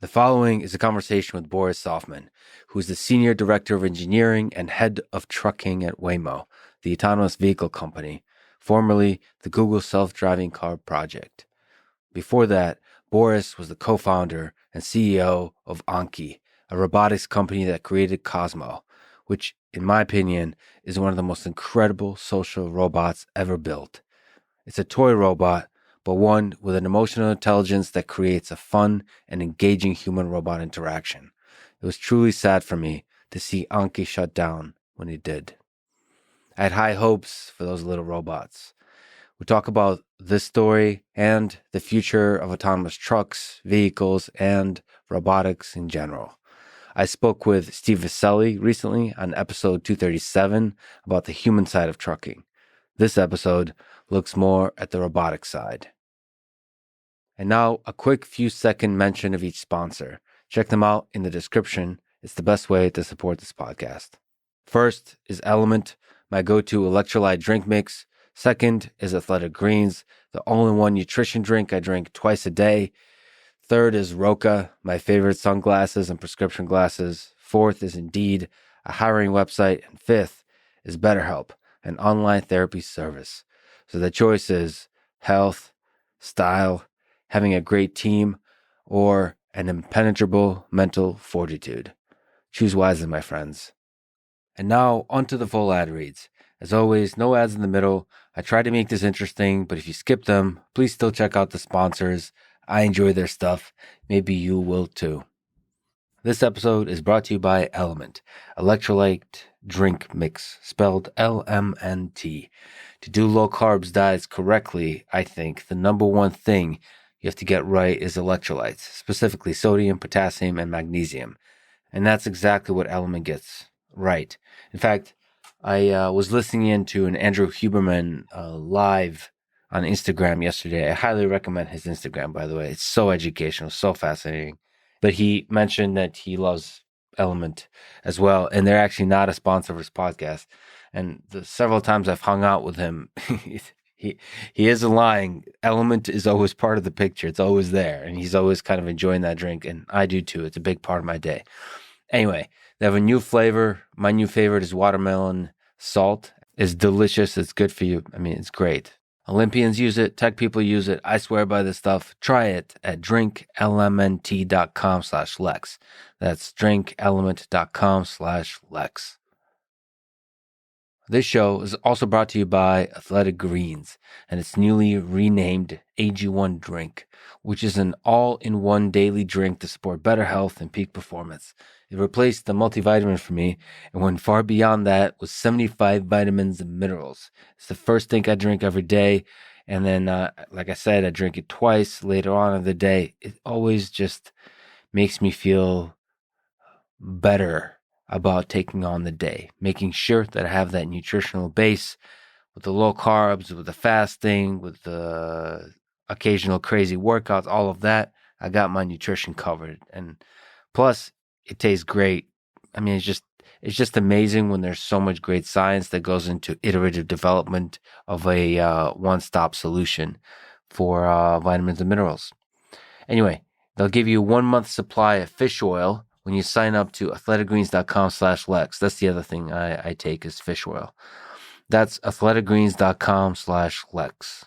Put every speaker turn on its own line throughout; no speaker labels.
The following is a conversation with Boris Sofman, who is the Senior Director of Engineering and Head of Trucking at Waymo, the autonomous vehicle company, formerly the Google self-driving car project. Before that, Boris was the co-founder and CEO of Anki, a robotics company that created Cozmo, which, in my opinion, is one of the most incredible social robots ever built. It's a toy robot, but one with an emotional intelligence that creates a fun and engaging human-robot interaction. It was truly sad for me to see Anki shut down when it did. I had high hopes for those little robots. We talk about this story and the future of autonomous trucks, vehicles, and robotics in general. I spoke with Steve Viselli recently on episode 237 about the human side of trucking. This episode looks more at the robotic side. And now, a quick few-second mention of each sponsor. Check them out in the description. It's the best way to support this podcast. First is Element, my go-to electrolyte drink mix. Second is Athletic Greens, the all-in-one nutrition drink I drink twice a day. Third is Roka, my favorite sunglasses and prescription glasses. Fourth is Indeed, a hiring website. And fifth is BetterHelp, an online therapy service. So the choice is health, style, having a great team, or an impenetrable mental fortitude. Choose wisely, my friends. And now, onto the full ad reads. As always, no ads in the middle. I try to make this interesting, but if you skip them, please still check out the sponsors. I enjoy their stuff. Maybe you will too. This episode is brought to you by Element, electrolyte drink mix, spelled LMNT. To do low carbs diets correctly, I think the number one thing you have to get right is electrolytes, specifically sodium, potassium, and magnesium. And that's exactly what Element gets right. In fact, I was listening into an Andrew Huberman live on Instagram yesterday. I highly recommend his Instagram, by the way. It's so educational, so fascinating. But he mentioned that he loves Element as well, and they're actually not a sponsor of his podcast. And the several times I've hung out with him, he isn't lying. Element is always part of the picture. It's always there, and he's always kind of enjoying that drink, and I do too. It's a big part of my day. Anyway, they have a new flavor. My new favorite is watermelon salt. It's delicious. It's good for you. I mean, it's great. Olympians use it. Tech people use it. I swear by this stuff. Try it at drinklmnt.com/Lex. That's drinkelement.com/Lex. This show is also brought to you by Athletic Greens and its newly renamed AG1 drink, which is an all-in-one daily drink to support better health and peak performance. It replaced the multivitamin for me and went far beyond that with 75 vitamins and minerals. It's the first thing I drink every day. And then, like I said, I drink it twice later on in the day. It always just makes me feel better about taking on the day, making sure that I have that nutritional base with the low carbs, with the fasting, with the occasional crazy workouts, all of that. I got my nutrition covered. And plus, it tastes great. I mean, it's just amazing when there's so much great science that goes into iterative development of a one-stop solution for vitamins and minerals. Anyway, they'll give you a 1-month supply of fish oil when you sign up to athleticgreens.com/Lex. That's the other thing I take is fish oil. That's athleticgreens.com/Lex.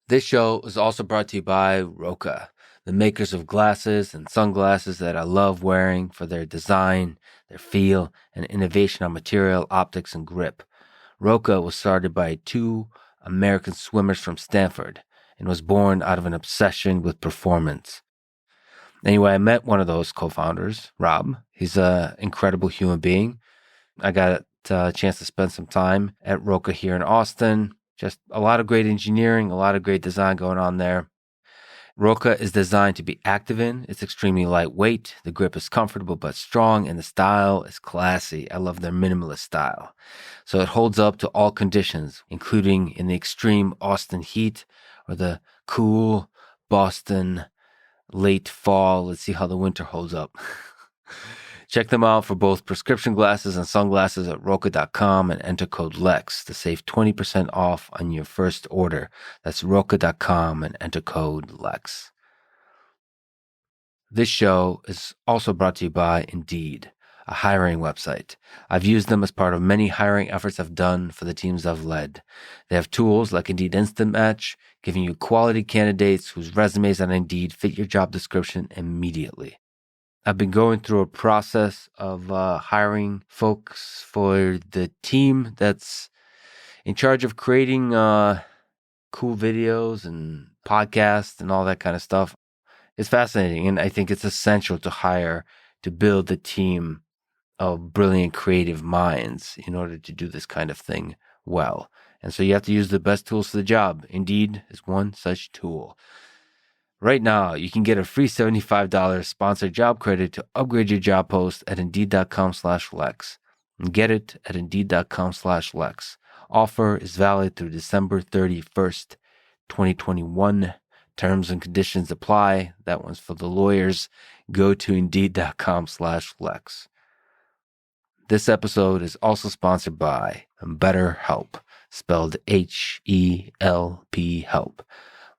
This show is also brought to you by Roka, the makers of glasses and sunglasses that I love wearing for their design, their feel, and innovation on material, optics, and grip. Roka was started by 2 American swimmers from Stanford and was born out of an obsession with performance. Anyway, I met one of those co-founders, Rob. He's an incredible human being. I got a chance to spend some time at Roka here in Austin. Just a lot of great engineering, a lot of great design going on there. Roka is designed to be active in. It's extremely lightweight. The grip is comfortable but strong, and the style is classy. I love their minimalist style. So it holds up to all conditions, including in the extreme Austin heat or the cool Boston late fall. Let's see how the winter holds up. Check them out for both prescription glasses and sunglasses at Roka.com and enter code LEX to save 20% off on your first order. That's Roka.com and enter code LEX. This show is also brought to you by Indeed, a hiring website. I've used them as part of many hiring efforts I've done for the teams I've led. They have tools like Indeed Instant Match, giving you quality candidates whose resumes on Indeed fit your job description immediately. I've been going through a process of hiring folks for the team that's in charge of creating cool videos and podcasts and all that kind of stuff. It's fascinating, and I think it's essential to hire to build a team of brilliant creative minds in order to do this kind of thing well. And so you have to use the best tools for the job. Indeed is one such tool. Right now, you can get a free $75 sponsored job credit to upgrade your job post at Indeed.com/Lex. And get it at Indeed.com/Lex. Offer is valid through December 31st, 2021. Terms and conditions apply. That one's for the lawyers. Go to Indeed.com/Lex. This episode is also sponsored by BetterHelp, spelled H-E-L-P help.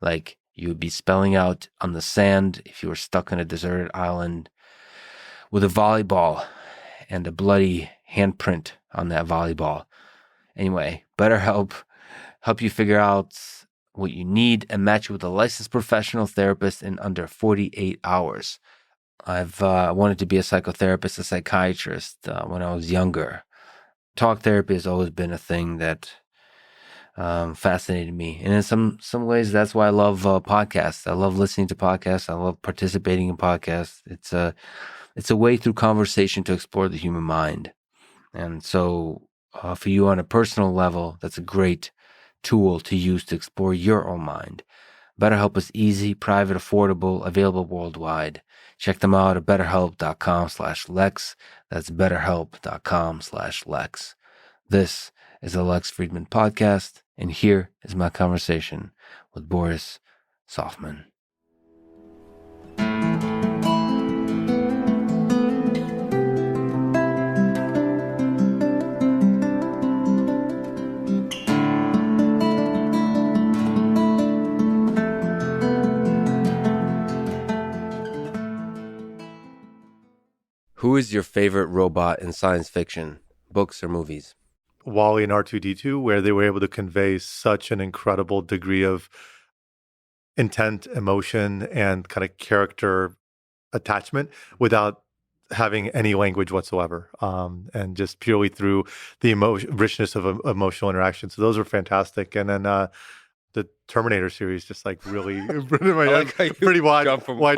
Like you would be spelling out on the sand if you were stuck on a deserted island with a volleyball and a bloody handprint on that volleyball. Anyway, BetterHelp help you figure out what you need and match you with a licensed professional therapist in under 48 hours. I've wanted to be a psychotherapist, a psychiatrist when I was younger. Talk therapy has always been a thing that fascinated me. And in some ways, that's why I love podcasts. I love listening to podcasts. I love participating in podcasts. It's a way through conversation to explore the human mind. And so for you on a personal level, that's a great tool to use to explore your own mind. BetterHelp is easy, private, affordable, available worldwide. Check them out at betterhelp.com/Lex. That's betterhelp.com/Lex. This is the Lex Friedman podcast, and here is my conversation with Boris Sofman. Who is your favorite robot in science fiction, books or movies?
WALL-E and R2-D2, where they were able to convey such an incredible degree of intent, emotion, and kind of character attachment without having any language whatsoever, and just purely through the richness of emotional interaction. So those were fantastic. And then the Terminator series just like really pretty wide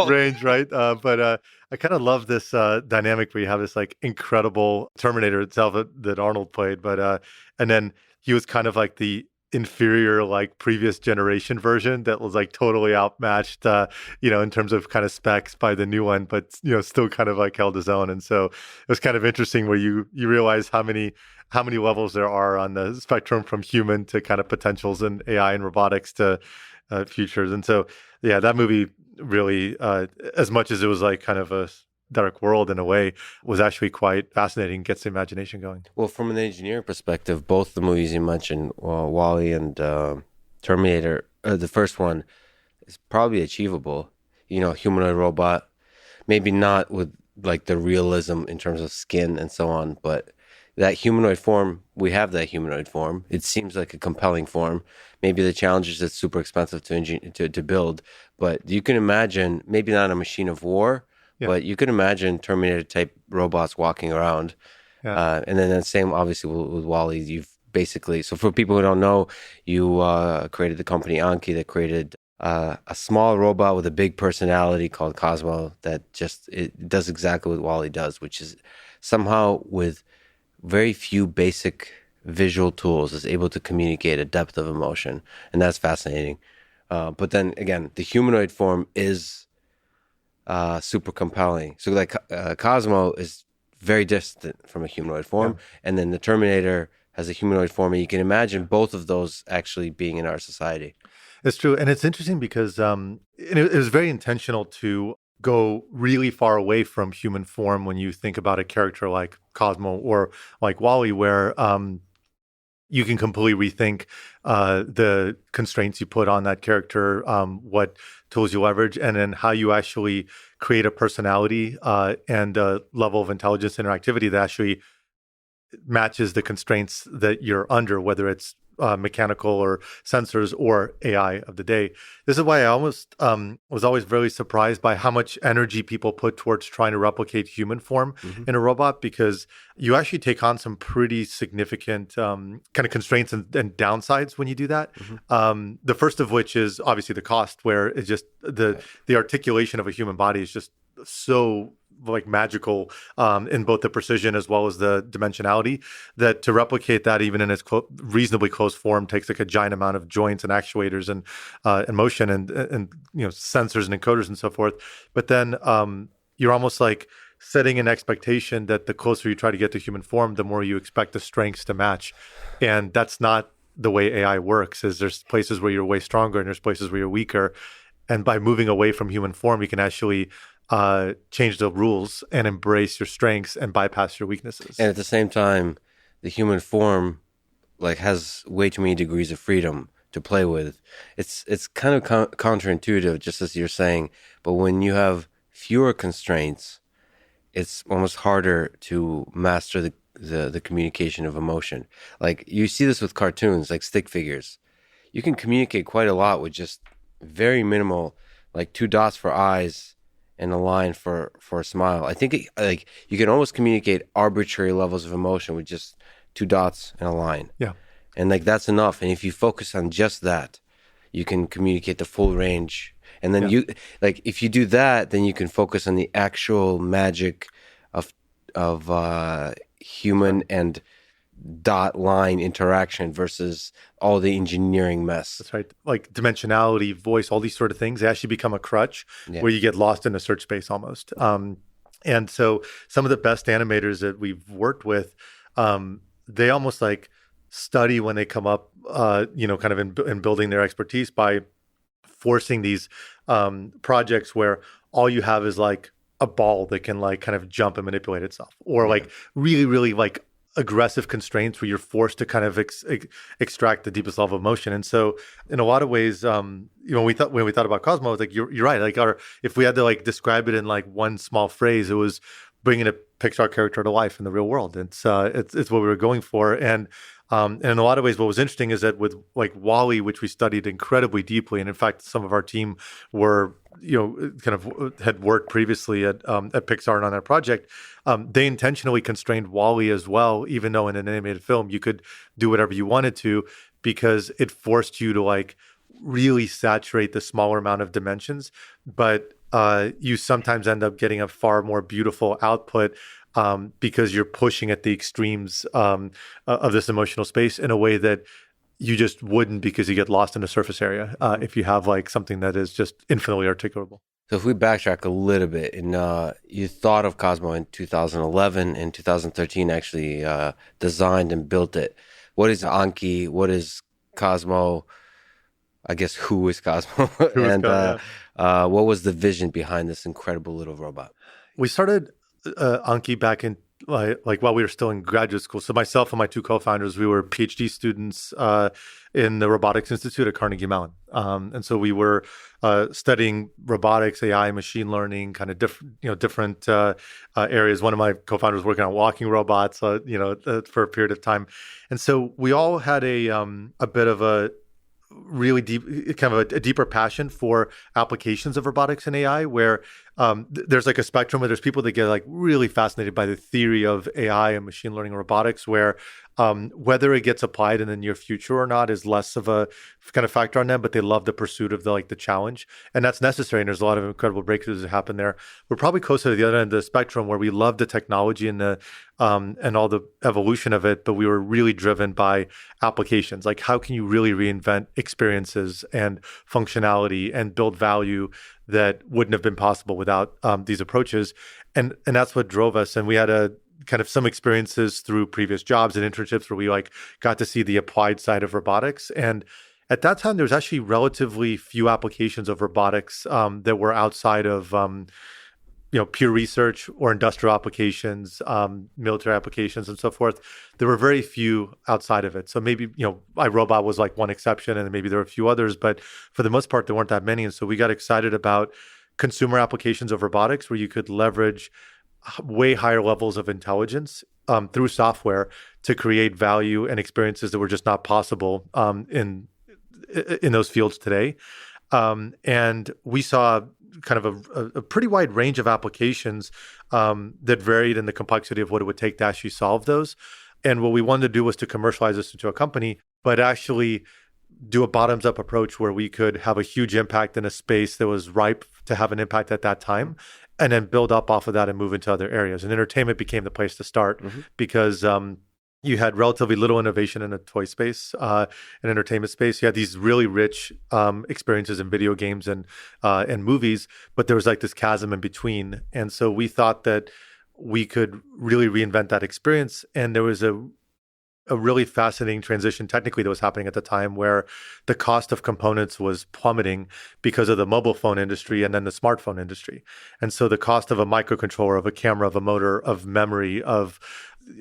range, right? But I kind of love this dynamic where you have this like incredible Terminator itself that Arnold played, but and then he was kind of like the inferior like previous generation version that was like totally outmatched in terms of kind of specs by the new one, but still kind of like held his own. And so it was kind of interesting where you realize how many levels there are on the spectrum from human to kind of potentials in AI and robotics to futures. And so yeah, that movie really as much as it was like kind of a dark world in a way, was actually quite fascinating, gets the imagination going.
Well, from an engineering perspective, both the movies you mentioned, WALL-E and Terminator, the first one is probably achievable. Humanoid robot, maybe not with like the realism in terms of skin and so on, but that humanoid form, we have that humanoid form. It seems like a compelling form. Maybe the challenge is it's super expensive to build, but you can imagine, maybe not a machine of war, but you can imagine Terminator-type robots walking around. Yeah. And then the same, obviously, with WALL-E. You've basically... So for people who don't know, you created the company Anki that created a small robot with a big personality called Cozmo that it does exactly what WALL-E does, which is somehow with very few basic visual tools is able to communicate a depth of emotion. And that's fascinating. But then, again, the humanoid form is... super compelling. So like Cozmo is very distant from a humanoid form, and then the Terminator has a humanoid form, and you can imagine both of those actually being in our society.
It's true. And it's interesting because it was very intentional to go really far away from human form when you think about a character like Cosmo or like WALL-E, where you can completely rethink the constraints you put on that character, what tools you leverage, and then how you actually create a personality and a level of intelligence interactivity that actually matches the constraints that you're under, whether it's mechanical or sensors or AI of the day. This is why I almost was always very surprised by how much energy people put towards trying to replicate human form in a robot, because you actually take on some pretty significant kind of constraints and downsides when you do that. The first of which is obviously the cost, where it's just the articulation of a human body is just so like magical in both the precision as well as the dimensionality, that to replicate that even in its reasonably close form takes like a giant amount of joints and actuators and motion and sensors and encoders and so forth. But then you're almost like setting an expectation that the closer you try to get to human form, the more you expect the strengths to match, and that's not the way AI works. Is there's places where you're way stronger and there's places where you're weaker, and by moving away from human form, you can actually change the rules and embrace your strengths and bypass your weaknesses.
And at the same time, the human form like has way too many degrees of freedom to play with. It's kind of counterintuitive, just as you're saying. But when you have fewer constraints, it's almost harder to master the communication of emotion. Like you see this with cartoons, like stick figures. You can communicate quite a lot with just very minimal, like 2 dots for eyes and a line for a smile. I think like you can almost communicate arbitrary levels of emotion with just 2 dots and a line.
Yeah.
And like that's enough. And if you focus on just that, you can communicate the full range. And then you like if you do that, then you can focus on the actual magic of human and dot line interaction versus all the engineering mess.
That's right. Like dimensionality, voice, all these sort of things, they actually become a crutch where you get lost in a search space almost. And so some of the best animators that we've worked with, they almost like study when they come up, kind of in building their expertise by forcing these projects where all you have is like a ball that can like kind of jump and manipulate itself, or like really, really like aggressive constraints where you're forced to kind of extract the deepest level of emotion. And so in a lot of ways, when we thought about Cozmo, it's like, you're right. Like if we had to like describe it in like one small phrase, it was bringing a Pixar character to life in the real world. It's what we were going for. And in a lot of ways, what was interesting is that with like WALL-E, which we studied incredibly deeply, and in fact, some of our team were, kind of had worked previously at Pixar and on that project. They intentionally constrained WALL-E as well, even though in an animated film you could do whatever you wanted to, because it forced you to like really saturate the smaller amount of dimensions, but you sometimes end up getting a far more beautiful output because you're pushing at the extremes of this emotional space in a way that you just wouldn't, because you get lost in the surface area if you have like something that is just infinitely articulable.
So if we backtrack a little bit, and you thought of Cozmo in 2011, and 2013 actually designed and built it. What is Anki? What is Cozmo? I guess who is Cozmo? What was the vision behind this incredible little robot?
We started Anki back in like while we were still in graduate school. So myself and my 2 co-founders, we were PhD students in the Robotics Institute at Carnegie Mellon. And so we were studying robotics, AI, machine learning, kind of different areas. One of my co-founders was working on walking robots, for a period of time. And so we all had a bit of a really deep, kind of a deeper passion for applications of robotics and AI, where there's like a spectrum where there's people that get like really fascinated by the theory of AI and machine learning and robotics, where whether it gets applied in the near future or not is less of a kind of factor on them, but they love the pursuit of the challenge, and that's necessary. And there's a lot of incredible breakthroughs that happen there. We're probably closer to the other end of the spectrum, where we love the technology and the and all the evolution of it, but we were really driven by applications. Like, how can you really reinvent experiences and functionality and build value that wouldn't have been possible without these approaches? And that's what drove us. And we had a kind of some experiences through previous jobs and internships where we like got to see the applied side of robotics. And at that time, there was actually relatively few applications of robotics that were outside of pure research or industrial applications, military applications, and so forth. There were very few outside of it. So maybe, iRobot was like one exception, and maybe there were a few others, but for the most part, there weren't that many. And so we got excited about consumer applications of robotics where you could leverage way higher levels of intelligence through software to create value and experiences that were just not possible in those fields today. And we saw kind of a pretty wide range of applications that varied in the complexity of what it would take to actually solve those. And what we wanted to do was to commercialize this into a company, but actually do a bottoms-up approach where we could have a huge impact in a space that was ripe to have an impact at that time, and then build up off of that and move into other areas. And entertainment became the place to start because you had relatively little innovation in the toy space and entertainment space. You had these really rich experiences in video games and movies, but there was like this chasm in between. And so we thought that we could really reinvent that experience. And there was a really fascinating transition technically that was happening at the time where the cost of components was plummeting because of the mobile phone industry and then the smartphone industry. And so the cost of a microcontroller, of a camera, of a motor, of memory, of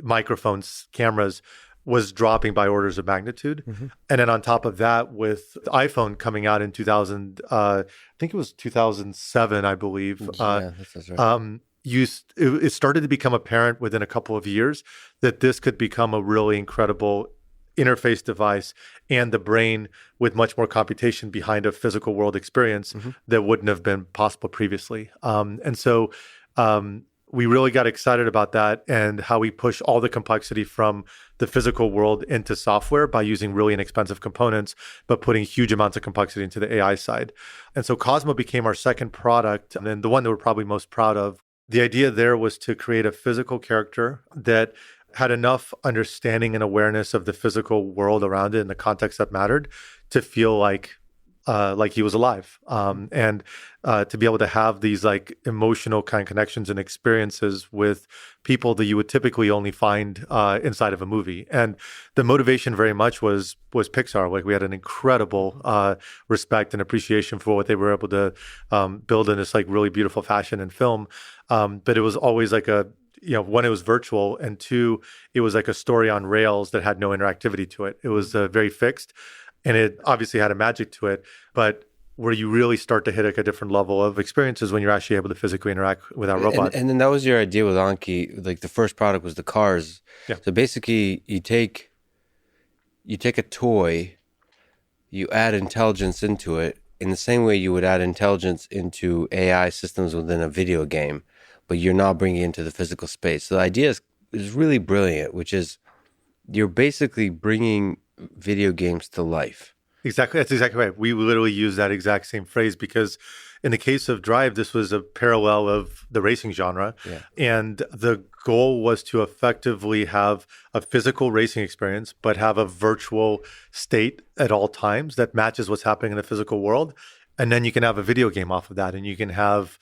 microphones, cameras was dropping by orders of magnitude. And then on top of that, with the iPhone coming out in 2000, I think it was 2007, I believe.
That's right.
It started to become apparent within a couple of years that this could become a really incredible interface device and the brain with much more computation behind a physical world experience that wouldn't have been possible previously. And so we really got excited about that and how we push all the complexity from the physical world into software by using really inexpensive components, but putting huge amounts of complexity into the AI side. And so Cozmo became our second product, and then the one that we're probably most proud of. The idea there was to create a physical character that had enough understanding and awareness of the physical world around it and the context that mattered to feel like he was alive, and to be able to have these like emotional kind of connections and experiences with people that you would typically only find inside of a movie. And the motivation very much was Pixar. Like we had an incredible respect and appreciation for what they were able to build in this like really beautiful fashion and film. But it was always like one, it was virtual, and two, it was like a story on rails that had no interactivity to it. It was very fixed. And it obviously had a magic to it, but where you really start to hit like a different level of experiences when you're actually able to physically interact with our robot.
And then that was your idea with Anki. Like the first product was the cars.
Yeah.
So basically, you take a toy, you add intelligence into it in the same way you would add intelligence into AI systems within a video game, but you're not bringing it into the physical space. So the idea is really brilliant, which is you're basically bringing video games to life.
Exactly. That's exactly right. We literally use that exact same phrase because in the case of Drive, this was a parallel of the racing genre.
Yeah.
And the goal was to effectively have a physical racing experience, but have a virtual state at all times that matches what's happening in the physical world. And then you can have a video game off of that, and you can have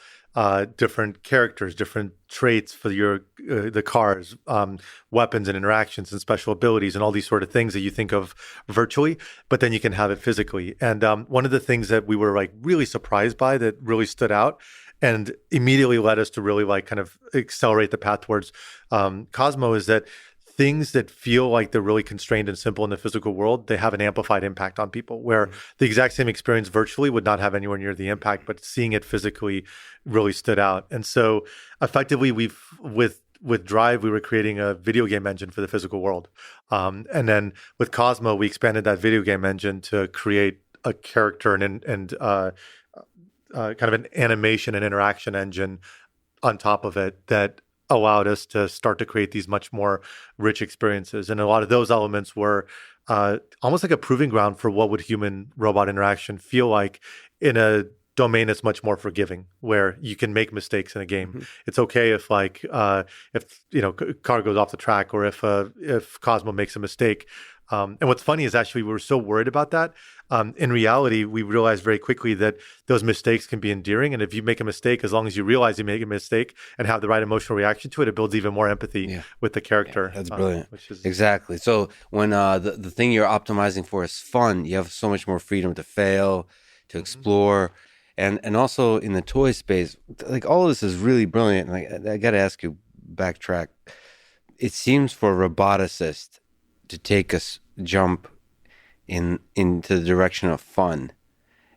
different characters, different traits for the cars, weapons and interactions and special abilities and all these sort of things that you think of virtually, but then you can have it physically. And one of the things that we were like really surprised by that really stood out and immediately led us to really like kind of accelerate the path towards Cozmo is that things that feel like they're really constrained and simple in the physical world, they have an amplified impact on people where the exact same experience virtually would not have anywhere near the impact, but seeing it physically really stood out. And so effectively with Drive, we were creating a video game engine for the physical world. And then with Cozmo, we expanded that video game engine to create a character and kind of an animation and interaction engine on top of it that allowed us to start to create these much more rich experiences. And a lot of those elements were almost like a proving ground for what would human-robot interaction feel like in a domain that's much more forgiving, where you can make mistakes in a game. It's okay if car goes off the track or if Cozmo makes a mistake. And what's funny is actually we were so worried about that. In reality, we realized very quickly that those mistakes can be endearing. And if you make a mistake, as long as you realize you make a mistake and have the right emotional reaction to it, it builds even more empathy with the character.
Yeah, that's brilliant. Exactly. So when the thing you're optimizing for is fun, you have so much more freedom to fail, to explore. And also in the toy space, like all of this is really brilliant. And I got to ask you, backtrack. It seems for a roboticist to take a jump into the direction of fun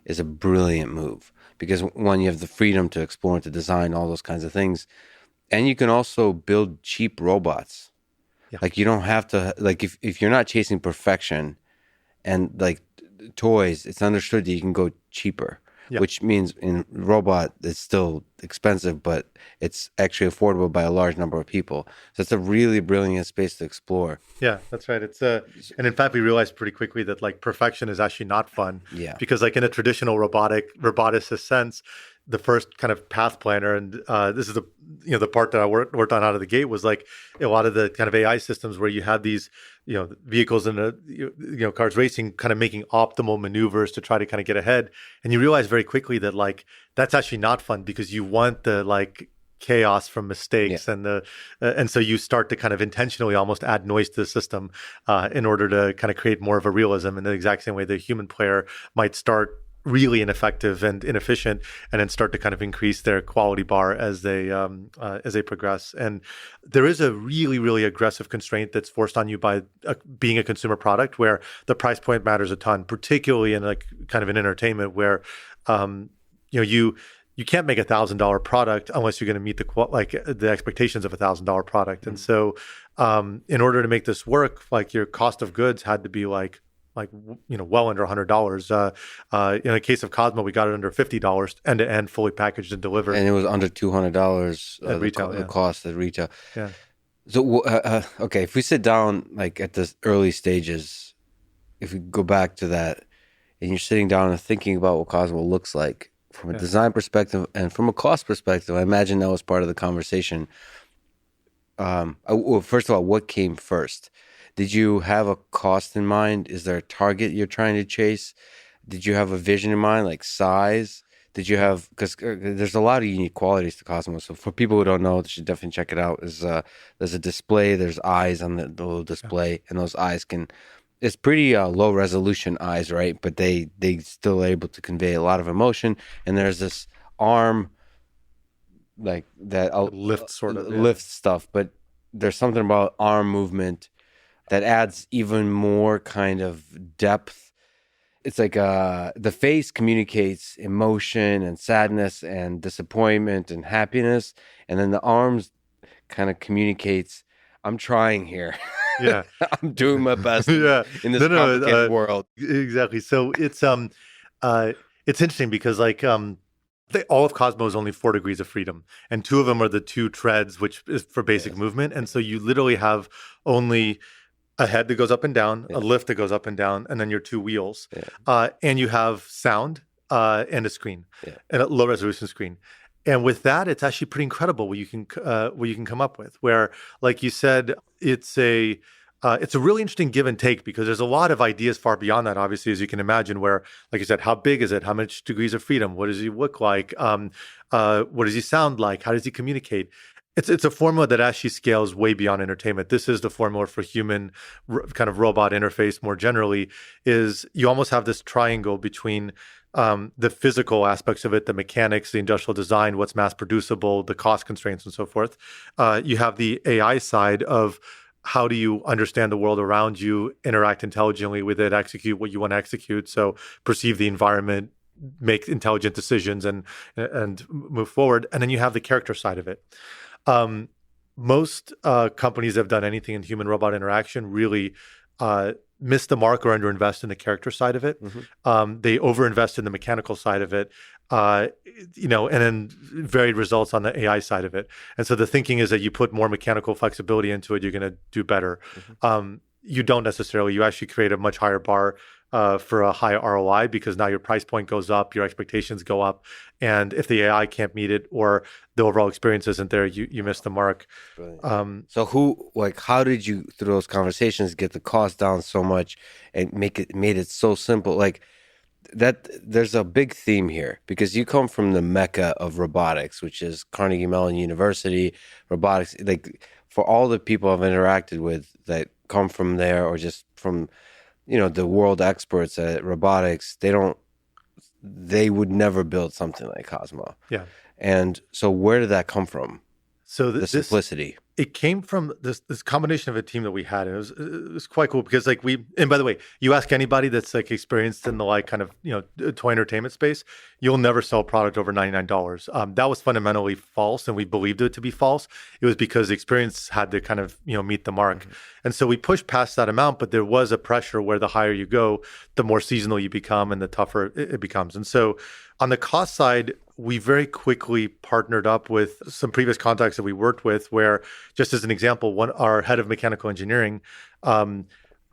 is a brilliant move because one, you have the freedom to explore and to design all those kinds of things, and you can also build cheap robots.
Yeah.
Like you don't have to like if you're not chasing perfection and like toys, it's understood that you can go cheaper,
Yeah.
which means in robot it's still expensive, but it's actually affordable by a large number of people. So it's a really brilliant space to explore.
Yeah, that's right. It's and in fact, we realized pretty quickly that like perfection is actually not fun.
Yeah.
Because like in a traditional roboticist sense, the first kind of path planner, and this is the part that I worked on out of the gate was like a lot of the kind of AI systems where you have these vehicles and cars racing, kind of making optimal maneuvers to try to kind of get ahead, and you realize very quickly that like that's actually not fun because you want the like chaos from mistakes and so you start to kind of intentionally almost add noise to the system in order to kind of create more of a realism in the exact same way the human player might start really ineffective and inefficient and then start to kind of increase their quality bar as they progress. And there is a really, really aggressive constraint that's forced on you by being a consumer product where the price point matters a ton, particularly in like kind of an entertainment where you can't make $1,000 product unless you're going to meet the expectations of $1,000 product. And so, in order to make this work, like your cost of goods had to be well under $100. In the case of Cozmo, we got it under $50 end to end, fully packaged and delivered,
And it was under $200
at retail.
the cost at retail.
Yeah.
So okay, if we sit down like at the early stages, if we go back to that, and you're sitting down and thinking about what Cosmo looks like from a design perspective and from a cost perspective, I imagine that was part of the conversation. Well, first of all, what came first? Did you have a cost in mind? Is there a target you're trying to chase? Did you have a vision in mind, like size? Did you have, because there's a lot of unique qualities to Cosmo. So for people who don't know, they should definitely check it out. There's a display, there's eyes on the little display, and those eyes it's pretty low resolution eyes, right? But they still are able to convey a lot of emotion. And there's this arm like that lift stuff, but there's something about arm movement that adds even more kind of depth. It's like the face communicates emotion and sadness and disappointment and happiness, and then the arms kind of communicates, I'm trying here.
Yeah.
I'm doing my best in this complicated world.
Exactly. So it's interesting because like all of Cosmo is only 4 degrees of freedom, and 2 of them are the 2 treads, which is for basic movement. And so you literally have only a head that goes up and down, a lift that goes up and down, and then your 2 wheels. And you have sound and a screen, and a low resolution screen. And with that, it's actually pretty incredible what you can come up with. Where, like you said, it's a really interesting give and take because there's a lot of ideas far beyond that, obviously, as you can imagine. Where, like you said, how big is it? How much degrees of freedom? What does he look like? What does he sound like? How does he communicate? It's a formula that actually scales way beyond entertainment. This is the formula for human kind of robot interface more generally. Is you almost have this triangle between the physical aspects of it, the mechanics, the industrial design, what's mass producible, the cost constraints, and so forth. You have the AI side of how do you understand the world around you, interact intelligently with it, execute what you want to execute, so perceive the environment, make intelligent decisions, and move forward. And then you have the character side of it. Most companies that have done anything in human-robot interaction really miss the mark or underinvest in the character side of it. They overinvest in the mechanical side of it, and then varied results on the AI side of it. And so the thinking is that you put more mechanical flexibility into it, you're going to do better. You don't necessarily. You actually create a much higher bar for a high ROI because now your price point goes up, your expectations go up, and if the AI can't meet it or the overall experience isn't there, you miss the mark.
So how did you, through those conversations, get the cost down so much and made it so simple? Like that, there's a big theme here because you come from the mecca of robotics, which is Carnegie Mellon University. Robotics, like for all the people I've interacted with that come from there or just from the world experts at robotics, they don't they would never build something like Cozmo.
Yeah.
And so where did that come from?
So
The simplicity.
it came from this combination of a team that we had, and it was quite cool because like and by the way, you ask anybody that's like experienced in the like kind of toy entertainment space, you'll never sell a product over $99. That was fundamentally false, and we believed it to be false. It was because the experience had to kind of meet the mark, and so we pushed past that amount. But there was a pressure where the higher you go, the more seasonal you become, and the tougher it becomes. And so on the cost side, we very quickly partnered up with some previous contacts that we worked with where, just as an example, our head of mechanical engineering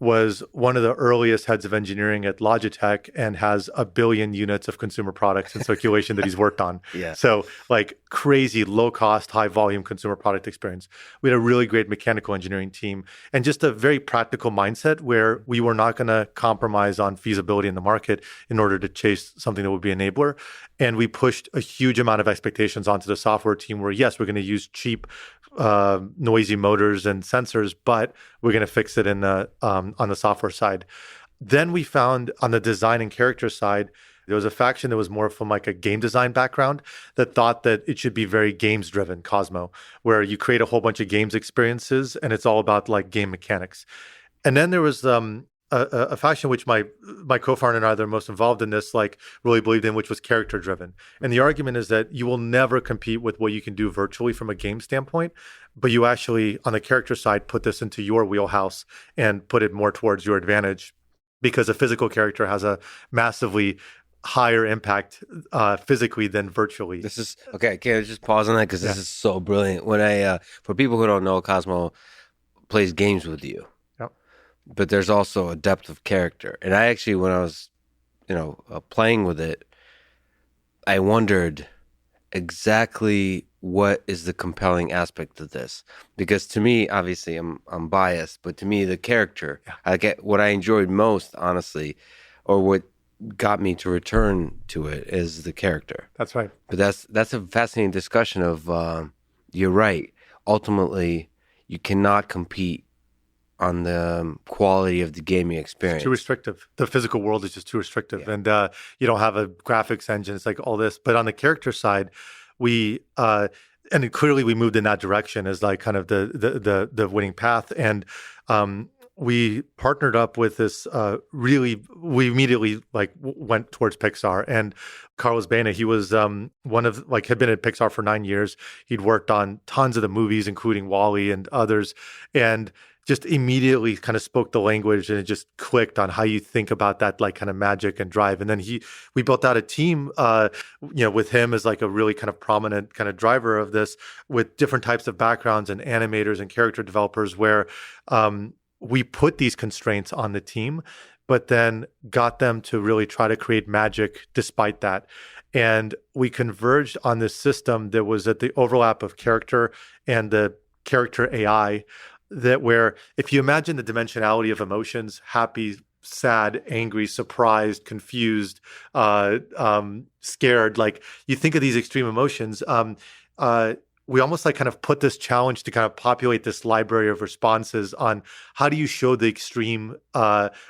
was one of the earliest heads of engineering at Logitech and has 1 billion units of consumer products in circulation that he's worked on.
Yeah.
So like crazy low cost, high volume consumer product experience. We had a really great mechanical engineering team and just a very practical mindset where we were not going to compromise on feasibility in the market in order to chase something that would be enabler. And we pushed a huge amount of expectations onto the software team where, yes, we're going to use cheap, noisy motors and sensors, but we're going to fix it on the software side. Then we found on the design and character side, there was a faction that was more from like a game design background that thought that it should be very games driven, Cozmo, where you create a whole bunch of games experiences and it's all about like game mechanics. And then there was a faction which my co-founder and I that are most involved in this like really believed in, which was character driven. And the argument is that you will never compete with what you can do virtually from a game standpoint, but you actually on the character side put this into your wheelhouse and put it more towards your advantage because a physical character has a massively higher impact physically than virtually.
This is okay. Can I just pause on that because this is so brilliant. When for people who don't know, Cozmo plays games with you. But there's also a depth of character. And I actually, when I was, playing with it, I wondered exactly what is the compelling aspect of this. Because to me, obviously, I'm biased, but to me, the character, what I enjoyed most, honestly, or what got me to return to it is the character.
That's right.
But that's a fascinating discussion of, you're right. Ultimately, you cannot compete on the quality of the gaming experience.
It's too restrictive. The physical world is just too restrictive. Yeah. And you don't have a graphics engine. It's like all this. But on the character side, we and clearly we moved in that direction as like kind of the winning path. And we partnered up with this we immediately like went towards Pixar. And Carlos Baena, he was one of like had been at Pixar for 9 years. He'd worked on tons of the movies, including WALL-E and others. And just immediately kind of spoke the language and it just clicked on how you think about that like kind of magic and drive. And then we built out a team, with him as like a really kind of prominent kind of driver of this with different types of backgrounds and animators and character developers where we put these constraints on the team, but then got them to really try to create magic despite that. And we converged on this system that was at the overlap of character and the character AI that where if you imagine the dimensionality of emotions, happy, sad, angry, surprised, confused, scared, like you think of these extreme emotions, we almost like kind of put this challenge to kind of populate this library of responses on how do you show the extreme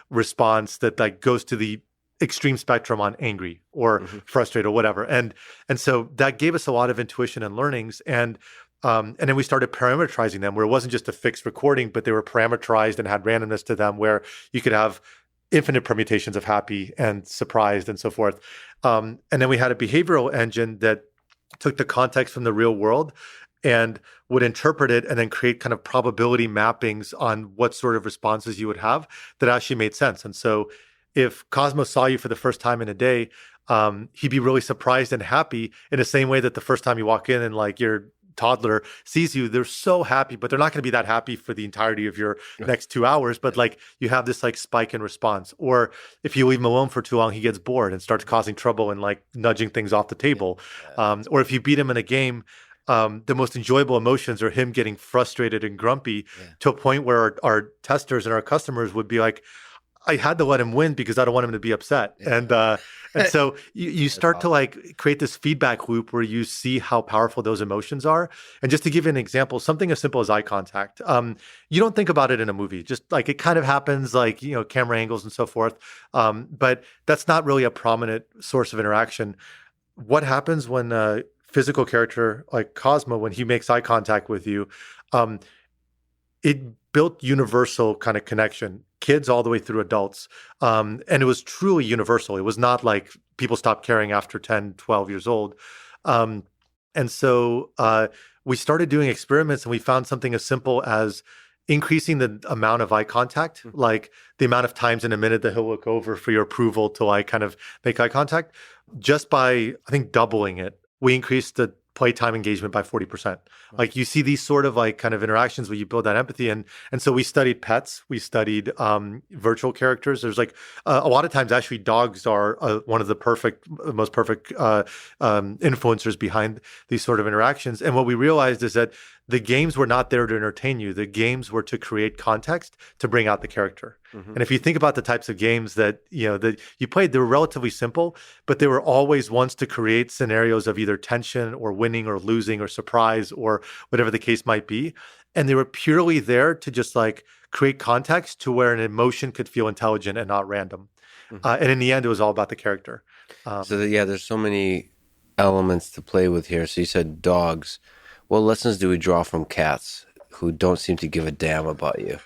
response that like goes to the extreme spectrum on angry or frustrated or whatever. And so that gave us a lot of intuition and learnings. And then we started parameterizing them where it wasn't just a fixed recording, but they were parameterized and had randomness to them where you could have infinite permutations of happy and surprised and so forth. And then we had a behavioral engine that took the context from the real world and would interpret it and then create kind of probability mappings on what sort of responses you would have that actually made sense. And so if Cozmo saw you for the first time in a day, he'd be really surprised and happy in the same way that the first time you walk in and like your toddler sees you, they're so happy, but they're not going to be that happy for the entirety of your next 2 hours. But like you have this like spike in response. Or if you leave him alone for too long, he gets bored and starts causing trouble and like nudging things off the table. Or if you beat him in a game, the most enjoyable emotions are him getting frustrated and grumpy to a point where our testers and our customers would be like, I had to let him win because I don't want him to be upset.
Yeah.
And so you start to
awesome.
like create this feedback loop where you see how powerful those emotions are. And just to give you an example, something as simple as eye contact. You don't think about it in a movie, just like it kind of happens, like, you know, camera angles and so forth. But that's not really a prominent source of interaction. What happens when a physical character like Cozmo, when he makes eye contact with you, um, it built universal kind of connection, kids all the way through adults. And it was truly universal. It was not like people stopped caring after 10, 12 years old. Um, and so we started doing experiments and we found something as simple as increasing the amount of eye contact, like the amount of times in a minute that he'll look over for your approval to like kind of make eye contact. Just by, I think, doubling it, we increased the playtime engagement by 40%. Like you see these sort of like kind of interactions where you build that empathy. And so we studied pets, we studied virtual characters. There's like a lot of times actually dogs are one of the most perfect influencers behind these sort of interactions. And what we realized is that the games were not there to entertain you. The games were to create context to bring out the character. Mm-hmm. And if you think about the types of games that, you know, that you played, they were relatively simple, but they were always ones to create scenarios of either tension or winning or losing or surprise or whatever the case might be. And they were purely there to just like create context to where an emotion could feel intelligent and not random. Mm-hmm. And in the end, it was all about the character.
There's so many elements to play with here. So you said dogs. What lessons do we draw from cats who don't seem to give a damn about you?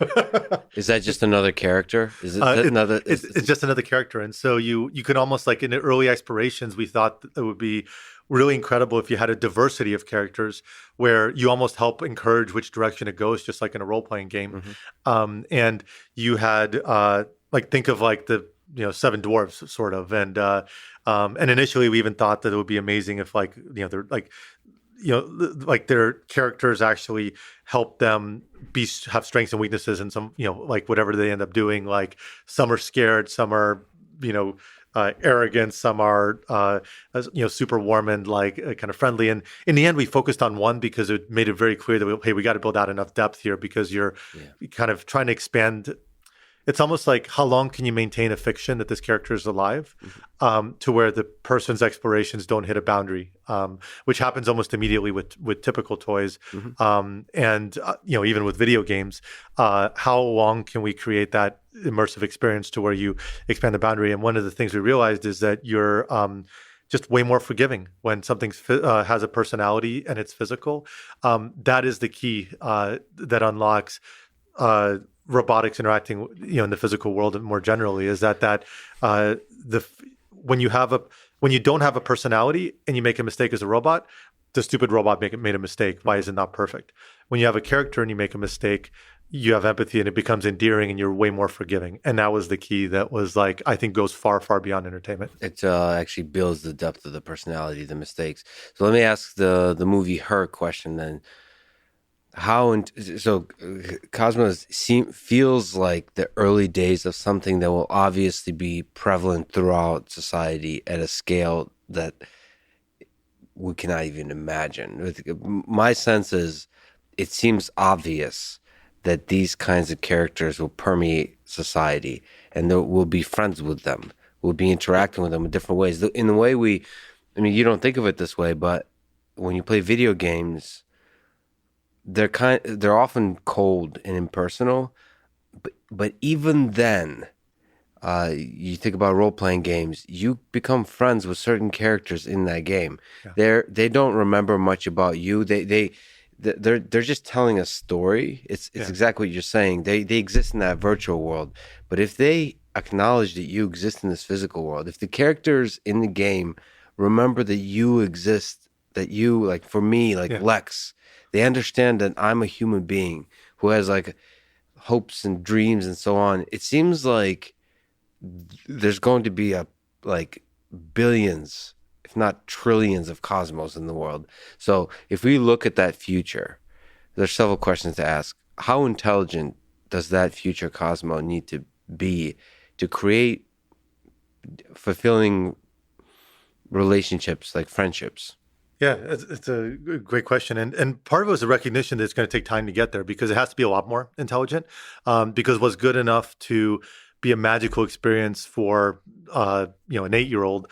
Is that just another character? Is it another?
It's just another character. And so you can almost like in the early explorations, we thought it would be really incredible if you had a diversity of characters where you almost help encourage which direction it goes, just like in a role-playing game. Mm-hmm. And you had like think of like the, you know, Seven Dwarfs sort of. And initially we even thought that it would be amazing if like, you know, they're like, you know, like their characters actually help them have strengths and weaknesses, and some, you know, like whatever they end up doing. Like some are scared, some are, you know, arrogant, some are, you know, super warm and like kind of friendly. And in the end, we focused on one because it made it very clear that we got to build out enough depth here because you're kind of trying to expand. It's almost like how long can you maintain a fiction that this character is alive, to where the person's explorations don't hit a boundary, which happens almost immediately with typical toys, and you know, even with video games. How long can we create that immersive experience to where you expand the boundary? And one of the things we realized is that you're just way more forgiving when something has a personality and it's physical. That is the key that unlocks robotics interacting, you know, in the physical world more generally, is that when you don't have a personality and you make a mistake as a robot, the stupid robot made a mistake. Why is it not perfect? When you have a character and you make a mistake, you have empathy and it becomes endearing and you're way more forgiving. And that was the key that was like, I think goes far, far beyond entertainment.
It actually builds the depth of the personality, the mistakes. So let me ask the movie Her question then. Cosmos feels like the early days of something that will obviously be prevalent throughout society at a scale that we cannot even imagine. My sense is it seems obvious that these kinds of characters will permeate society and that we'll be friends with them. We'll be interacting with them in different ways. In the way you don't think of it this way, but when you play video games, they're often cold and impersonal, but even then, you think about role-playing games, you become friends with certain characters in that game. Yeah. They don't remember much about you. They're just telling a story. It's exactly what you're saying. They exist in that virtual world, but if they acknowledge that you exist in this physical world, if the characters in the game remember that you exist, that you, like for me, like Lex, they understand that I'm a human being who has like hopes and dreams and so on. It seems like there's going to be like billions, if not trillions, of cosmos in the world. So if we look at that future, there's several questions to ask. How intelligent does that future cosmo need to be to create fulfilling relationships like friendships?
Yeah, it's a great question. And part of it was a recognition that it's going to take time to get there because it has to be a lot more intelligent, because what's good enough to be a magical experience for an 8-year-old.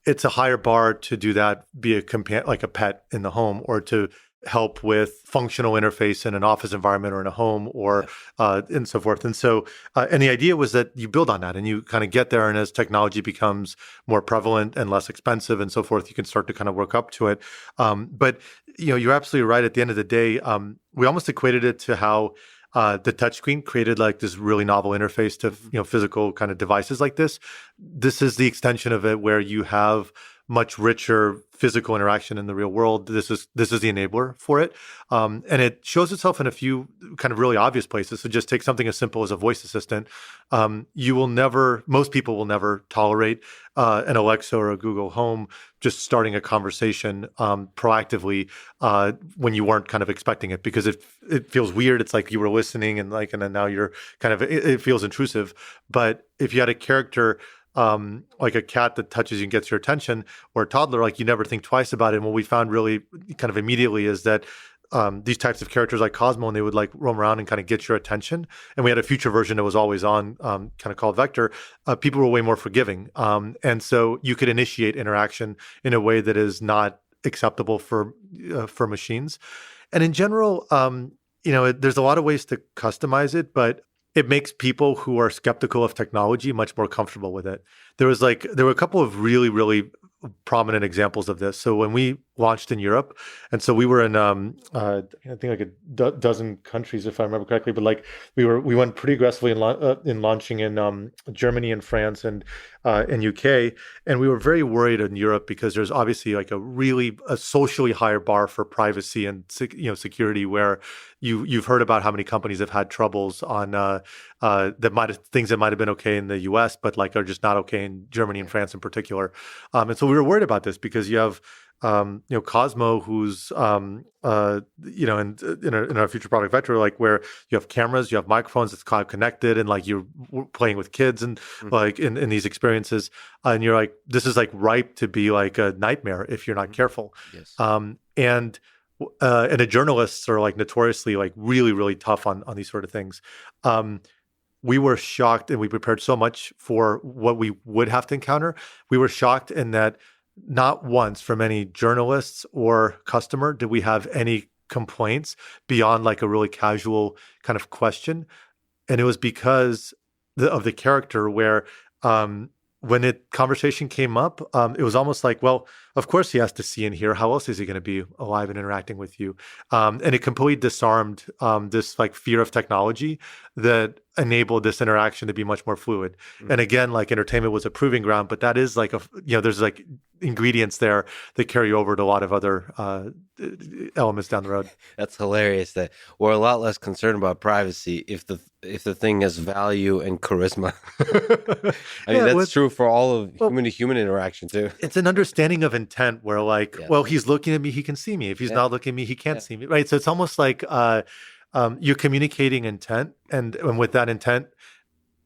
It's a higher bar to do that, be a like a pet in the home, or to help with functional interface in an office environment or in a home, or and so forth. And so, and the idea was that you build on that and you kind of get there. And as technology becomes more prevalent and less expensive and so forth, you can start to kind of work up to it. But you're absolutely right. At the end of the day, we almost equated it to how the touchscreen created like this really novel interface to physical kind of devices like this. This is the extension of it, where you have much richer physical interaction in the real world. This is the enabler for it. And it shows itself in a few kind of really obvious places. So just take something as simple as a voice assistant. Most people will never tolerate an Alexa or a Google Home just starting a conversation proactively when you weren't kind of expecting it, because it feels weird. It's like you were listening and then now you're kind of, it feels intrusive. But if you had a character like a cat that touches you and gets your attention, or a toddler, like you never think twice about it. And what we found really kind of immediately is that these types of characters like Cozmo, and they would like roam around and kind of get your attention. And we had a future version that was always on, kind of called Vector. People were way more forgiving. And so you could initiate interaction in a way that is not acceptable for machines. And in general, there's a lot of ways to customize it, but it makes people who are skeptical of technology much more comfortable with it. There were a couple of really, really prominent examples of this. So when we launched in Europe, and so we were in I think like a dozen countries, if I remember correctly, but like we went pretty aggressively in launching in Germany and France and UK, and we were very worried in Europe because there's obviously like a socially higher bar for privacy and security, where you've heard about how many companies have had troubles on things that might have been okay in the US, but like are just not okay in Germany and France in particular. And so we were worried about this because you have Cozmo, who's in our future product Vector, like where you have cameras, you have microphones, it's cloud connected, and like you're playing with kids and like in these experiences, and you're like, this is like ripe to be like a nightmare if you're not careful.
Yes.
And the journalists are like notoriously like really, really tough on these sort of things. We were shocked, and we prepared so much for what we would have to encounter. We were shocked in that not once from any journalists or customer did we have any complaints beyond like a really casual kind of question. And it was because of the character, where when conversation came up, it was almost like, well, of course he has to see and hear. How else is he going to be alive and interacting with you? And it completely disarmed this like fear of technology that enabled this interaction to be much more fluid. And again, like entertainment was a proving ground, but that is like there's like ingredients there that carry over to a lot of other elements down the road.
That's hilarious that we're a lot less concerned about privacy if the thing has value and charisma. I mean, that's true for all of human to human interaction too.
It's an understanding of intent where like, well, he's looking at me, he can see me. If he's not looking at me, he can't see me. Right. So it's almost like you're communicating intent, and with that intent,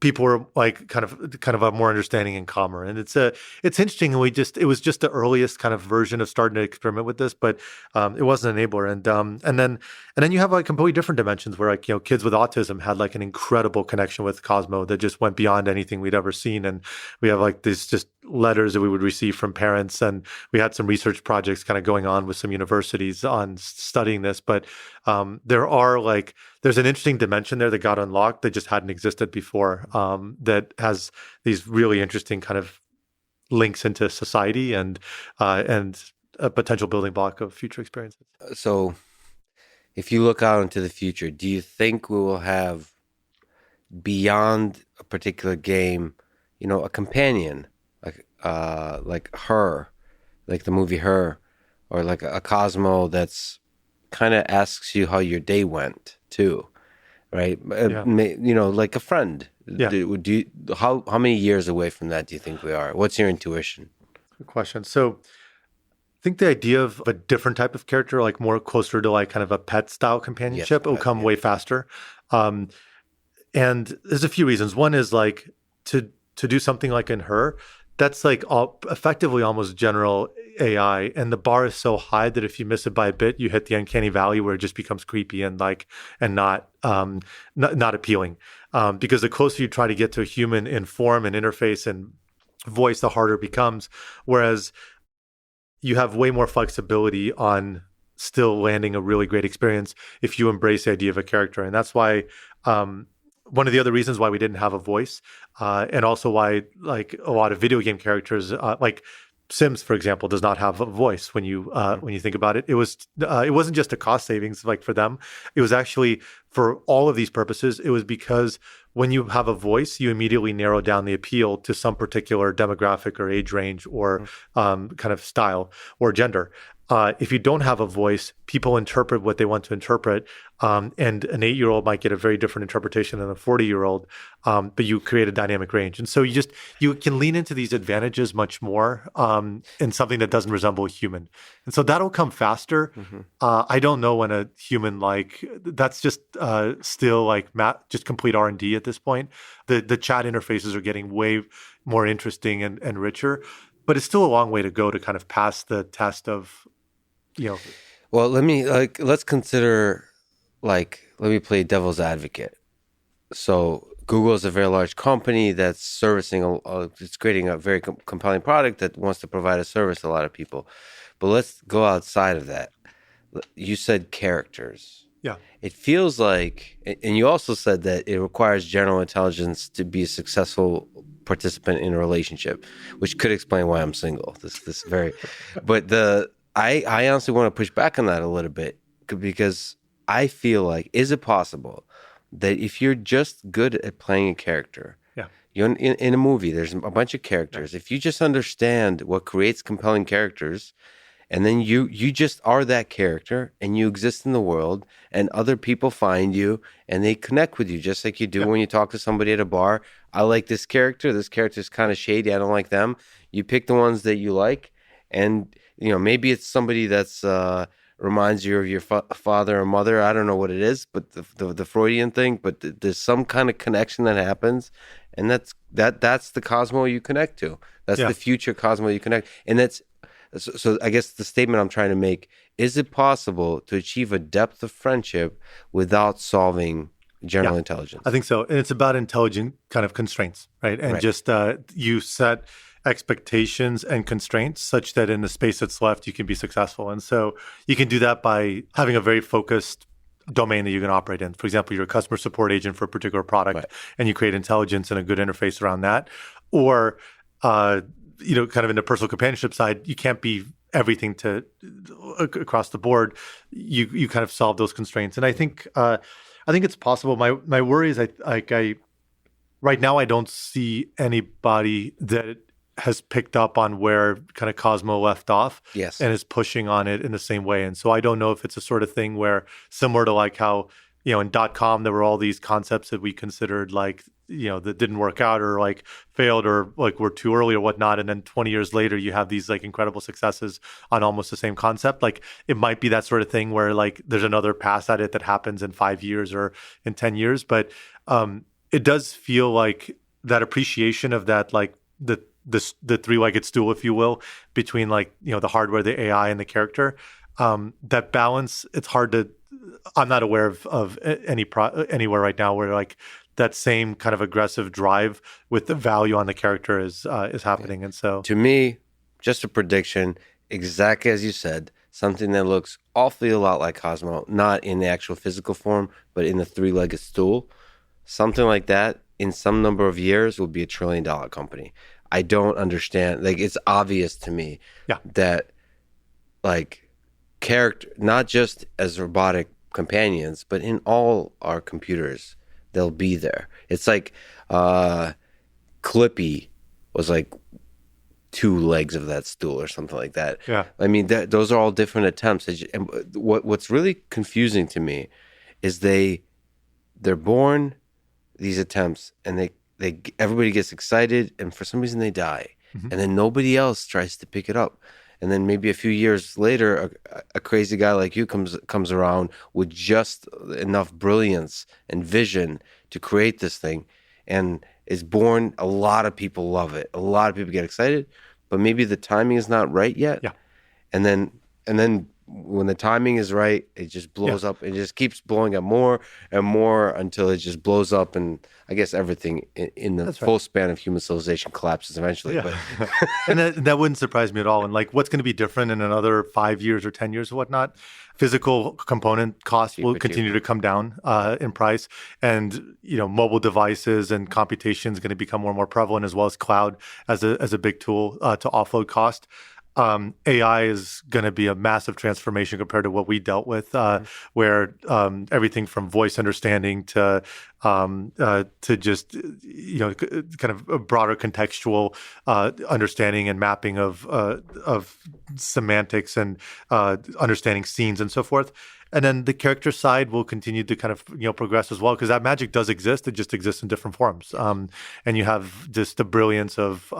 people were like kind of a more understanding and calmer. And it's interesting. And it was just the earliest kind of version of starting to experiment with this, but it wasn't an enabler. And then you have like completely different dimensions where like, kids with autism had like an incredible connection with Cozmo that just went beyond anything we'd ever seen. And we have like these just letters that we would receive from parents. And we had some research projects kind of going on with some universities on studying this. But there's an interesting dimension there that got unlocked that just hadn't existed before, that has these really interesting kind of links into society and a potential building block of future experiences.
So if you look out into the future, do you think we will have, beyond a particular game, a companion like Her, like the movie Her, or like a Cozmo that's kind of asks you how your day went too, right? Like a friend. How many years away from that do you think we are? What's your intuition?
Good question. So I think the idea of a different type of character, like more closer to like kind of a pet style companionship, will come way faster. And there's a few reasons. One is like to do something like in Her, that's like effectively almost general AI, and the bar is so high that if you miss it by a bit, you hit the uncanny valley where it just becomes creepy and not appealing. because the closer you try to get to a human in form and interface and voice, the harder it becomes. Whereas you have way more flexibility on still landing a really great experience if you embrace the idea of a character. And that's why one of the other reasons why we didn't have a voice, and also why like a lot of video game characters, like Sims, for example, does not have a voice. When you think about it, it wasn't just a cost savings like for them. It was actually for all of these purposes. It was because when you have a voice, you immediately narrow down the appeal to some particular demographic or age range or kind of style or gender. If you don't have a voice, people interpret what they want to interpret, and an 8-year-old might get a very different interpretation than a 40-year-old. But you create a dynamic range, and so you can lean into these advantages much more in something that doesn't resemble a human, and so that'll come faster. I don't know when a human that's just still like just complete R&D at this point. The chat interfaces are getting way more interesting and richer, but it's still a long way to go to kind of pass the test of.
Well, let's consider, let me play devil's advocate. So Google is a very large company that's servicing, it's creating a very compelling product that wants to provide a service to a lot of people. But let's go outside of that. You said characters.
Yeah.
It feels like, and you also said that it requires general intelligence to be a successful participant in a relationship, which could explain why I'm single. But I honestly want to push back on that a little bit, because I feel like, is it possible that if you're just good at playing a character, you're in a movie, there's a bunch of characters. If you just understand what creates compelling characters, and then you just are that character and you exist in the world, and other people find you and they connect with you just like you do when you talk to somebody at a bar. I like this character. This character is kind of shady. I don't like them. You pick the ones that you like, and maybe it's somebody that's reminds you of your father or mother. I don't know what it is, but the Freudian thing. But there's some kind of connection that happens, and that's the Cozmo you connect to. That's the future Cozmo you connect, and that's. So I guess the statement I'm trying to make is: it possible to achieve a depth of friendship without solving general intelligence?
I think so, and it's about intelligent kind of constraints, right? And just you set expectations and constraints such that in the space that's left, you can be successful. And so you can do that by having a very focused domain that you can operate in. For example, you're a customer support agent for a particular product, and you create intelligence and a good interface around that. Or, kind of in the personal companionship side, you can't be everything to across the board. You kind of solve those constraints. And I think it's possible. My worry is right now I don't see anybody that has picked up on where kind of Cozmo left off and is pushing on it in the same way. And so I don't know if it's a sort of thing where, similar to like how, in .com, there were all these concepts that we considered like, that didn't work out or like failed or like were too early or whatnot. And then 20 years later, you have these like incredible successes on almost the same concept. Like it might be that sort of thing where like there's another pass at it that happens in 5 years or in 10 years. But it does feel like that appreciation of that, like the three-legged stool, if you will, between like, the hardware, the AI, and the character, that balance, it's hard to, I'm not aware of anywhere right now where like that same kind of aggressive drive with the value on the character is happening. And so
to me, just a prediction, exactly as you said, something that looks awfully a lot like Cozmo, not in the actual physical form, but in the three-legged stool, something like that in some number of years will be $1 trillion company. I don't understand. Like, it's obvious to me that, like, character, not just as robotic companions, but in all our computers, they'll be there. It's like Clippy was like 2 legs of that stool or something like that.
Yeah.
I mean, those are all different attempts. And what's really confusing to me is they're born, these attempts, and everybody gets excited, and for some reason they die, and then nobody else tries to pick it up, and then maybe a few years later, a crazy guy like you comes around with just enough brilliance and vision to create this thing, and is born. A lot of people love it. A lot of people get excited, but maybe the timing is not right yet.
Yeah.
And then when the timing is right, it just
Yeah,
blows up. It just keeps blowing up more and more until it just blows up, and I guess everything in the
that's right.
full span of human civilization collapses eventually.
Yeah.
But
And that wouldn't surprise me at all. And like what's going to be different in another 5 years or 10 years or whatnot? Physical component costs will continue to come down in price. And, mobile devices and computation is going to become more and more prevalent, as well as cloud as a big tool to offload cost. AI is going to be a massive transformation compared to what we dealt with, where everything from voice understanding to just kind of a broader contextual understanding and mapping of semantics and understanding scenes and so forth. And then the character side will continue to kind of progress as well, because that magic does exist. It just exists in different forms. And you have just the brilliance of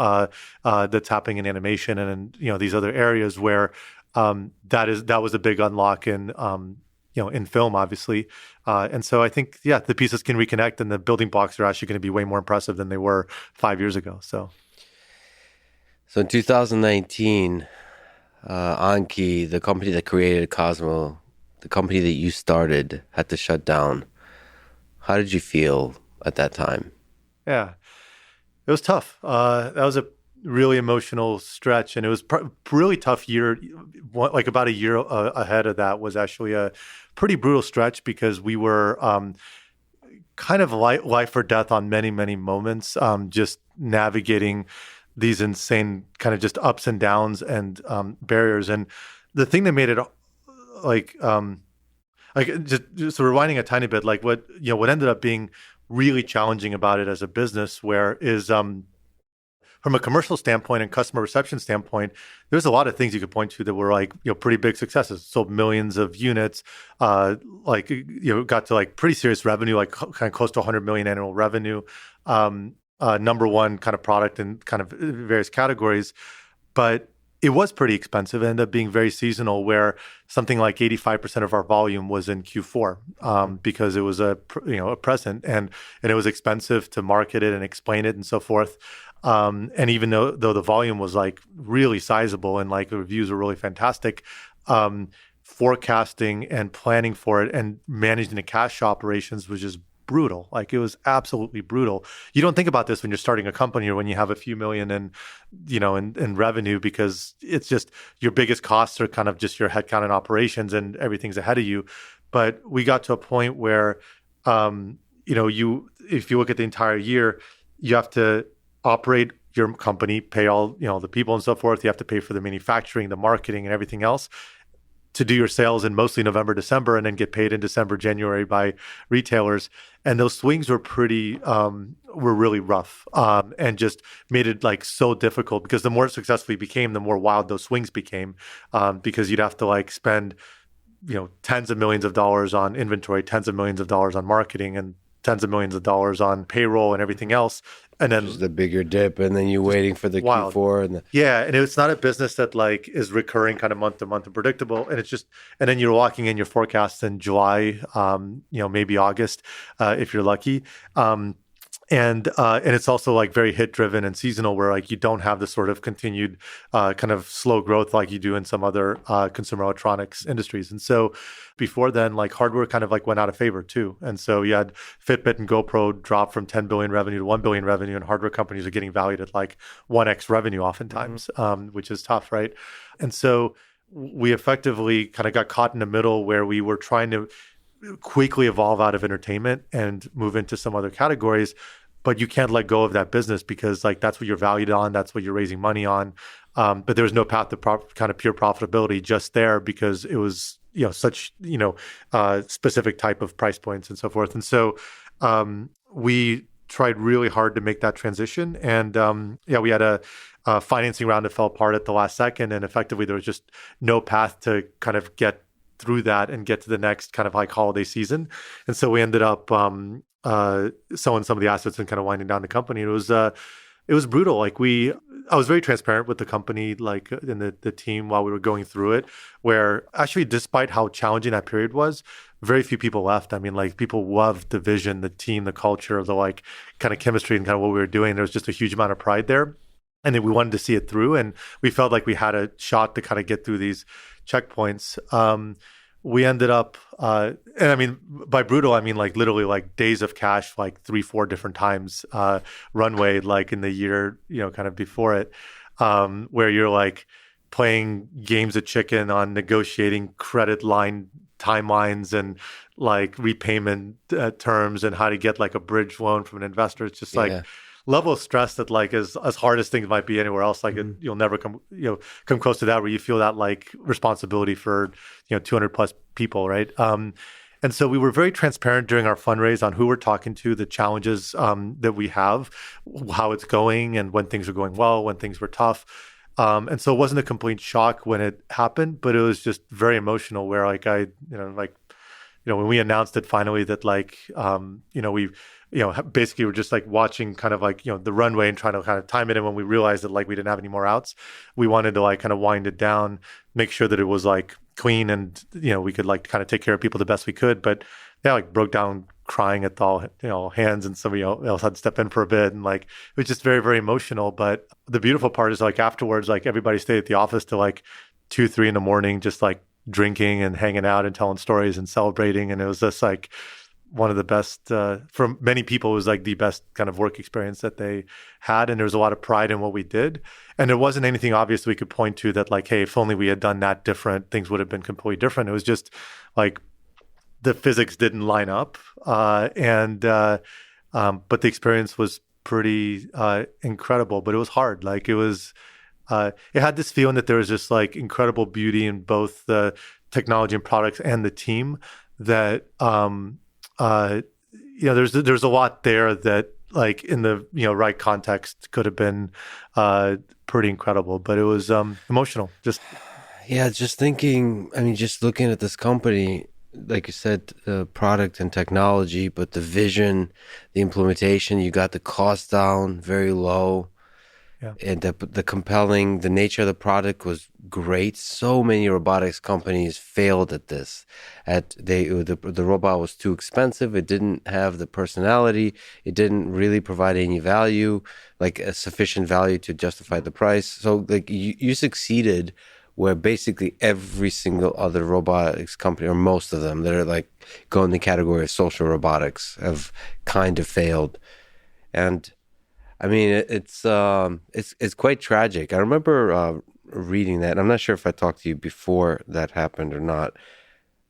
that's happening in animation and in these other areas where that was a big unlock in film, obviously. And so I think the pieces can reconnect, and the building blocks are actually going to be way more impressive than they were 5 years ago. So
in 2019, Anki, the company that created Cozmo, the company that you started, had to shut down. How did you feel at that time?
Yeah, it was tough. That was a really emotional stretch, and it was really tough year. Like about a year ahead of that was actually a pretty brutal stretch, because we were kind of life or death on many, many moments, just navigating these insane kind of just ups and downs and barriers. And the thing that made it like just rewinding a tiny bit, like what ended up being really challenging about it as a business, where is from a commercial standpoint and customer reception standpoint, there's a lot of things you could point to that were like pretty big successes. Sold millions of units, got to like pretty serious revenue, like kind of close to 100 million annual revenue. Number one kind of product in kind of various categories, but it was pretty expensive. It ended up being very seasonal, where something like 85% of our volume was in Q4 because it was a present, and it was expensive to market it and explain it and so forth. And even though the volume was like really sizable and like the reviews were really fantastic, forecasting and planning for it and managing the cash operations was just brutal. Like it was absolutely brutal. You don't think about this when you're starting a company or when you have a few million in revenue, because it's just your biggest costs are kind of just your headcount and operations, and everything's ahead of you. But we got to a point where, if you look at the entire year, you have to operate your company, pay all the people and so forth. You have to pay for the manufacturing, the marketing, and everything else, to do your sales in mostly November, December, and then get paid in December, January by retailers. And those swings were were really rough, and just made it like so difficult, because the more successful you became, the more wild those swings became, because you'd have to like spend, tens of millions of dollars on inventory, tens of millions of dollars on marketing, and tens of millions of dollars on payroll and everything else. And then
just the bigger dip, and then you waiting for the
wild.
Q4 and
and it's not a business that like is recurring kind of month to month and predictable. And it's just, and then you're locking in your forecasts in July, maybe August, if you're lucky. And it's also like very hit driven and seasonal, where like you don't have the sort of continued kind of slow growth like you do in some other consumer electronics industries. And so before then, like hardware kind of like went out of favor too. And so you had Fitbit and GoPro drop from 10 billion revenue to 1 billion revenue, and hardware companies are getting valued at like 1x revenue oftentimes, which is tough, right? And so we effectively kind of got caught in the middle, where we were trying to quickly evolve out of entertainment and move into some other categories. But you can't let go of that business, because like that's what you're valued on, that's what you're raising money on. But there was no path to kind of pure profitability just there, because it was such specific type of price points and so forth. And so we tried really hard to make that transition, and we had a financing round that fell apart at the last second, and effectively there was just no path to kind of get through that and get to the next kind of like holiday season. And so we ended up selling some of the assets and kind of winding down the company. It was brutal. Like I was very transparent with the company, like in the team, while we were going through it, where actually, despite how challenging that period was, very few people left. I mean, like people loved the vision, the team, the culture, the like kind of chemistry and kind of what we were doing. There was just a huge amount of pride there. And then we wanted to see it through, and we felt like we had a shot to kind of get through these checkpoints. We ended up, and I mean, by brutal, I mean like literally like days of cash, like 3-4 different times, runway, like in the year, kind of before it, where you're like playing games of chicken on negotiating credit line timelines and like repayment terms and how to get like a bridge loan from an investor. It's just like level of stress that like as hard as things might be anywhere else, like you'll never come close to that, where you feel that like responsibility for 200 plus people, right? And so we were very transparent during our fundraise on who we're talking to, the challenges that we have, how it's going, and when things are going well, when things were tough. And so it wasn't a complete shock when it happened, but it was just very emotional, where like when we announced it finally that like, we, basically we're just like watching kind of like, the runway and trying to kind of time it. And when we realized that like we didn't have any more outs, we wanted to like kind of wind it down, make sure that it was like clean and, we could like kind of take care of people the best we could. But yeah, like broke down crying at all, hands, and somebody else had to step in for a bit. And like, it was just very, very emotional. But the beautiful part is like afterwards, like everybody stayed at the office till like 2-3 in the morning, just like drinking and hanging out and telling stories and celebrating. And it was just like one of the best, for many people, it was like the best kind of work experience that they had. And there was a lot of pride in what we did. And there wasn't anything obvious we could point to that like, hey, if only we had done that different, things would have been completely different. It was just like the physics didn't line up. But the experience was pretty incredible, but it was hard. Like it was, it had this feeling that there was just like incredible beauty in both the technology and products and the team that, there's a lot there that like in the, right context could have been pretty incredible, but it was emotional. Just
thinking, I mean, just looking at this company, like you said, the product and technology, but the vision, the implementation, you got the cost down very low.
Yeah.
And the nature of the product was great. So many robotics companies failed at this. The robot was too expensive. It didn't have the personality. It didn't really provide any value, like a sufficient value to justify the price. So like you succeeded where basically every single other robotics company, or most of them that are like go in the category of social robotics, have kind of failed. And I mean, it's quite tragic. I remember reading that. I'm not sure if I talked to you before that happened or not,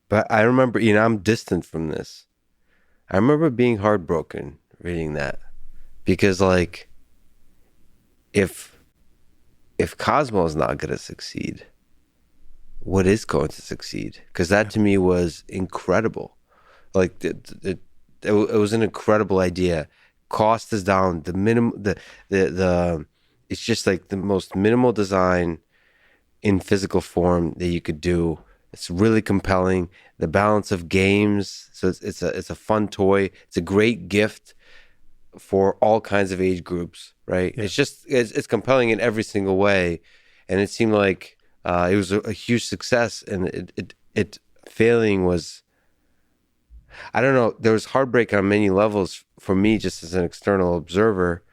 but I remember, I'm distant from this. I remember being heartbroken reading that, because like, if Cozmo is not going to succeed, what is going to succeed? Because that to me was incredible. Like it was an incredible idea. Cost is down. The minimum, it's just like the most minimal design in physical form that you could do. It's really compelling. The balance of games, so it's a fun toy. It's a great gift for all kinds of age groups, right? Yeah. It's compelling in every single way, and it seemed like it was a huge success. And it failing was, I don't know, there was heartbreak on many levels for me, just as an external observer.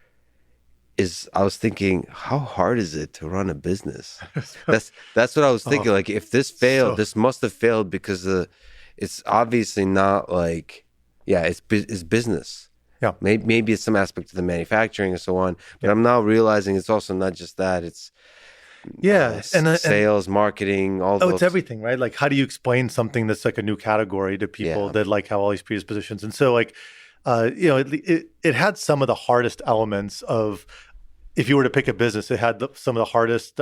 I was thinking, how hard is it to run a business? That's what I was thinking. Like, if this failed, this must have failed because it's obviously not like, it's business.
Yeah,
maybe it's some aspect of the manufacturing and so on. But I'm now realizing it's also not just that. It's sales, marketing, all those.
It's everything, right? Like, how do you explain something that's like a new category to people that like have all these predispositions? And so, like, it had some of the hardest elements of. If you were to pick a business, it had some of the hardest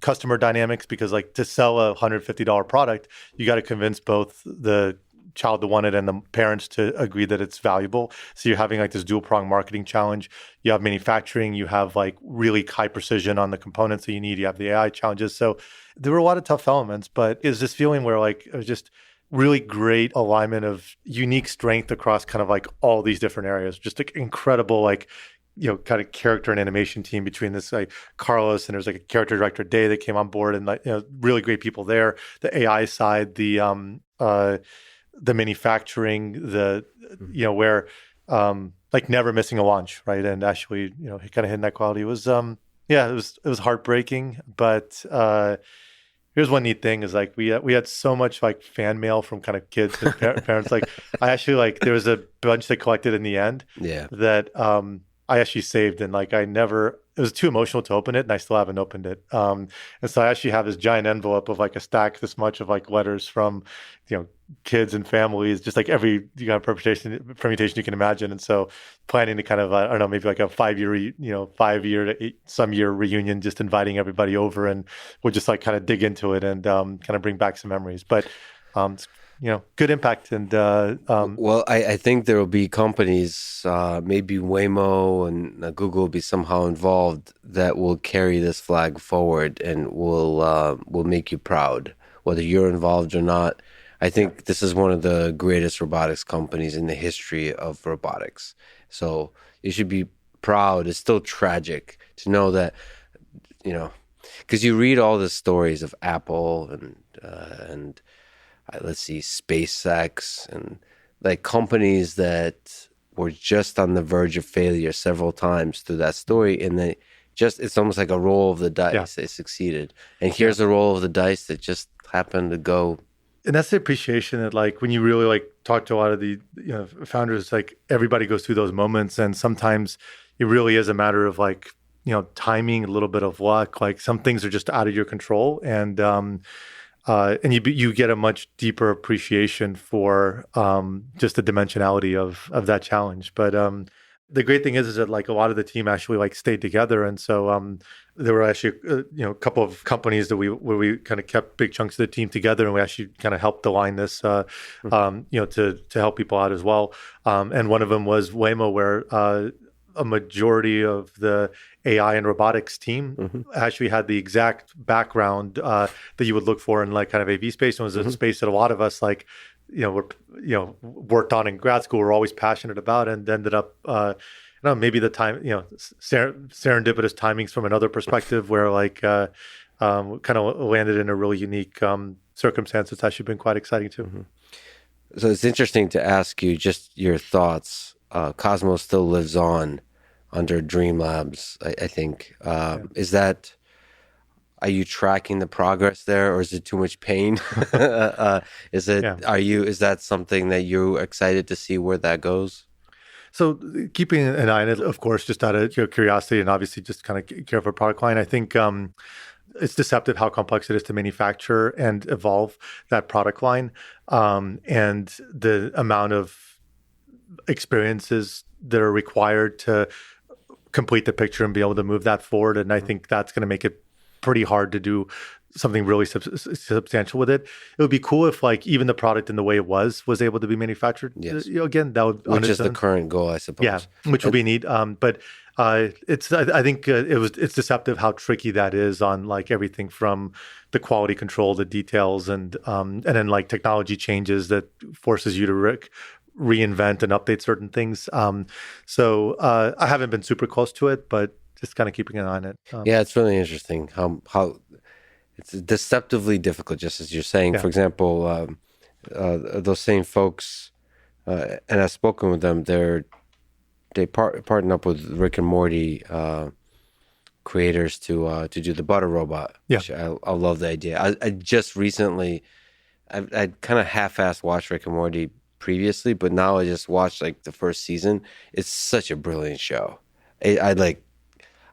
customer dynamics, because like to sell a $150 product, you got to convince both the child that wanted and the parents to agree that it's valuable. So you're having like this dual prong marketing challenge. You have manufacturing, you have like really high precision on the components that you need. You have the AI challenges. So there were a lot of tough elements, but it's this feeling where like it was just really great alignment of unique strength across kind of like all these different areas. Just like incredible, like, kind of character and animation team between this, like Carlos, and there's like a character director, Day, that came on board, and like, really great people there. The AI side, the manufacturing, where like never missing a launch, right? And actually, kind of hitting that quality was, it was heartbreaking, but Here's one neat thing is like we had so much like fan mail from kind of kids and parents. Like I actually like there was a bunch that collected in the end
Yeah.
that I actually saved, and like I never it was too emotional to open it, and I still haven't opened it. And so I actually have this giant envelope of like a stack this much of like letters from kids and families, just like every permutation you can imagine. And so planning to kind of I don't know, maybe like a 5 year 5 year to some year reunion, just inviting everybody over, and we'll just like kind of dig into it and kind of bring back some memories. But good impact. And
Well, I think there will be companies, maybe Waymo and Google will be somehow involved that will carry this flag forward and will make you proud, whether you're involved or not. I think this is one of the greatest robotics companies in the history of robotics. So you should be proud. It's still tragic to know that, because you read all the stories of Apple and let's see, SpaceX and like companies that were just on the verge of failure several times through that story, and it's almost like a roll of the dice.
Yeah.
They succeeded, and here's a roll of the dice that just happened to go.
And that's the appreciation that like when you really like talk to a lot of the founders, like everybody goes through those moments, and sometimes it really is a matter of like timing, a little bit of luck. Like some things are just out of your control, and you get a much deeper appreciation for just the dimensionality of that challenge. But the great thing is that like a lot of the team actually like stayed together, and so there were actually a couple of companies where we kind of kept big chunks of the team together, and we actually kind of helped align this to help people out as well. And one of them was Waymo, where a majority of the AI and robotics team actually had the exact background that you would look for in like kind of AV space. And it was a space that a lot of us like, worked on in grad school, were always passionate about, and ended up, maybe the time, serendipitous timings from another perspective where like kind of landed in a really unique circumstance. It's actually been quite exciting too.
So it's interesting to ask you just your thoughts. Cozmo still lives on under Dream Labs, I think. Are you tracking the progress there, or is it too much pain? Is that something that you're excited to see where that goes?
So keeping an eye on it, of course, just out of curiosity and obviously just kind of care for a product line. I think it's deceptive how complex it is to manufacture and evolve that product line, and the amount of experiences that are required to complete the picture and be able to move that forward. And I think that's going to make it pretty hard to do something really substantial with it. It would be cool if like even the product in the way it was able to be manufactured.
Yes.
Again, that would,
which is the current goal, I suppose.
Yeah, which would be neat. But I think it's deceptive how tricky that is on like everything from the quality control, the details, and then like technology changes that forces you to reinvent and update certain things. So I haven't been super close to it, but just kind of keeping an eye on it.
Yeah, it's really interesting how it's deceptively difficult, just as you're saying. Yeah. For example, those same folks, and I've spoken with them, they partnered up with Rick and Morty creators to do the butter robot.
Yeah.
Which I love the idea. I just recently, I kind of half-assed watched Rick and Morty previously, but now I just watched like the first season. It's such a brilliant show.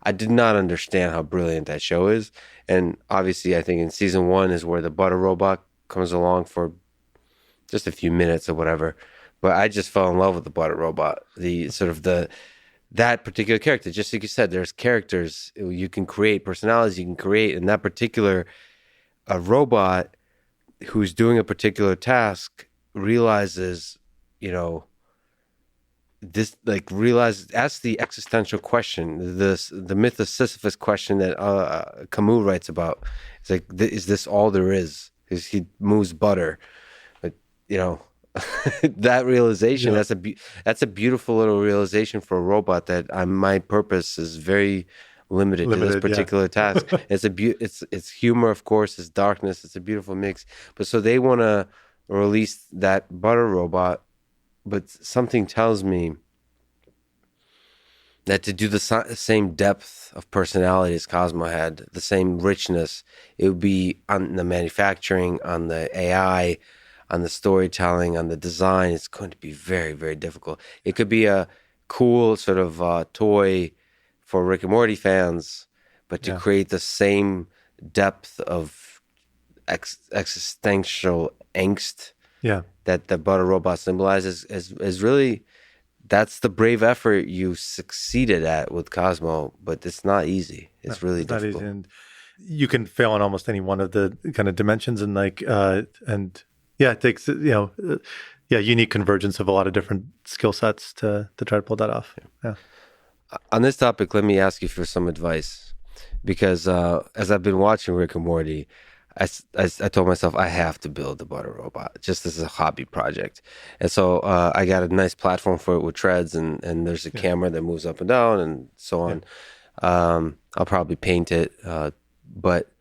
I did not understand how brilliant that show is. And obviously I think in season 1 is where the butter robot comes along for just a few minutes or whatever. But I just fell in love with the butter robot. That particular character, just like you said, there's characters you can create, personalities you can create, and that particular robot who's doing a particular task realizes, asks the existential question, the myth of Sisyphus question that Camus writes about. It's like, is this all there is? Because he moves butter, but that realization. Yeah. That's a beautiful little realization for a robot that my purpose is very limited to this particular task. It's humor, of course, it's darkness. It's a beautiful mix. But so they want to release that butter robot. But something tells me that to do the same depth of personality as Cozmo had, the same richness, it would be on the manufacturing, on the AI, on the storytelling, on the design. It's going to be very, very difficult. It could be a cool sort of toy for Rick and Morty fans, but to
Yeah.
create the same depth of existential angst
Yeah.
that the butter robot symbolizes is really, that's the brave effort you succeeded at with Cozmo, but it's not easy. It's really
It's not
difficult.
easy. And you can fail on almost any one of the kind of dimensions, and it takes unique convergence of a lot of different skill sets to try to pull that off. Yeah.
On this topic, let me ask you for some advice, because as I've been watching Rick and Morty, I told myself I have to build the butter robot just as a hobby project. And so I got a nice platform for it with treads, and there's a camera that moves up and down and so on. I'll probably paint it. But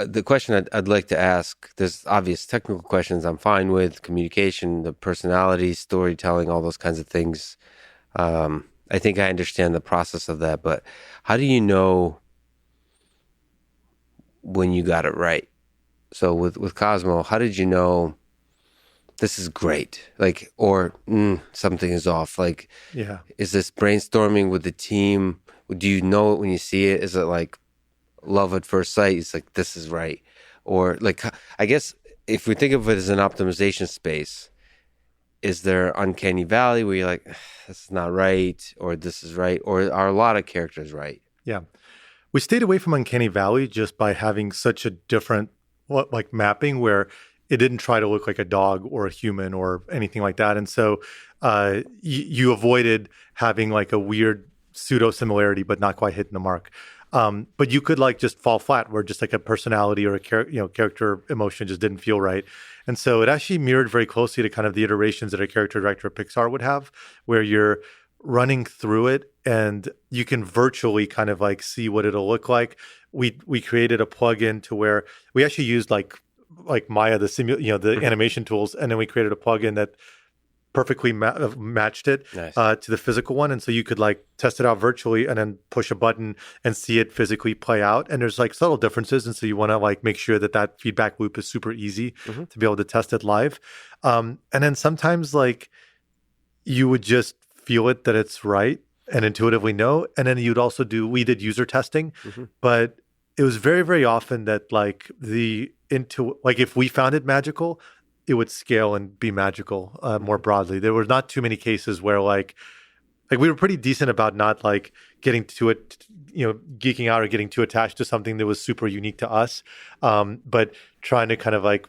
the question I'd like to ask, there's obvious technical questions I'm fine with, communication, the personality, storytelling, all those kinds of things. I think I understand the process of that, but how do you know when you got it right? So with Cozmo, how did you know this is great? Like, or something is off? Like, is this brainstorming with the team? Do you know it when you see it? Is it like love at first sight? It's like, this is right. Or like, I guess if we think of it as an optimization space, is there uncanny valley where you're like, this is not right, or this is right, or are a lot of characters right?
Yeah. We stayed away from uncanny valley just by having such a different mapping where it didn't try to look like a dog or a human or anything like that. And so you avoided having like a weird pseudo similarity, but not quite hitting the mark. But you could like just fall flat where just like a personality or a character emotion just didn't feel right. And so it actually mirrored very closely to kind of the iterations that a character director at Pixar would have, where you're running through it and you can virtually kind of like see what it'll look like. We created a plugin to where we actually used like Maya, the animation tools, and then we created a plugin that perfectly matched it to the physical one. And so you could like test it out virtually and then push a button and see it physically play out. And there's like subtle differences. And so you want to like make sure that feedback loop is super easy to be able to test it live. And then sometimes like you would just feel it that it's right and intuitively know. And then you'd also we did user testing, but it was very, very often that like if we found it magical, it would scale and be magical more broadly. There were not too many cases where like we were pretty decent about not like getting to it, geeking out or getting too attached to something that was super unique to us. But trying to kind of like,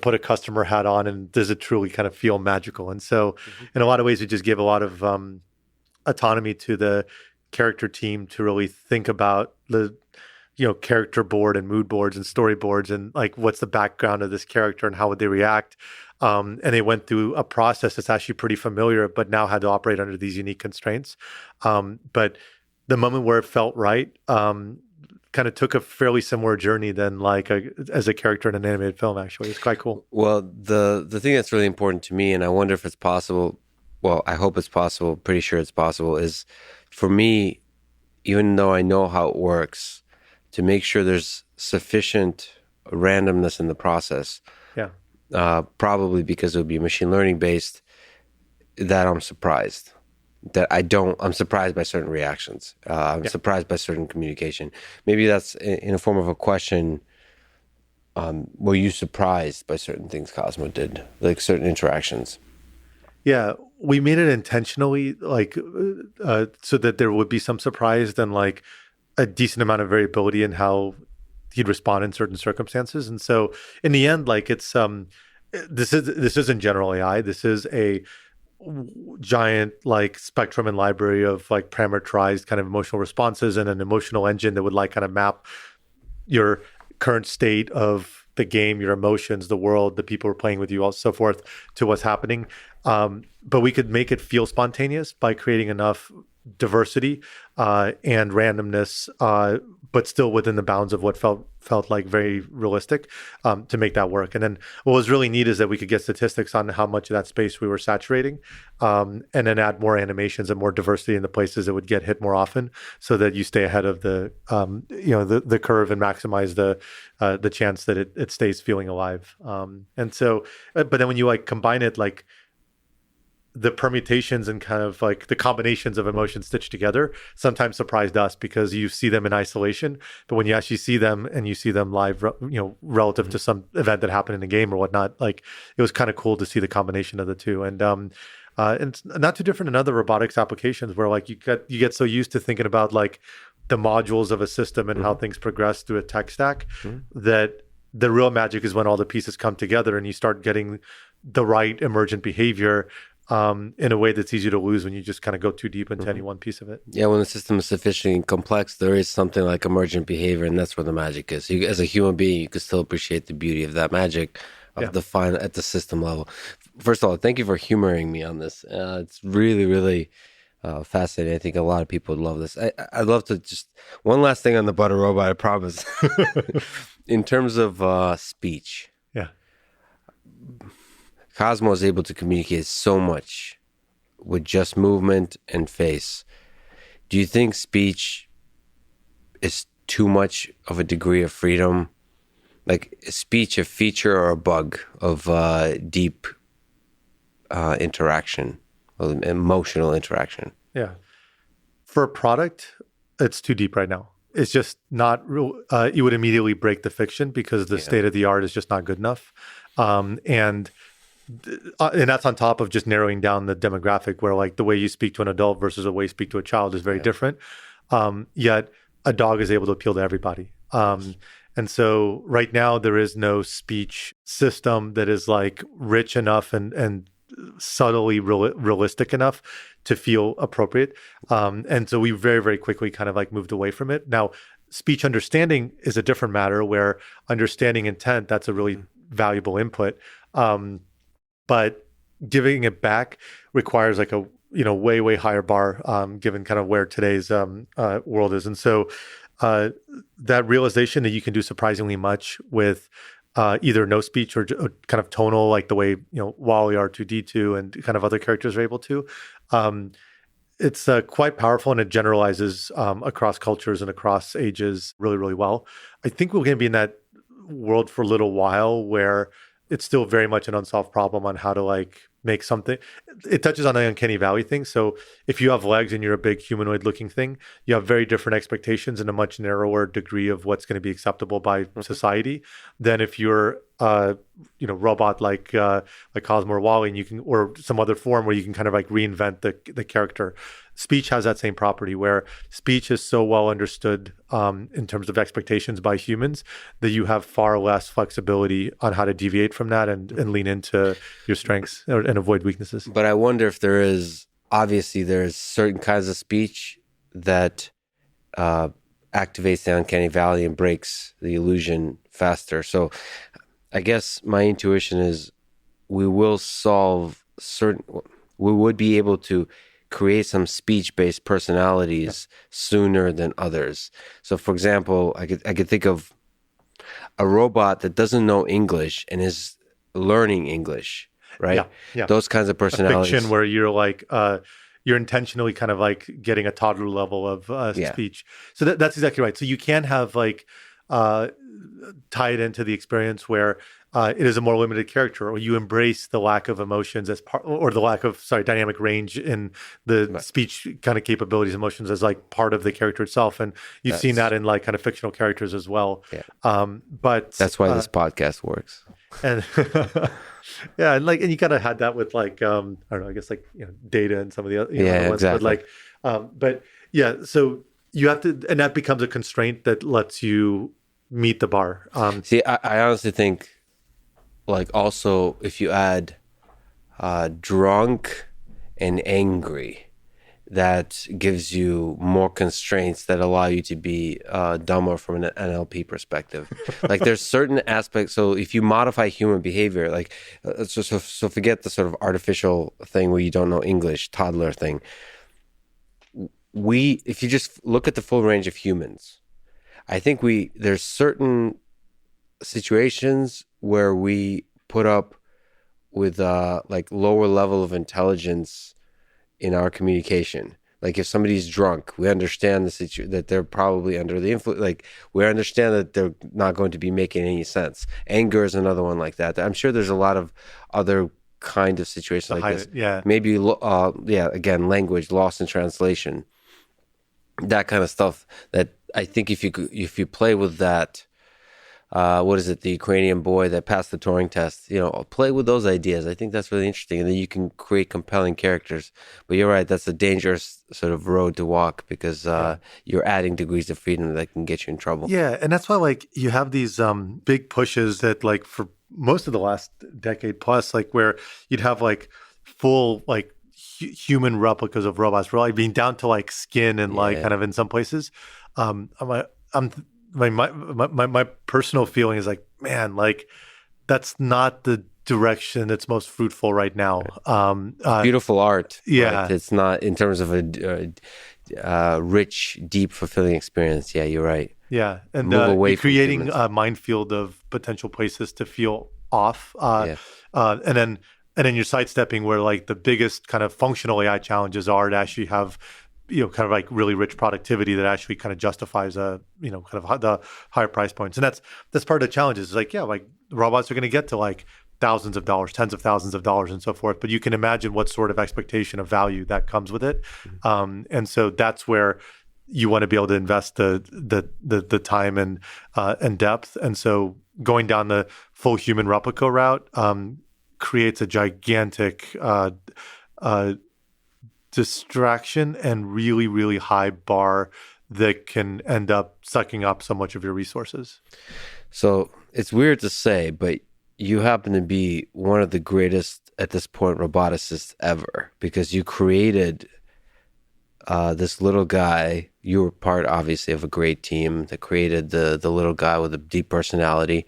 put a customer hat on and does it truly kind of feel magical? And so in a lot of ways, it just gave a lot of autonomy to the character team to really think about the character board and mood boards and storyboards and like what's the background of this character and how would they react. And they went through a process that's actually pretty familiar, but now had to operate under these unique constraints. But the moment where it felt right kind of took a fairly similar journey than like as a character in an animated film, actually. It's quite cool.
Well, the thing that's really important to me, and I wonder if it's possible, well, I hope it's possible, pretty sure it's possible, is for me, even though I know how it works, to make sure there's sufficient randomness in the process.
Yeah.
Probably because it would be machine learning based, that I'm surprised. I'm surprised by certain reactions. I'm surprised by certain communication. Maybe that's in a form of a question. Were you surprised by certain things Cozmo did, like certain interactions?
Yeah, we made it intentionally, like so that there would be some surprise and like a decent amount of variability in how he'd respond in certain circumstances. And so in the end, like it's this isn't general AI. This is a giant like spectrum and library of like parameterized kind of emotional responses and an emotional engine that would like kind of map your current state of the game, your emotions, the world, the people who are playing with you, all so forth, to what's happening. But we could make it feel spontaneous by creating enough diversity and randomness, but still within the bounds of what felt like very realistic, to make that work. And then what was really neat is that we could get statistics on how much of that space we were saturating, and then add more animations and more diversity in the places that would get hit more often, so that you stay ahead of the curve and maximize the chance that it stays feeling alive. And so, but then when you like combine it, like the permutations and kind of like the combinations of emotions stitched together sometimes surprised us, because you see them in isolation, but when you actually see them and you see them live, relative to some event that happened in the game or whatnot, like it was kind of cool to see the combination of the two. And it's not too different in other robotics applications, where like you get so used to thinking about like the modules of a system and how things progress through a tech stack, that the real magic is when all the pieces come together and you start getting the right emergent behavior, in a way that's easy to lose when you just kind of go too deep into any one piece of it.
Yeah, when the system is sufficiently complex, there is something like emergent behavior, and that's where the magic is. You, as a human being, you can still appreciate the beauty of that magic of the fine at the system level. First of all, thank you for humoring me on this. It's really, really fascinating. I think a lot of people would love this. I'd love to just one last thing on the butter robot. I promise. In terms of speech, Cozmo is able to communicate so much with just movement and face. Do you think speech is too much of a degree of freedom? Like, is speech a feature or a bug of deep interaction, emotional interaction?
Yeah. For a product, it's too deep right now. It's just not real. You would immediately break the fiction, because the state of the art is just not good enough. And that's on top of just narrowing down the demographic, where like the way you speak to an adult versus the way you speak to a child is very different. Yet a dog is able to appeal to everybody. And so right now there is no speech system that is like rich enough and subtly realistic enough to feel appropriate. And so we very, very quickly kind of like moved away from it. Now, speech understanding is a different matter, where understanding intent, that's a really valuable input. But giving it back requires like a way, way higher bar, given kind of where today's world is. And so that realization that you can do surprisingly much with either no speech or kind of tonal, like the way Wally, R2D2, and kind of other characters are able to, it's quite powerful, and it generalizes across cultures and across ages really, really well. I think we're going to be in that world for a little while, where it's still very much an unsolved problem on how to like make something. It touches on the uncanny valley thing. So if you have legs and you're a big humanoid looking thing, you have very different expectations and a much narrower degree of what's going to be acceptable by society than if you're robot like Cozmo or Wally, and you can, or some other form where you can kind of like reinvent the character. Speech has that same property, where speech is so well understood in terms of expectations by humans that you have far less flexibility on how to deviate from that and lean into your strengths and avoid weaknesses.
But I wonder if there's certain kinds of speech that activates the uncanny valley and breaks the illusion faster. So I guess my intuition is we would be able to create some speech-based personalities sooner than others. So, for example, I could think of a robot that doesn't know English and is learning English, right?
Yeah.
Those kinds of personalities.
A fiction where you're like you're intentionally kind of like getting a toddler level of speech. So that's exactly right. So you can have like tie it into the experience where it is a more limited character, or you embrace the lack of emotions as part, or the lack of dynamic range in the speech kind of capabilities, emotions as like part of the character itself. And you've seen that in like kind of fictional characters as well.
Yeah.
But
that's why this podcast works.
And yeah, and you kind of had that with like I don't know, I guess like Data and some of the other ones.
Exactly.
But yeah, so you have to, and that becomes a constraint that lets you meet the bar.
See, I honestly think, like, also if you add drunk and angry, that gives you more constraints that allow you to be dumber from an NLP perspective. Like, there's certain aspects. So if you modify human behavior, like, so forget the sort of artificial thing where you don't know English, toddler thing. if you just look at the full range of humans, I think there's certain situations where we put up with like lower level of intelligence in our communication. Like if somebody's drunk, we understand that they're probably under the influence. Like we understand that they're not going to be making any sense. Anger is another one like that. I'm sure there's a lot of other kind of situations like this.
Yeah.
Maybe, again, language lost in translation, that kind of stuff. That I think if you play with that. What is it? The Ukrainian boy that passed the Turing test. Play with those ideas. I think that's really interesting, and then you can create compelling characters. But you're right; that's a dangerous sort of road to walk because you're adding degrees of freedom that can get you in trouble.
Yeah, and that's why like you have these big pushes that like for most of the last decade plus, like where you'd have like full like human replicas of robots, really being down to like skin and like kind of in some places. My personal feeling is like, man, like that's not the direction that's most fruitful right now.
Beautiful art.
Yeah.
But it's not in terms of a rich, deep, fulfilling experience. Yeah, you're right.
Yeah. And
Move away
you're
from
creating
humans.
a minefield of potential places to feel off.
Yeah.
And then you're sidestepping where like the biggest kind of functional AI challenges are to actually have kind of like really rich productivity that actually kind of justifies kind of the higher price points. And that's part of the challenge is like, like robots are going to get to like thousands of dollars, tens of thousands of dollars and so forth. But you can imagine what sort of expectation of value that comes with it. Mm-hmm. And so that's where you want to be able to invest the time and depth. And so going down the full human replica route creates a gigantic distraction and really, really high bar that can end up sucking up so much of your resources.
So it's weird to say, but you happen to be one of the greatest at this point roboticists ever because you created this little guy. You were part, obviously, of a great team that created the little guy with a deep personality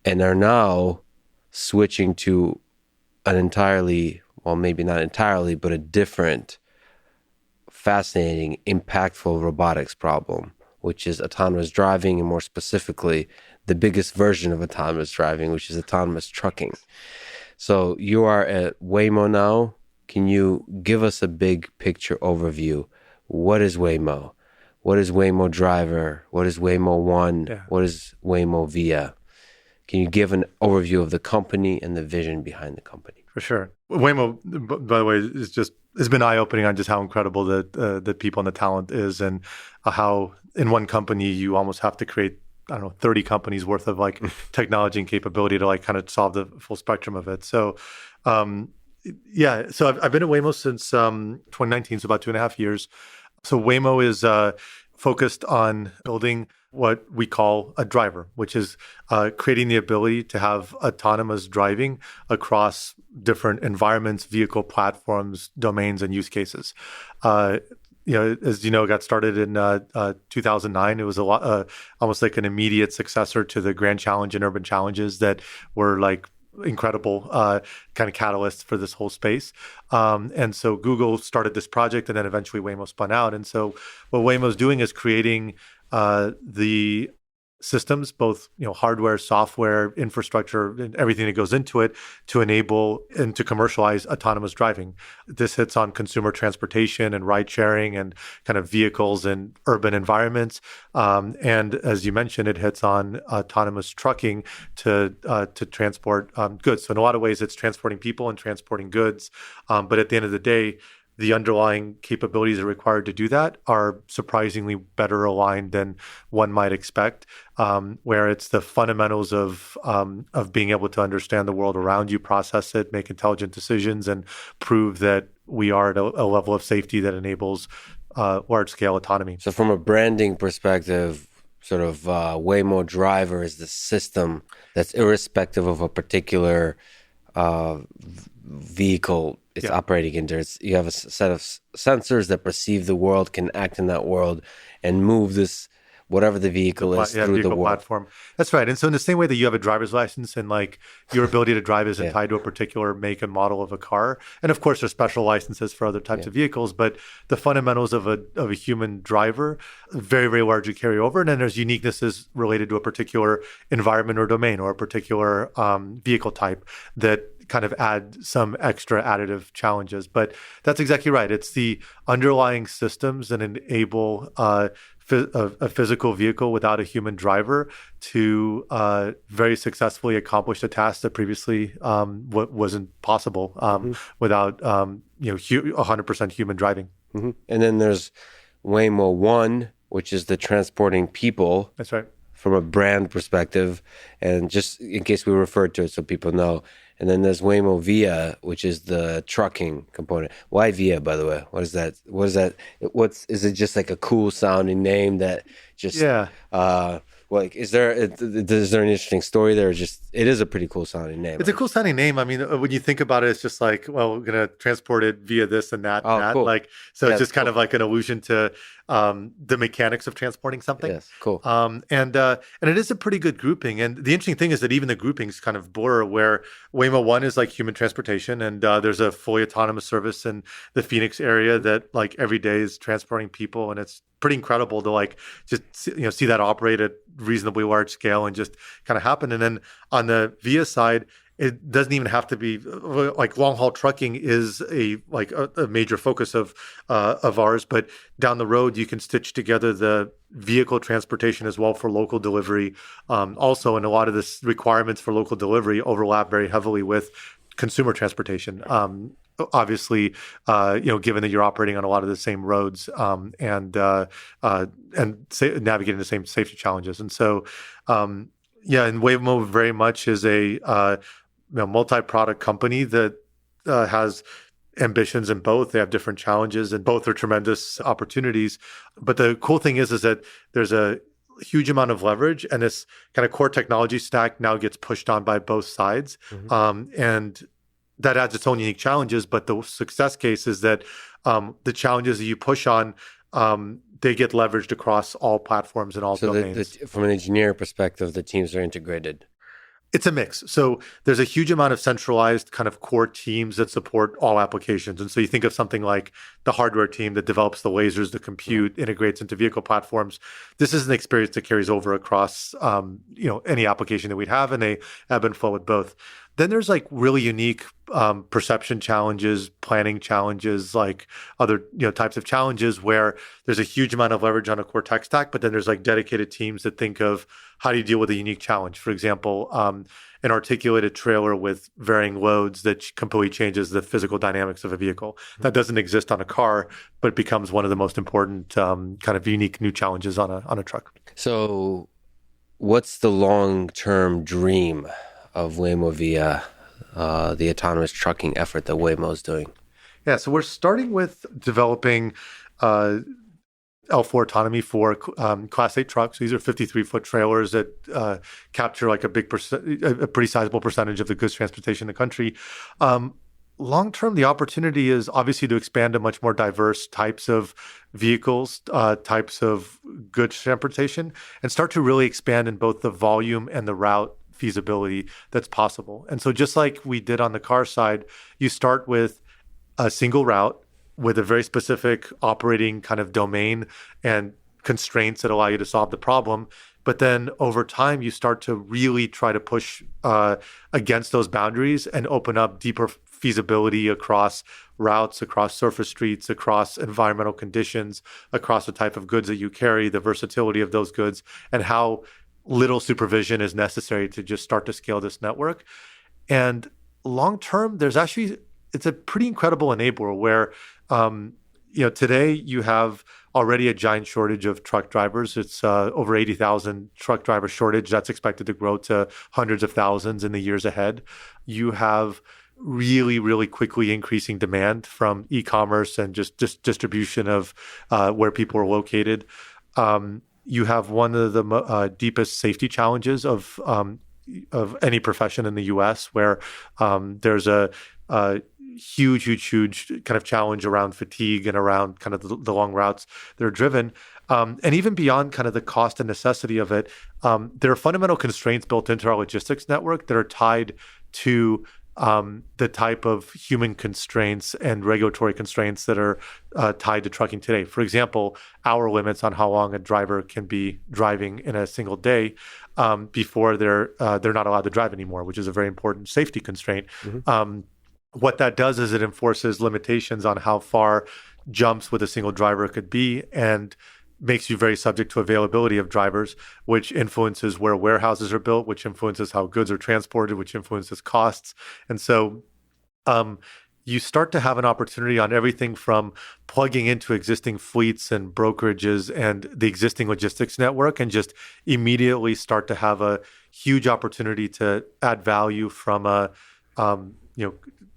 and are now switching to an entirely, well, maybe not entirely, but a different, fascinating, impactful robotics problem, which is autonomous driving, and more specifically, the biggest version of autonomous driving, which is autonomous trucking. So you are at Waymo now. Can you give us a big picture overview? What is Waymo? What is Waymo Driver? What is Waymo One? Yeah. What is Waymo Via? Can you give an overview of the company and the vision behind the company?
For sure. Waymo, by the way, it's been eye-opening on just how incredible the people and the talent is, and how in one company you almost have to create, 30 companies worth of like technology and capability to like kind of solve the full spectrum of it. So, so I've been at Waymo since 2019, so about 2.5 years. So Waymo is focused on building what we call a driver, which is creating the ability to have autonomous driving across different environments, vehicle platforms, domains, and use cases. As you know, it got started in 2009. It was a lot, almost like an immediate successor to the Grand Challenge and Urban Challenges that were like incredible kind of catalysts for this whole space. And so Google started this project, and then eventually Waymo spun out. And so what Waymo's doing is creating the systems, both hardware, software, infrastructure, and everything that goes into it to enable and to commercialize autonomous driving. This hits on consumer transportation and ride sharing and kind of vehicles and urban environments. And as you mentioned, it hits on autonomous trucking to transport goods. So in a lot of ways, it's transporting people and transporting goods. But at the end of the day, the underlying capabilities that are required to do that are surprisingly better aligned than one might expect, where it's the fundamentals of being able to understand the world around you, process it, make intelligent decisions, and prove that we are at a level of safety that enables large-scale autonomy.
So from a branding perspective, sort of Waymo Driver is the system that's irrespective of a particular vehicle it's operating in. You have a set of sensors that perceive the world, can act in that world, and move this whatever the vehicle is through the
vehicle
world.
platform. That's right. And so in the same way that you have a driver's license and like your ability to drive isn't tied to a particular make and model of a car. And of course, there's special licenses for other types of vehicles, but the fundamentals of a human driver very, very largely carry over. And then there's uniquenesses related to a particular environment or domain or a particular vehicle type that kind of add some extra additive challenges. But that's exactly right. It's the underlying systems that enable a physical vehicle without a human driver to very successfully accomplish a task that previously wasn't possible without 100% human driving.
Mm-hmm. And then there's Waymo One, which is the transporting people.
That's right.
From a brand perspective, and just in case we refer to it so people know. And then there's Waymo Via, which is the trucking component. Why Via, by the way? What is that? Is it just like a cool sounding name that just like, is there an interesting story there? It is a pretty cool sounding name.
It's a cool sounding name. I mean, when you think about it, it's just like, well, we're going to transport it via this and that.
Cool.
Like, so it's just kind of like an allusion to the mechanics of transporting something.
Yes, cool.
And it is a pretty good grouping. And the interesting thing is that even the groupings kind of blur, where Waymo One is like human transportation, and there's a fully autonomous service in the Phoenix area that like every day is transporting people, and it's pretty incredible to like just see that operate at reasonably large scale and just kind of happen. And then on the Via side, it doesn't even have to be like long haul trucking is a major focus of ours, but down the road you can stitch together the vehicle transportation as well for local delivery. Also, and a lot of the requirements for local delivery overlap very heavily with consumer transportation. Obviously, given that you're operating on a lot of the same roads and navigating the same safety challenges, and so and Waymo very much is a multi-product company that has ambitions in both. They have different challenges, and both are tremendous opportunities. But the cool thing is that there's a huge amount of leverage, and this kind of core technology stack now gets pushed on by both sides, and that adds its own unique challenges. But the success case is that the challenges that you push on, they get leveraged across all platforms and all domains.
From an engineer perspective, the teams are integrated.
It's a mix. So there's a huge amount of centralized kind of core teams that support all applications. And so you think of something like the hardware team that develops the lasers, the compute, integrates into vehicle platforms. This is an experience that carries over across any application that we'd have, and they ebb and flow with both. Then there's like really unique perception challenges, planning challenges, like other types of challenges where there's a huge amount of leverage on a core tech stack, but then there's like dedicated teams that think of how do you deal with a unique challenge. For example, an articulated trailer with varying loads that completely changes the physical dynamics of a vehicle. That doesn't exist on a car, but becomes one of the most important kind of unique new challenges on a truck.
So what's the long-term dream of Waymo Via, the autonomous trucking effort that Waymo is doing?
Yeah, so we're starting with developing L4 autonomy for Class 8 trucks. These are 53-foot trailers that capture like a pretty sizable percentage of the goods transportation in the country. Long term, the opportunity is obviously to expand to much more diverse types of vehicles, types of goods transportation, and start to really expand in both the volume and the route feasibility that's possible. And so just like we did on the car side, you start with a single route with a very specific operating kind of domain and constraints that allow you to solve the problem. But then over time, you start to really try to push against those boundaries and open up deeper feasibility across routes, across surface streets, across environmental conditions, across the type of goods that you carry, the versatility of those goods, and how little supervision is necessary to just start to scale this network. And long term, it's a pretty incredible enabler where, today you have already a giant shortage of truck drivers. It's over 80,000 truck driver shortage. That's expected to grow to hundreds of thousands in the years ahead. You have really, really quickly increasing demand from e-commerce and just distribution of where people are located. You have one of the deepest safety challenges of any profession in the U.S., where there's a huge kind of challenge around fatigue and around kind of the long routes that are driven. And even beyond kind of the cost and necessity of it, there are fundamental constraints built into our logistics network that are tied to the type of human constraints and regulatory constraints that are tied to trucking today. For example, hour limits on how long a driver can be driving in a single day before they're not allowed to drive anymore, which is a very important safety constraint. What that does is it enforces limitations on how far jumps with a single driver could be, and makes you very subject to availability of drivers, which influences where warehouses are built, which influences how goods are transported, which influences costs. And so you start to have an opportunity on everything from plugging into existing fleets and brokerages and the existing logistics network, and just immediately start to have a huge opportunity to add value from a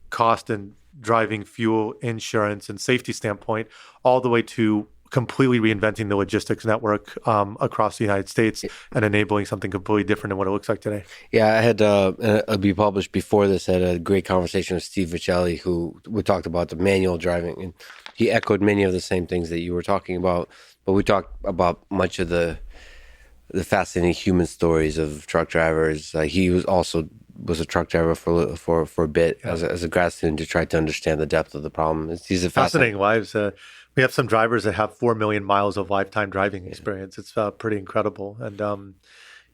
cost and driving fuel, insurance, and safety standpoint, all the way to completely reinventing the logistics network across the United States and enabling something completely different than what it looks like today.
Yeah, I had be published before this. I had a great conversation with Steve Vicelli, who we talked about the manual driving, and he echoed many of the same things that you were talking about. But we talked about much of the fascinating human stories of truck drivers. He was a truck driver for a bit as a grad student to try to understand the depth of the problem. These are
fascinating lives. We have some drivers that have 4 million miles of lifetime driving experience. It's pretty incredible. And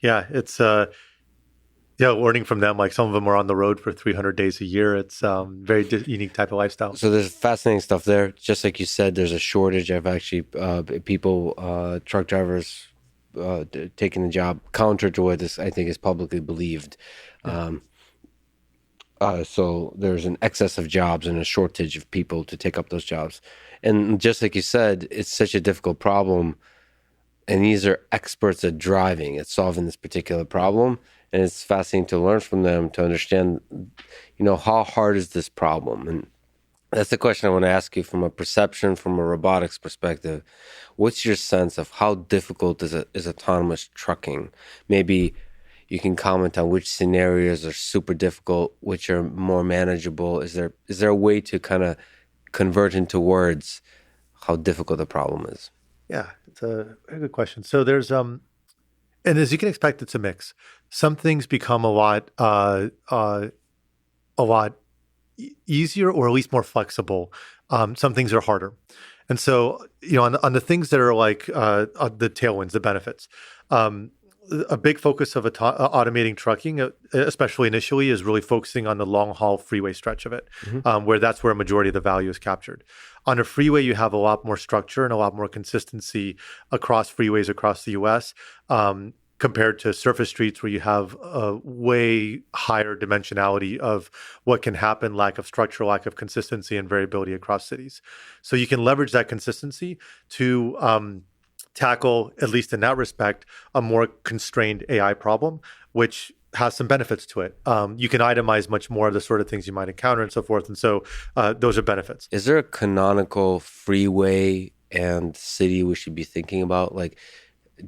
it's learning from them. Like some of them are on the road for 300 days a year. It's very unique type of lifestyle.
So there's fascinating stuff there. Just like you said, there's a shortage of actually people, truck drivers taking the job, counter to what this I think is publicly believed. So there's an excess of jobs and a shortage of people to take up those jobs. And just like you said, it's such a difficult problem. And these are experts at driving, at solving this particular problem. And it's fascinating to learn from them, to understand, how hard is this problem? And that's the question I want to ask you from a perception, from a robotics perspective. What's your sense of how difficult is autonomous trucking? Maybe you can comment on which scenarios are super difficult, which are more manageable. Is there a way to kind of convert into words how difficult the problem is?
Yeah, it's a very good question. So there's and as you can expect, it's a mix. Some things become a lot easier, or at least more flexible. Some things are harder. And so, on the things that are like the tailwinds, the benefits, a big focus of automating trucking, especially initially, is really focusing on the long haul freeway stretch of it, where that's where a majority of the value is captured. On a freeway, you have a lot more structure and a lot more consistency across freeways across the U.S. Compared to surface streets, where you have a way higher dimensionality of what can happen, lack of structure, lack of consistency, and variability across cities. So you can leverage that consistency to tackle, at least in that respect, a more constrained AI problem, which has some benefits to it. You can itemize much more of the sort of things you might encounter and so forth. And so those are benefits.
Is there a canonical freeway and city we should be thinking about? Like,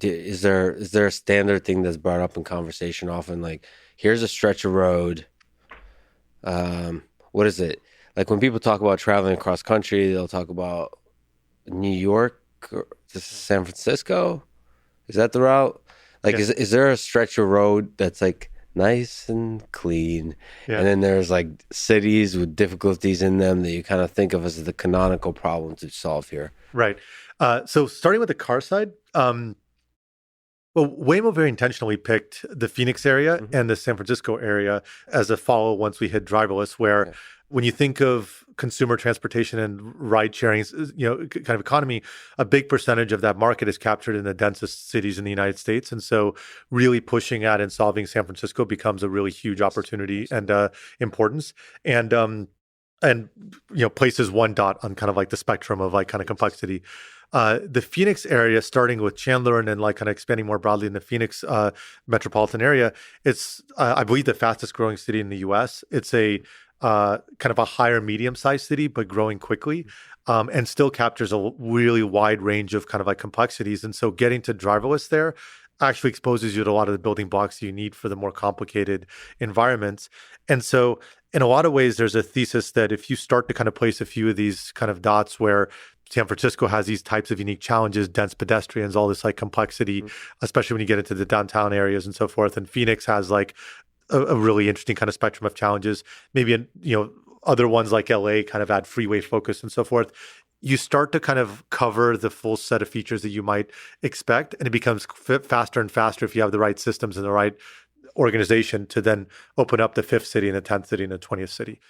is there a standard thing that's brought up in conversation often? Like, here's a stretch of road. What is it? Like when people talk about traveling across country, they'll talk about New York or San Francisco. Is that the route? Like, is there a stretch of road that's like nice and clean? Yeah. And then there's like cities with difficulties in them that you kind of think of as the canonical problem to solve here.
Right. So starting with the car side, Waymo very intentionally picked the Phoenix area and the San Francisco area as a follow once we hit driverless, where when you think of consumer transportation and ride sharing, kind of economy, a big percentage of that market is captured in the densest cities in the United States. And so really pushing at and solving San Francisco becomes a really huge opportunity and importance. And places one dot on kind of like the spectrum of like kind of complexity. The Phoenix area, starting with Chandler and then like kind of expanding more broadly in the Phoenix metropolitan area, it's, I believe, the fastest growing city in the U.S. It's a kind of a higher medium-sized city, but growing quickly, and still captures a really wide range of kind of like complexities. And so getting to driverless there actually exposes you to a lot of the building blocks you need for the more complicated environments. And so in a lot of ways, there's a thesis that if you start to kind of place a few of these kind of dots where San Francisco has these types of unique challenges, dense pedestrians, all this like complexity, especially when you get into the downtown areas and so forth. And Phoenix has like a really interesting kind of spectrum of challenges. Maybe, other ones like LA kind of add freeway focus and so forth. You start to kind of cover the full set of features that you might expect, and it becomes faster and faster if you have the right systems and the right organization to then open up the 5th city and the 10th city and the 20th city.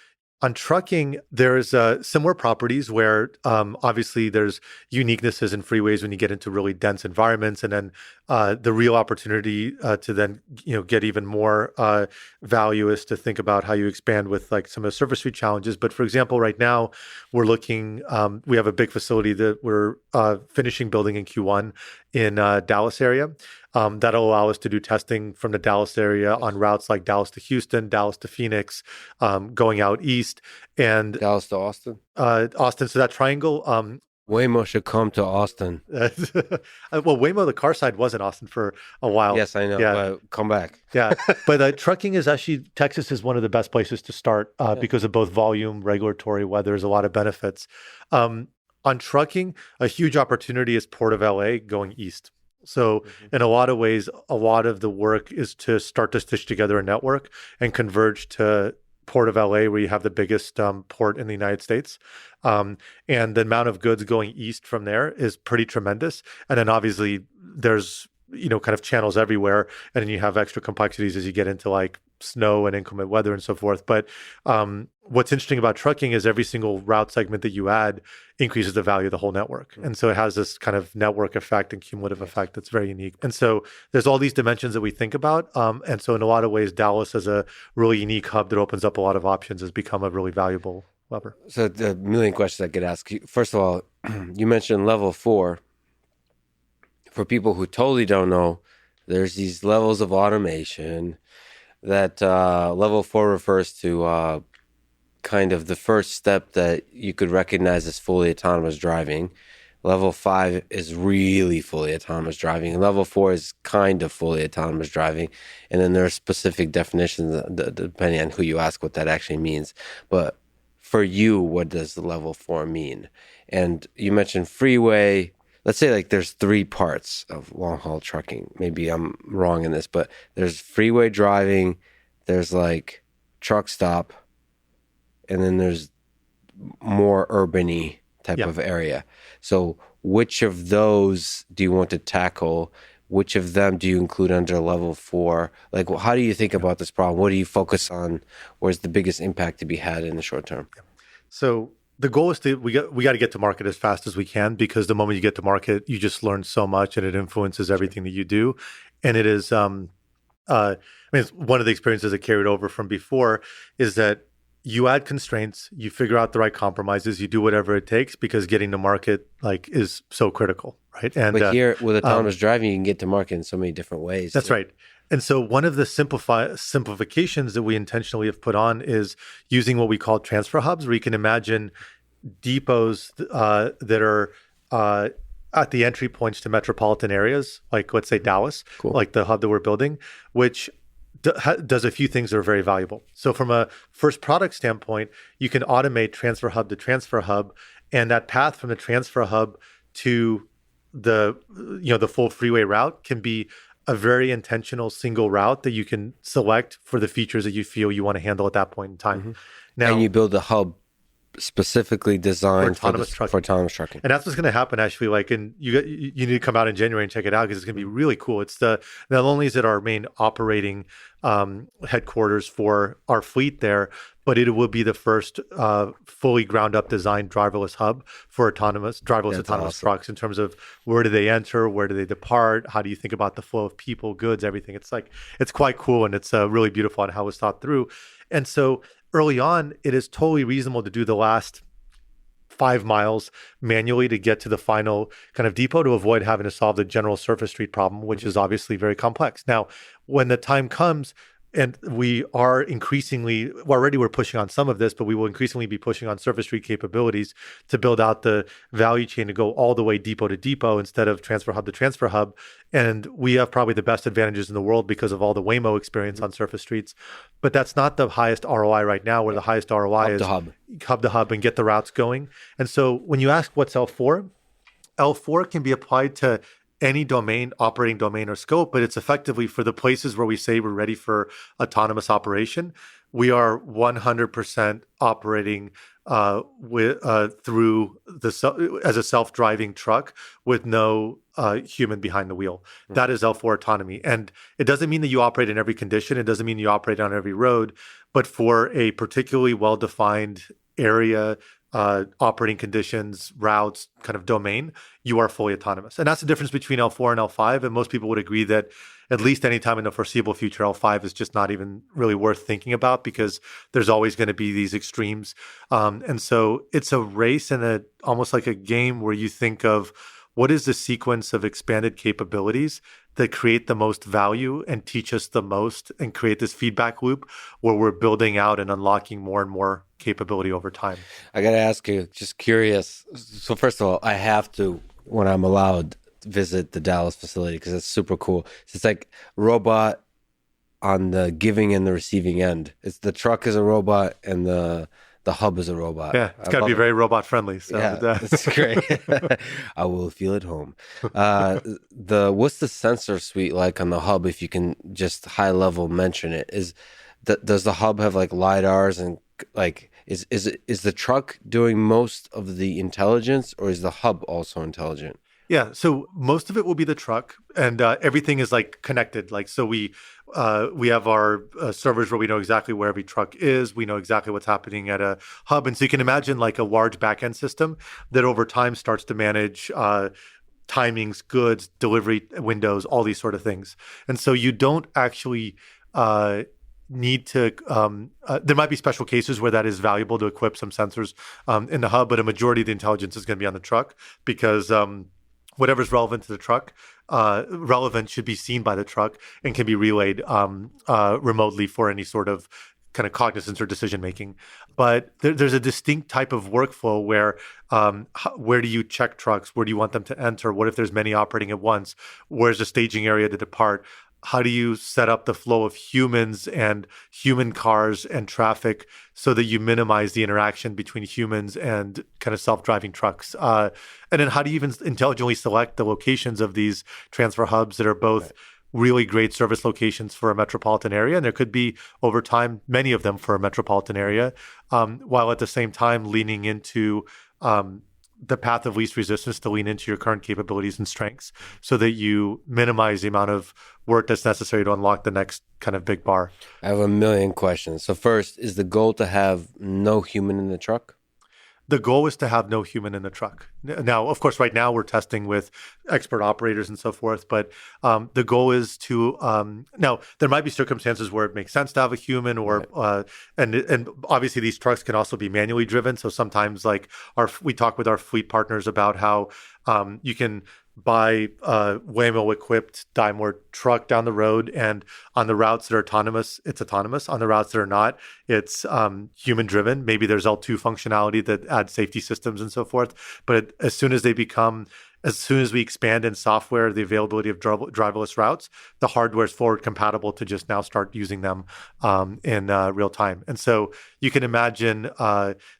On trucking, there's similar properties where obviously there's uniquenesses in freeways when you get into really dense environments, and then the real opportunity to then get even more value is to think about how you expand with like some of the surface street challenges. But for example, right now we're looking, we have a big facility that we're finishing building in Q1 in Dallas area. That'll allow us to do testing from the Dallas area on routes like Dallas to Houston, Dallas to Phoenix, going out east, and
Dallas to Austin.
Austin. So that triangle.
Waymo should come to Austin.
Well, Waymo, the car side, was in Austin for a while.
Yes, I know.
Yeah.
But come back.
Yeah, but trucking is actually, Texas is one of the best places to start because of both volume, regulatory, weather. There's a lot of benefits. On trucking, a huge opportunity is Port of LA going east. So in a lot of ways, a lot of the work is to start to stitch together a network and converge to Port of LA, where you have the biggest port in the United States. And the amount of goods going east from there is pretty tremendous. And then obviously there's, kind of channels everywhere. And then you have extra complexities as you get into like snow and inclement weather and so forth. But what's interesting about trucking is every single route segment that you add increases the value of the whole network. And so it has this kind of network effect and cumulative effect that's very unique. And so there's all these dimensions that we think about. And so in a lot of ways, Dallas as a really unique hub that opens up a lot of options has become a really valuable lever.
So the million questions I could ask you. First of all, you mentioned level 4. For people who totally don't know, there's these levels of automation that level 4 refers to kind of the first step that you could recognize as fully autonomous driving. Level 5 is really fully autonomous driving. And level 4 is kind of fully autonomous driving. And then there are specific definitions depending on who you ask what that actually means. But for you, what does the level 4 mean? And you mentioned freeway. Let's say like there's 3 parts of long-haul trucking. Maybe I'm wrong in this, but there's freeway driving, there's like truck stop, and then there's more urban-y type of area. So which of those do you want to tackle? Which of them do you include under level 4? Like, how do you think about this problem? What do you focus on? Where's the biggest impact to be had in the short term?
So the goal is we got to get to market as fast as we can, because the moment you get to market, you just learn so much and it influences everything that you do. And it is, it's one of the experiences that carried over from before is that you add constraints, you figure out the right compromises, you do whatever it takes, because getting to market is so critical, right? And
but here with autonomous driving, you can get to market in so many different ways.
That's right. And so one of the simplifications that we intentionally have put on is using what we call transfer hubs, where you can imagine depots that are at the entry points to metropolitan areas, like let's say Dallas, like the hub that we're building, which does a few things that are very valuable. So from a first product standpoint, you can automate transfer hub to transfer hub, and that path from the transfer hub to the full freeway route can be a very intentional single route that you can select for the features that you feel you want to handle at that point in time. Now,
and you build a hub specifically designed for autonomous trucking.
And that's what's going to happen actually. And you need to come out in January and check it out, because it's going to be really cool. It's not only is it our main operating headquarters for our fleet there, but it will be the first fully ground up designed driverless hub for autonomous trucks, in terms of where do they enter, where do they depart, how do you think about the flow of people, goods, everything. It's quite cool, and it's really beautiful on how it's thought through. And so early on, it is totally reasonable to do the last 5 miles manually to get to the final kind of depot, to avoid having to solve the general surface street problem, which is obviously very complex. Now, when the time comes, And we are increasingly, well, already we're pushing on some of this, but we will increasingly be pushing on surface street capabilities to build out the value chain to go all the way depot to depot instead of transfer hub to transfer hub. And we have probably the best advantages in the world because of all the Waymo experience on surface streets. But that's not the highest ROI right now, where the highest ROI is hub to hub and get the routes going. And so when you ask what's L4, L4 can be applied to any domain, operating domain or scope, but it's effectively for the places where we say we're ready for autonomous operation. We are 100% operating through as a self-driving truck with no human behind the wheel. That is L4 autonomy. And it doesn't mean that you operate in every condition. It doesn't mean you operate on every road, but for a particularly well-defined area, operating conditions, routes, kind of domain, you are fully autonomous. And that's the difference between L4 and L5. And most people would agree that at least anytime in the foreseeable future, L5 is just not even really worth thinking about because there's always going to be these extremes. And so it's a race and almost like a game where you think of what is the sequence of expanded capabilities that create the most value and teach us the most and create this feedback loop where we're building out and unlocking more and more capability over time.
I got to ask you, just curious. So first of all, I have to, when I'm allowed, visit the Dallas facility because it's super cool. It's like robot on the giving and the receiving end. It's the truck is a robot and the hub is a robot.
Yeah, it's got to be very robot friendly. So
yeah, that's great. I will feel at home. What's the sensor suite like on the hub? If you can just high level mention it, does the hub have like lidars and like is the truck doing most of the intelligence, or is the hub also intelligent?
Yeah, so most of it will be the truck, and everything is like connected. Like, so we have our servers where we know exactly where every truck is. We know exactly what's happening at a hub, and so you can imagine like a large backend system that over time starts to manage timings, goods, delivery windows, all these sort of things. And so you don't actually need to. There might be special cases where that is valuable to equip some sensors in the hub, but a majority of the intelligence is going to be on the truck because whatever's relevant to the truck, relevant should be seen by the truck and can be relayed remotely for any sort of kind of cognizance or decision making. But there's a distinct type of workflow where do you check trucks? Where do you want them to enter? What if there's many operating at once? Where's the staging area to depart? How do you set up the flow of humans and human cars and traffic so that you minimize the interaction between humans and kind of self-driving trucks? And then how do you even intelligently select the locations of these transfer hubs that are both really great service locations for a metropolitan area? And there could be, over time, many of them for a metropolitan area, while at the same time leaning into the path of least resistance to lean into your current capabilities and strengths so that you minimize the amount of work that's necessary to unlock the next kind of big bar.
I have a million questions. So first, is the goal to have no human in the truck?
The goal is to have no human in the truck. Now, of course, right now we're testing with expert operators and so forth, but the goal is to, now there might be circumstances where it makes sense to have a human or, and obviously these trucks can also be manually driven. So sometimes like we talk with our fleet partners about how you can buy a Waymo equipped Daimler truck down the road, and on the routes that are autonomous, it's autonomous. On the routes that are not, it's human driven. Maybe there's L2 functionality that adds safety systems and so forth. But as soon as we expand in software the availability of driverless routes, the hardware is forward compatible to just now start using them in real time. And so you can imagine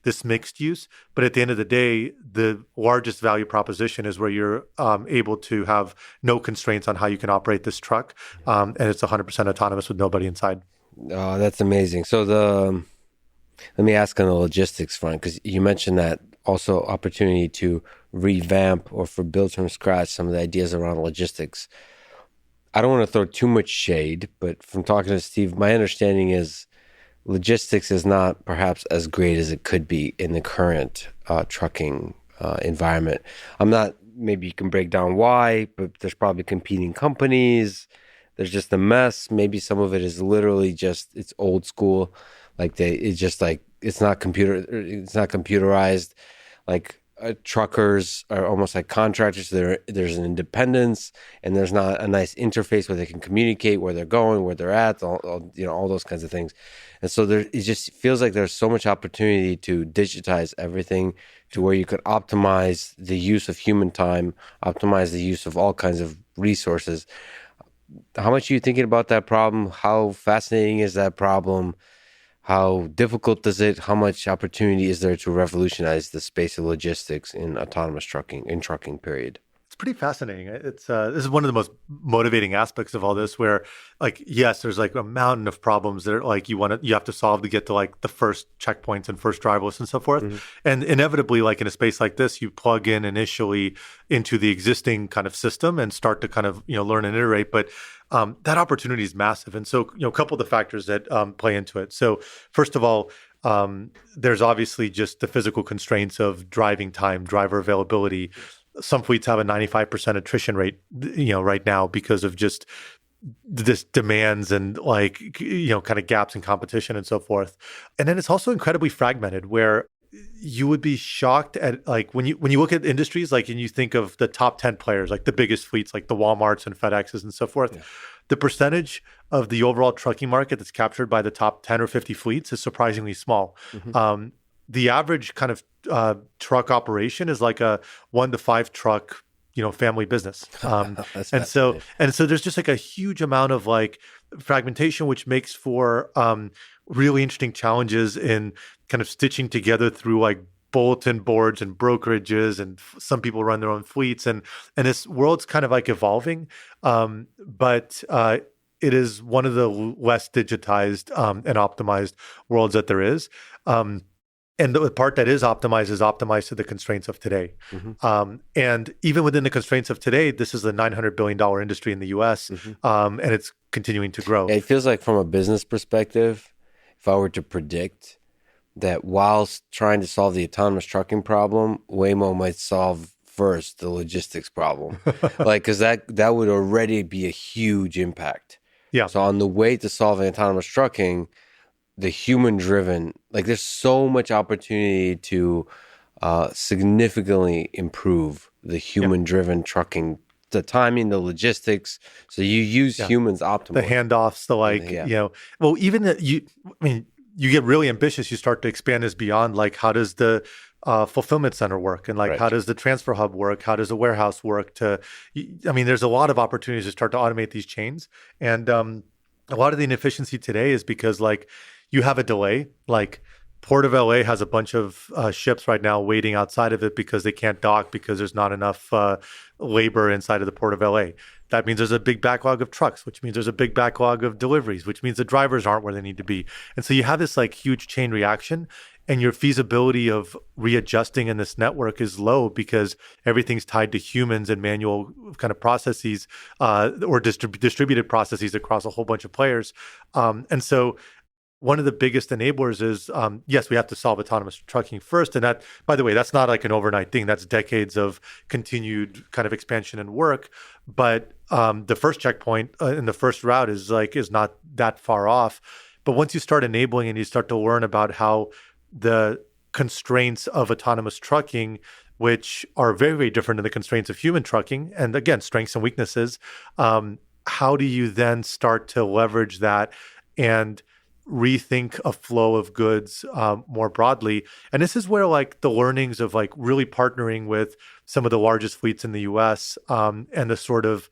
this mixed use, but at the end of the day, the largest value proposition is where you're able to have no constraints on how you can operate this truck, and it's 100% autonomous with nobody inside.
Oh, that's amazing. So let me ask on the logistics front, because you mentioned that also opportunity to revamp or for build from scratch some of the ideas around logistics. I don't want to throw too much shade, but from talking to Steve, my understanding is logistics is not perhaps as great as it could be in the current trucking environment. Maybe you can break down why, but there's probably competing companies. There's just a mess. Maybe some of it is literally just, it's old school. Like it's not computerized. Like truckers are almost like contractors. There's an independence, and there's not a nice interface where they can communicate where they're going, where they're at, all those kinds of things. And so it just feels like there's so much opportunity to digitize everything to where you could optimize the use of human time, optimize the use of all kinds of resources. How much are you thinking about that problem? How fascinating is that problem? How difficult is it? How much opportunity is there to revolutionize the space of logistics in autonomous trucking period?
It's pretty fascinating. This is one of the most motivating aspects of all this, where like, yes, there's like a mountain of problems that are like you have to solve to get to like the first checkpoints and first driverless and so forth. Mm-hmm. And inevitably, like in a space like this, you plug in initially into the existing kind of system and start to kind of, learn and iterate. But that opportunity is massive. And so, a couple of the factors that play into it. So first of all, there's obviously just the physical constraints of driving time, driver availability. Some fleets have a 95% attrition rate, right now because of just this demands and like, kind of gaps in competition and so forth. And then it's also incredibly fragmented, where you would be shocked at like when you look at industries, like, and you think of the top 10 players, like the biggest fleets, like the Walmarts and FedExes and so forth. Yeah. The percentage of the overall trucking market that's captured by the top 10 or 50 fleets is surprisingly small. Mm-hmm. The average kind of truck operation is like a 1 to 5 truck, family business. And so there's just like a huge amount of like fragmentation, which makes for really interesting challenges in kind of stitching together through like bulletin boards and brokerages, and some people run their own fleets, and this world's kind of like evolving. But it is one of the less digitized and optimized worlds that there is. And the part that is optimized to the constraints of today. Mm-hmm. And even within the constraints of today, this is a $900 billion industry in the US, mm-hmm. And it's continuing to grow.
It feels like from a business perspective, if I were to predict that whilst trying to solve the autonomous trucking problem, Waymo might solve first the logistics problem. Because that would already be a huge impact.
Yeah.
So on the way to solving autonomous trucking, the human-driven, like there's so much opportunity to significantly improve the human-driven trucking, the timing, the logistics. So you use humans optimally.
The handoffs, well, even you get really ambitious. You start to expand this beyond like, how does the fulfillment center work? And like, right. How does the transfer hub work? How does the warehouse work? There's a lot of opportunities to start to automate these chains. And a lot of the inefficiency today is because like, you have a delay, like Port of LA has a bunch of ships right now waiting outside of it because they can't dock because there's not enough labor inside of the Port of LA. That means there's a big backlog of trucks, which means there's a big backlog of deliveries, which means the drivers aren't where they need to be. And so you have this like huge chain reaction, and your feasibility of readjusting in this network is low because everything's tied to humans and manual kind of processes or distributed processes across a whole bunch of players. And so one of the biggest enablers is, yes, we have to solve autonomous trucking first. And that, by the way, that's not like an overnight thing. That's decades of continued kind of expansion and work. But the first checkpoint in the first route is not that far off. But once you start enabling and you start to learn about how the constraints of autonomous trucking, which are very, very different than the constraints of human trucking, and again, strengths and weaknesses, how do you then start to leverage that and rethink a flow of goods more broadly? And this is where like the learnings of like really partnering with some of the largest fleets in the US and the sort of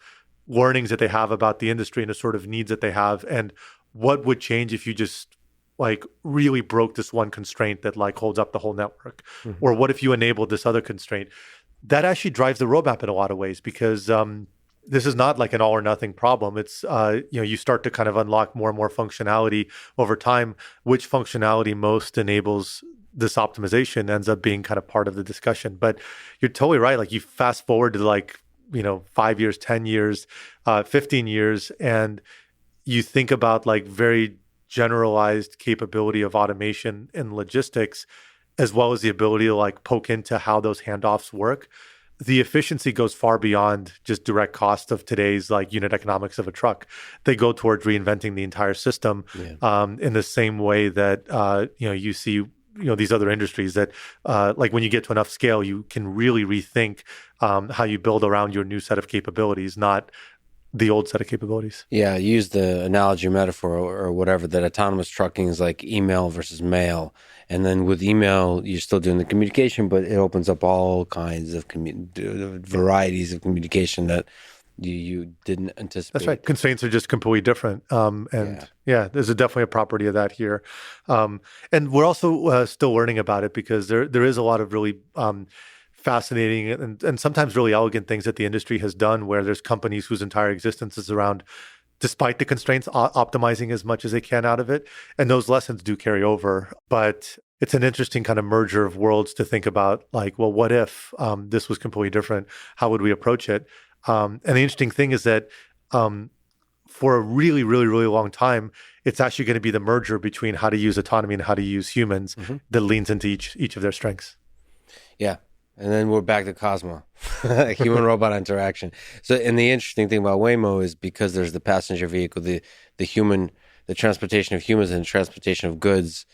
learnings that they have about the industry and the sort of needs that they have, and what would change if you just like really broke this one constraint that like holds up the whole network, mm-hmm. or what if you enabled this other constraint? That actually drives the roadmap in a lot of ways, because this is not like an all or nothing problem. It's, you start to kind of unlock more and more functionality over time. Which functionality most enables this optimization ends up being kind of part of the discussion. But you're totally right. Like you fast forward to like, 5 years, 10 years, 15 years, and you think about like very generalized capability of automation in logistics, as well as the ability to like poke into how those handoffs work. The efficiency goes far beyond just direct cost of today's like unit economics of a truck. They go towards reinventing the entire system in the same way that you see these other industries that like when you get to enough scale, you can really rethink how you build around your new set of capabilities, not the old set of capabilities.
Yeah, use the analogy or metaphor or whatever that autonomous trucking is like email versus mail. And then with email, you're still doing the communication, but it opens up all kinds of varieties of communication that you didn't anticipate.
That's right. Constraints are just completely different. There's definitely a property of that here. And we're also still learning about it because there is a lot of really fascinating and sometimes really elegant things that the industry has done where there's companies whose entire existence is around, despite the constraints, optimizing as much as they can out of it. And those lessons do carry over. But it's an interesting kind of merger of worlds to think about, like, well, what if this was completely different? How would we approach it? And the interesting thing is that for a really, really, really long time, it's actually going to be the merger between how to use autonomy and how to use humans that leans into each of their strengths.
Yeah. And then we're back to Cozmo, human-robot interaction. So, and the interesting thing about Waymo is because there's the passenger vehicle, the transportation of humans and the transportation of goods,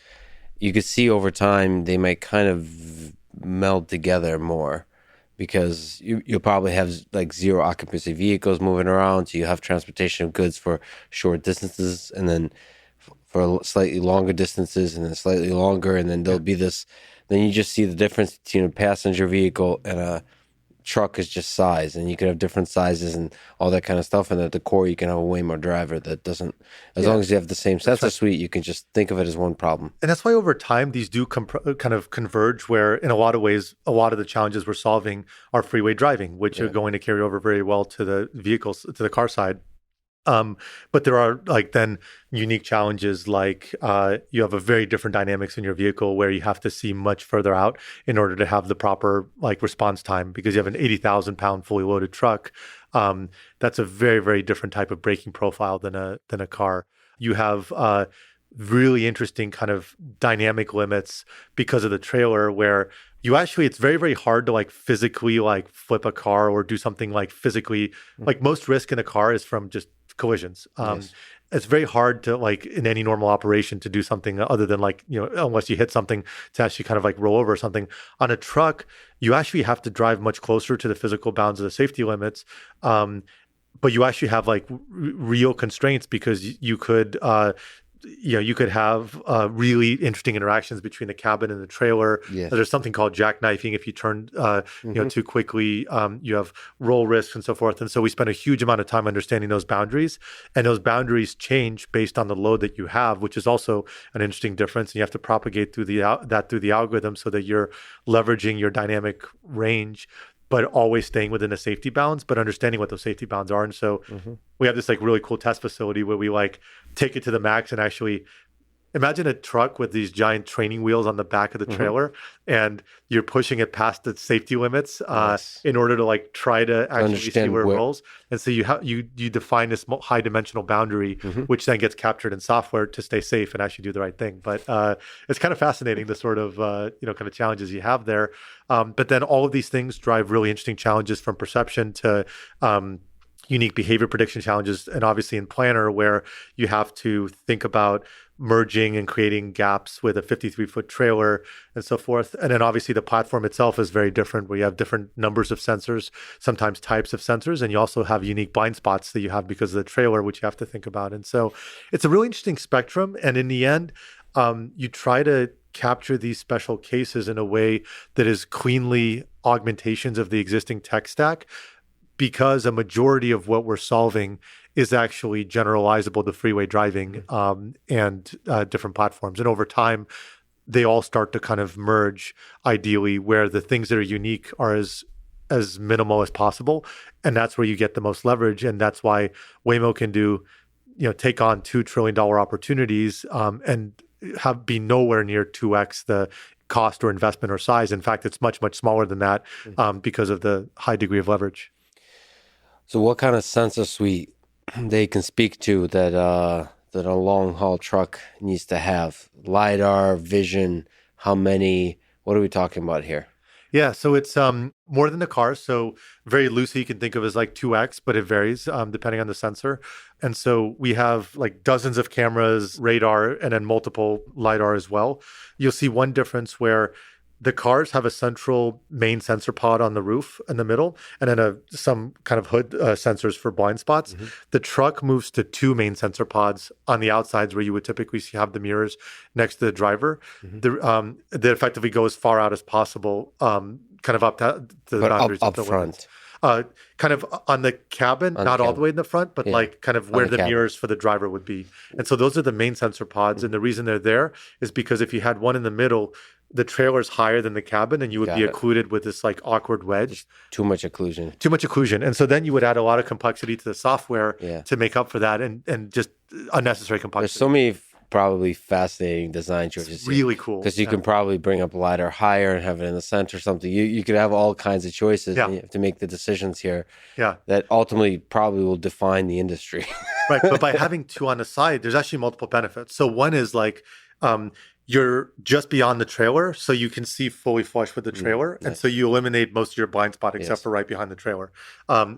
you could see over time they might kind of meld together more because you'll probably have like zero occupancy vehicles moving around. So you have transportation of goods for short distances and then for slightly longer distances and then slightly longer. And then there'll be this... Then you just see the difference between a passenger vehicle and a truck is just size. And you can have different sizes and all that kind of stuff. And at the core, you can have a Waymo driver that doesn't, as long as you have the same sensor suite, you can just think of it as one problem.
And that's why over time, these do kind of converge where in a lot of ways, a lot of the challenges we're solving are freeway driving, which are going to carry over very well to the vehicles, to the car side. But there are like then unique challenges like you have a very different dynamics in your vehicle where you have to see much further out in order to have the proper like response time because you have an 80,000 pound fully loaded truck. That's a very, very different type of braking profile than a car. You have really interesting kind of dynamic limits because of the trailer where it's very, very hard to like physically like flip a car or do something like physically, like most risk in a car is from just collisions. It's very hard to like in any normal operation to do something other than like, unless you hit something to actually kind of like roll over or something. On a truck, you actually have to drive much closer to the physical bounds of the safety limits. But you actually have like real constraints because you could have really interesting interactions between the cabin and the trailer. Yes. There's something called jackknifing. If you turn, too quickly, you have roll risks and so forth. And so we spend a huge amount of time understanding those boundaries, and those boundaries change based on the load that you have, which is also an interesting difference. And you have to propagate through the algorithm so that you're leveraging your dynamic range, but always staying within a safety bounds, but understanding what those safety bounds are. And so we have this like really cool test facility where we like take it to the max and actually imagine a truck with these giant training wheels on the back of the trailer and you're pushing it past the safety limits in order to like try to actually see where it rolls. And so you define this high dimensional boundary, which then gets captured in software to stay safe and actually do the right thing. But it's kind of fascinating the sort of, kind of challenges you have there. But then all of these things drive really interesting challenges from perception to unique behavior prediction challenges. And obviously in Planner where you have to think about merging and creating gaps with a 53-foot trailer and so forth. And then obviously the platform itself is very different where you have different numbers of sensors, sometimes types of sensors, and you also have unique blind spots that you have because of the trailer, which you have to think about. And so it's a really interesting spectrum. And in the end, you try to capture these special cases in a way that is cleanly augmentations of the existing tech stack, because a majority of what we're solving is actually generalizable to freeway driving and different platforms. And over time, they all start to kind of merge ideally where the things that are unique are as minimal as possible. And that's where you get the most leverage. And that's why Waymo can take on $2 trillion opportunities and be nowhere near 2x the cost or investment or size. In fact, it's much, much smaller than that because of the high degree of leverage.
So what kind of sensor suite they can speak to that a long haul truck needs to have? LiDAR, vision, how many? What are we talking about here?
Yeah, so it's more than the car. So very loosely, you can think of as like 2x, but it varies depending on the sensor. And so we have like dozens of cameras, radar, and then multiple LiDAR as well. You'll see one difference where the cars have a central main sensor pod on the roof in the middle, and then some kind of hood sensors for blind spots. The truck moves to two main sensor pods on the outsides where you would typically have the mirrors next to the driver. That effectively go as far out as possible, kind of up to the
But
boundaries
up
of the
front.
kind of on the cabin,
On the
not all the
cabin.
way in the front, but
Yeah.
like kind of where
the
the
cabin.
mirrors for the driver would be. And so those are the main sensor pods. And the reason they're there is because if you had one in the middle, the trailer is higher than the cabin, and you would
Got
be
it.
occluded with this like awkward wedge.
Too much occlusion.
Too much occlusion. And so then you would add a lot of complexity to the software
Yeah.
to make up for that, and just unnecessary
There's
complexity.
so many probably fascinating design choices.
It's really cool.
Because you
Yeah.
can probably bring up a LiDAR higher and have it in the center or something. You could have all kinds of choices,
Yeah.
and you have to make the decisions here
Yeah.
that ultimately probably will define the industry.
Right. But by having two on the side, there's actually multiple benefits. So one is like you're just beyond the trailer, so you can see fully flush with the trailer. And
nice.
so you eliminate most of your blind spot except
Yes.
for right behind the trailer,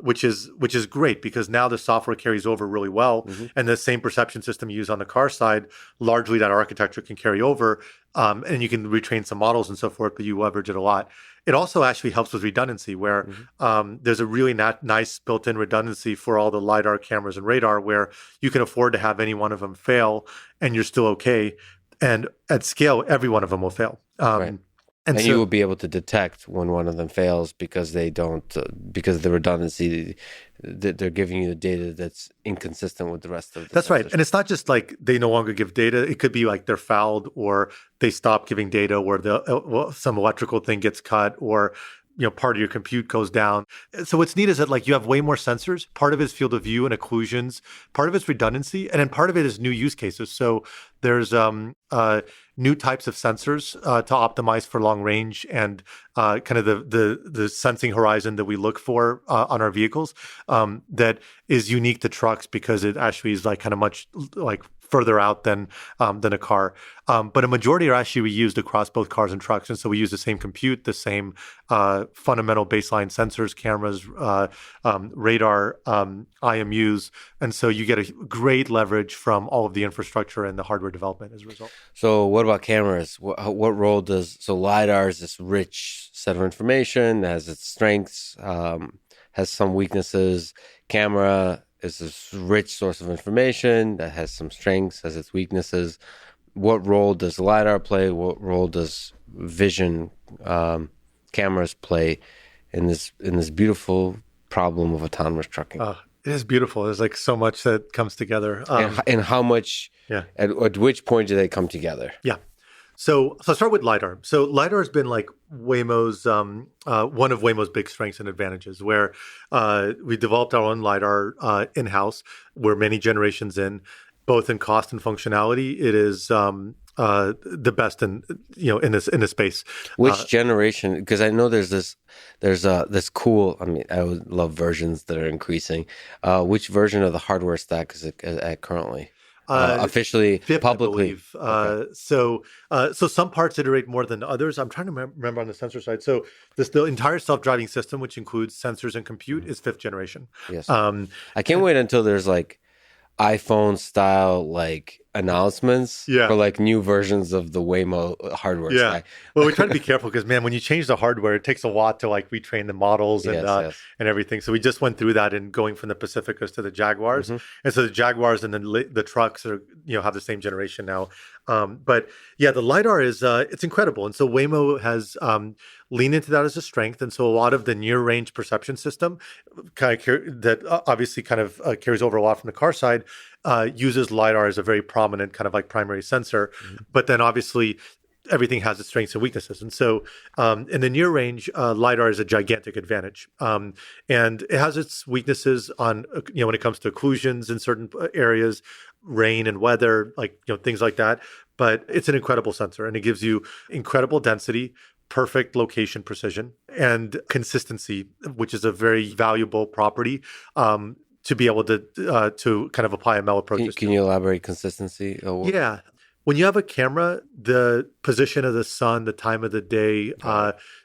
which is great because now the software carries over really well. And the same perception system you use on the car side, largely that architecture can carry over. And you can retrain some models and so forth, but you leverage it a lot. It also actually helps with redundancy where there's a really nice built-in redundancy for all the LiDAR cameras and radar where you can afford to have any one of them fail and you're still okay. And at scale, every one of them will fail.
Right. And
so,
you will be able to detect when one of them fails because they don't, because of the redundancy, they're giving you the data that's inconsistent with the rest of the
that's right.
sensors.
And it's not just like they no longer give data. It could be like they're fouled or they stop giving data or some electrical thing gets cut or part of your compute goes down. So what's neat is that like you have way more sensors. Part of it is field of view and occlusions. Part of it's redundancy, and then part of it is new use cases. So there's new types of sensors to optimize for long range and kind of the sensing horizon that we look for on our vehicles that is unique to trucks because it actually is like kind of much like further out than a car. But a majority are actually reused across both cars and trucks. And so we use the same compute, the same fundamental baseline sensors, cameras, radar, IMUs. And so you get a great leverage from all of the infrastructure and the hardware development as a result.
So what about cameras? What role so LiDAR is this rich set of information, has its strengths, has some weaknesses. Camera is this rich source of information that has some strengths, has its weaknesses. What role does LiDAR play? What role does vision cameras play in this beautiful problem of autonomous trucking?
It is beautiful. There's like so much that comes together.
And how much,
Yeah.
at which point do they come together?
Yeah. So I'll start with LiDAR. So LiDAR has been like Waymo's, one of Waymo's big strengths and advantages where we developed our own LiDAR in-house. We're many generations in, both in cost and functionality. It is the best in this space.
Which generation? Because I know there's this cool. I mean, I would love versions that are increasing. Which version of the hardware stack is it at currently? Officially,
Fifth,
publicly.
I believe. So some parts iterate more than others. I'm trying to remember on the sensor side. So the entire self-driving system, which includes sensors and compute, is 5th generation.
Yes. I can't wait until there's like iPhone style like announcements for like new versions of the Waymo hardware stack.
Well, we try to be careful because man, when you change the hardware, it takes a lot to like retrain the models and everything. So we just went through that in going from the Pacificas to the Jaguars, and so the Jaguars and then the trucks are have the same generation now. But yeah, the LiDAR is it's incredible, and so Waymo has leaned into that as a strength, and so a lot of the near range perception system that obviously kind of carries over a lot from the car side uses LiDAR as a very prominent kind of like primary sensor, but then obviously everything has its strengths and weaknesses. And so in the near range, LiDAR is a gigantic advantage. And it has its weaknesses on, when it comes to occlusions in certain areas, rain and weather, like, things like that. But it's an incredible sensor and it gives you incredible density, perfect location precision, and consistency, which is a very valuable property. To be able to kind of apply ML approaches.
Can you elaborate consistency?
Yeah. When you have a camera, the position of the sun, the time of the day,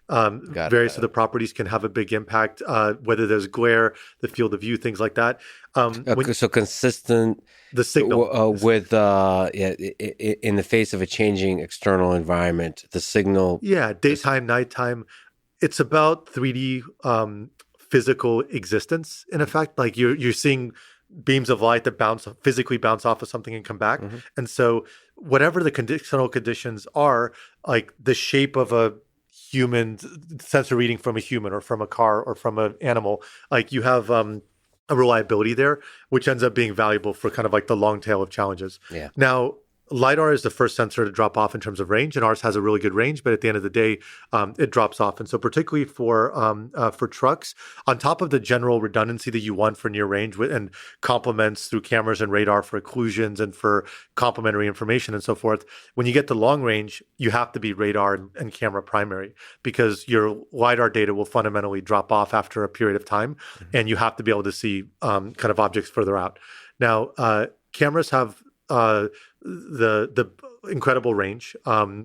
various other properties can have a big impact, whether there's glare, the field of view, things like that.
So consistent
The signal.
with in the face of a changing external environment, the signal.
Yeah, daytime, nighttime. It's about 3D physical existence, in effect. Like you're seeing beams of light that physically bounce off of something and come back.
Mm-hmm.
And so whatever the external conditions are, like the shape of a human sensor reading from a human or from a car or from an animal, like you have a reliability there, which ends up being valuable for kind of like the long tail of challenges.
Yeah.
Now, LiDAR is the first sensor to drop off in terms of range, and ours has a really good range, but at the end of the day, it drops off. And so particularly for trucks, on top of the general redundancy that you want for near range and complements through cameras and radar for occlusions and for complementary information and so forth, when you get to long range, you have to be radar and camera primary because your LiDAR data will fundamentally drop off after a period of time, and you have to be able to see kind of objects further out. Now, cameras have the incredible range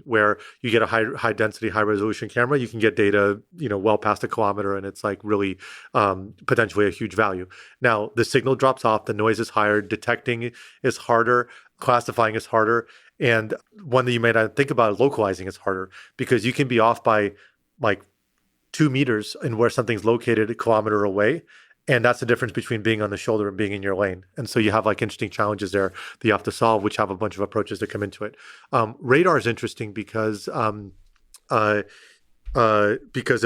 where you get a high density, high resolution camera. You can get data, well past a kilometer, and it's like really potentially a huge value. Now the signal drops off, the noise is higher, detecting is harder, classifying is harder, and one that you may not think about, localizing is harder because you can be off by like 2 meters in where something's located a kilometer away. And that's the difference between being on the shoulder and being in your lane. And so you have like interesting challenges there that you have to solve, which have a bunch of approaches that come into it. Radar is interesting because it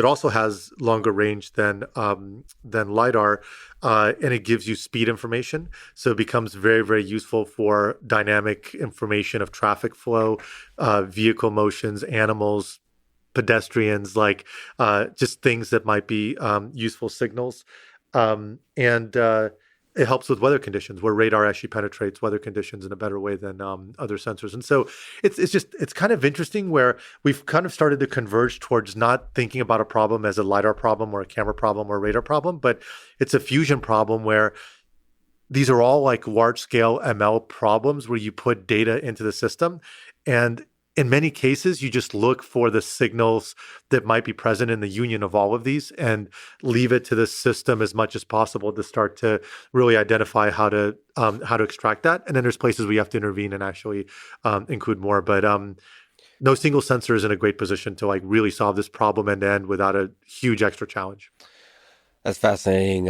also has longer range than LiDAR, and it gives you speed information. So it becomes very, very useful for dynamic information of traffic flow, vehicle motions, animals, pedestrians, like just things that might be useful signals. And it helps with weather conditions where radar actually penetrates weather conditions in a better way than other sensors. And so it's kind of interesting where we've kind of started to converge towards not thinking about a problem as a LiDAR problem or a camera problem or a radar problem, but it's a fusion problem where these are all like large scale ML problems where you put data into the system. And in many cases, you just look for the signals that might be present in the union of all of these and leave it to the system as much as possible to start to really identify how to extract that. And then there's places where you have to intervene and actually include more. But no single sensor is in a great position to like really solve this problem end to end without a huge extra challenge.
That's fascinating.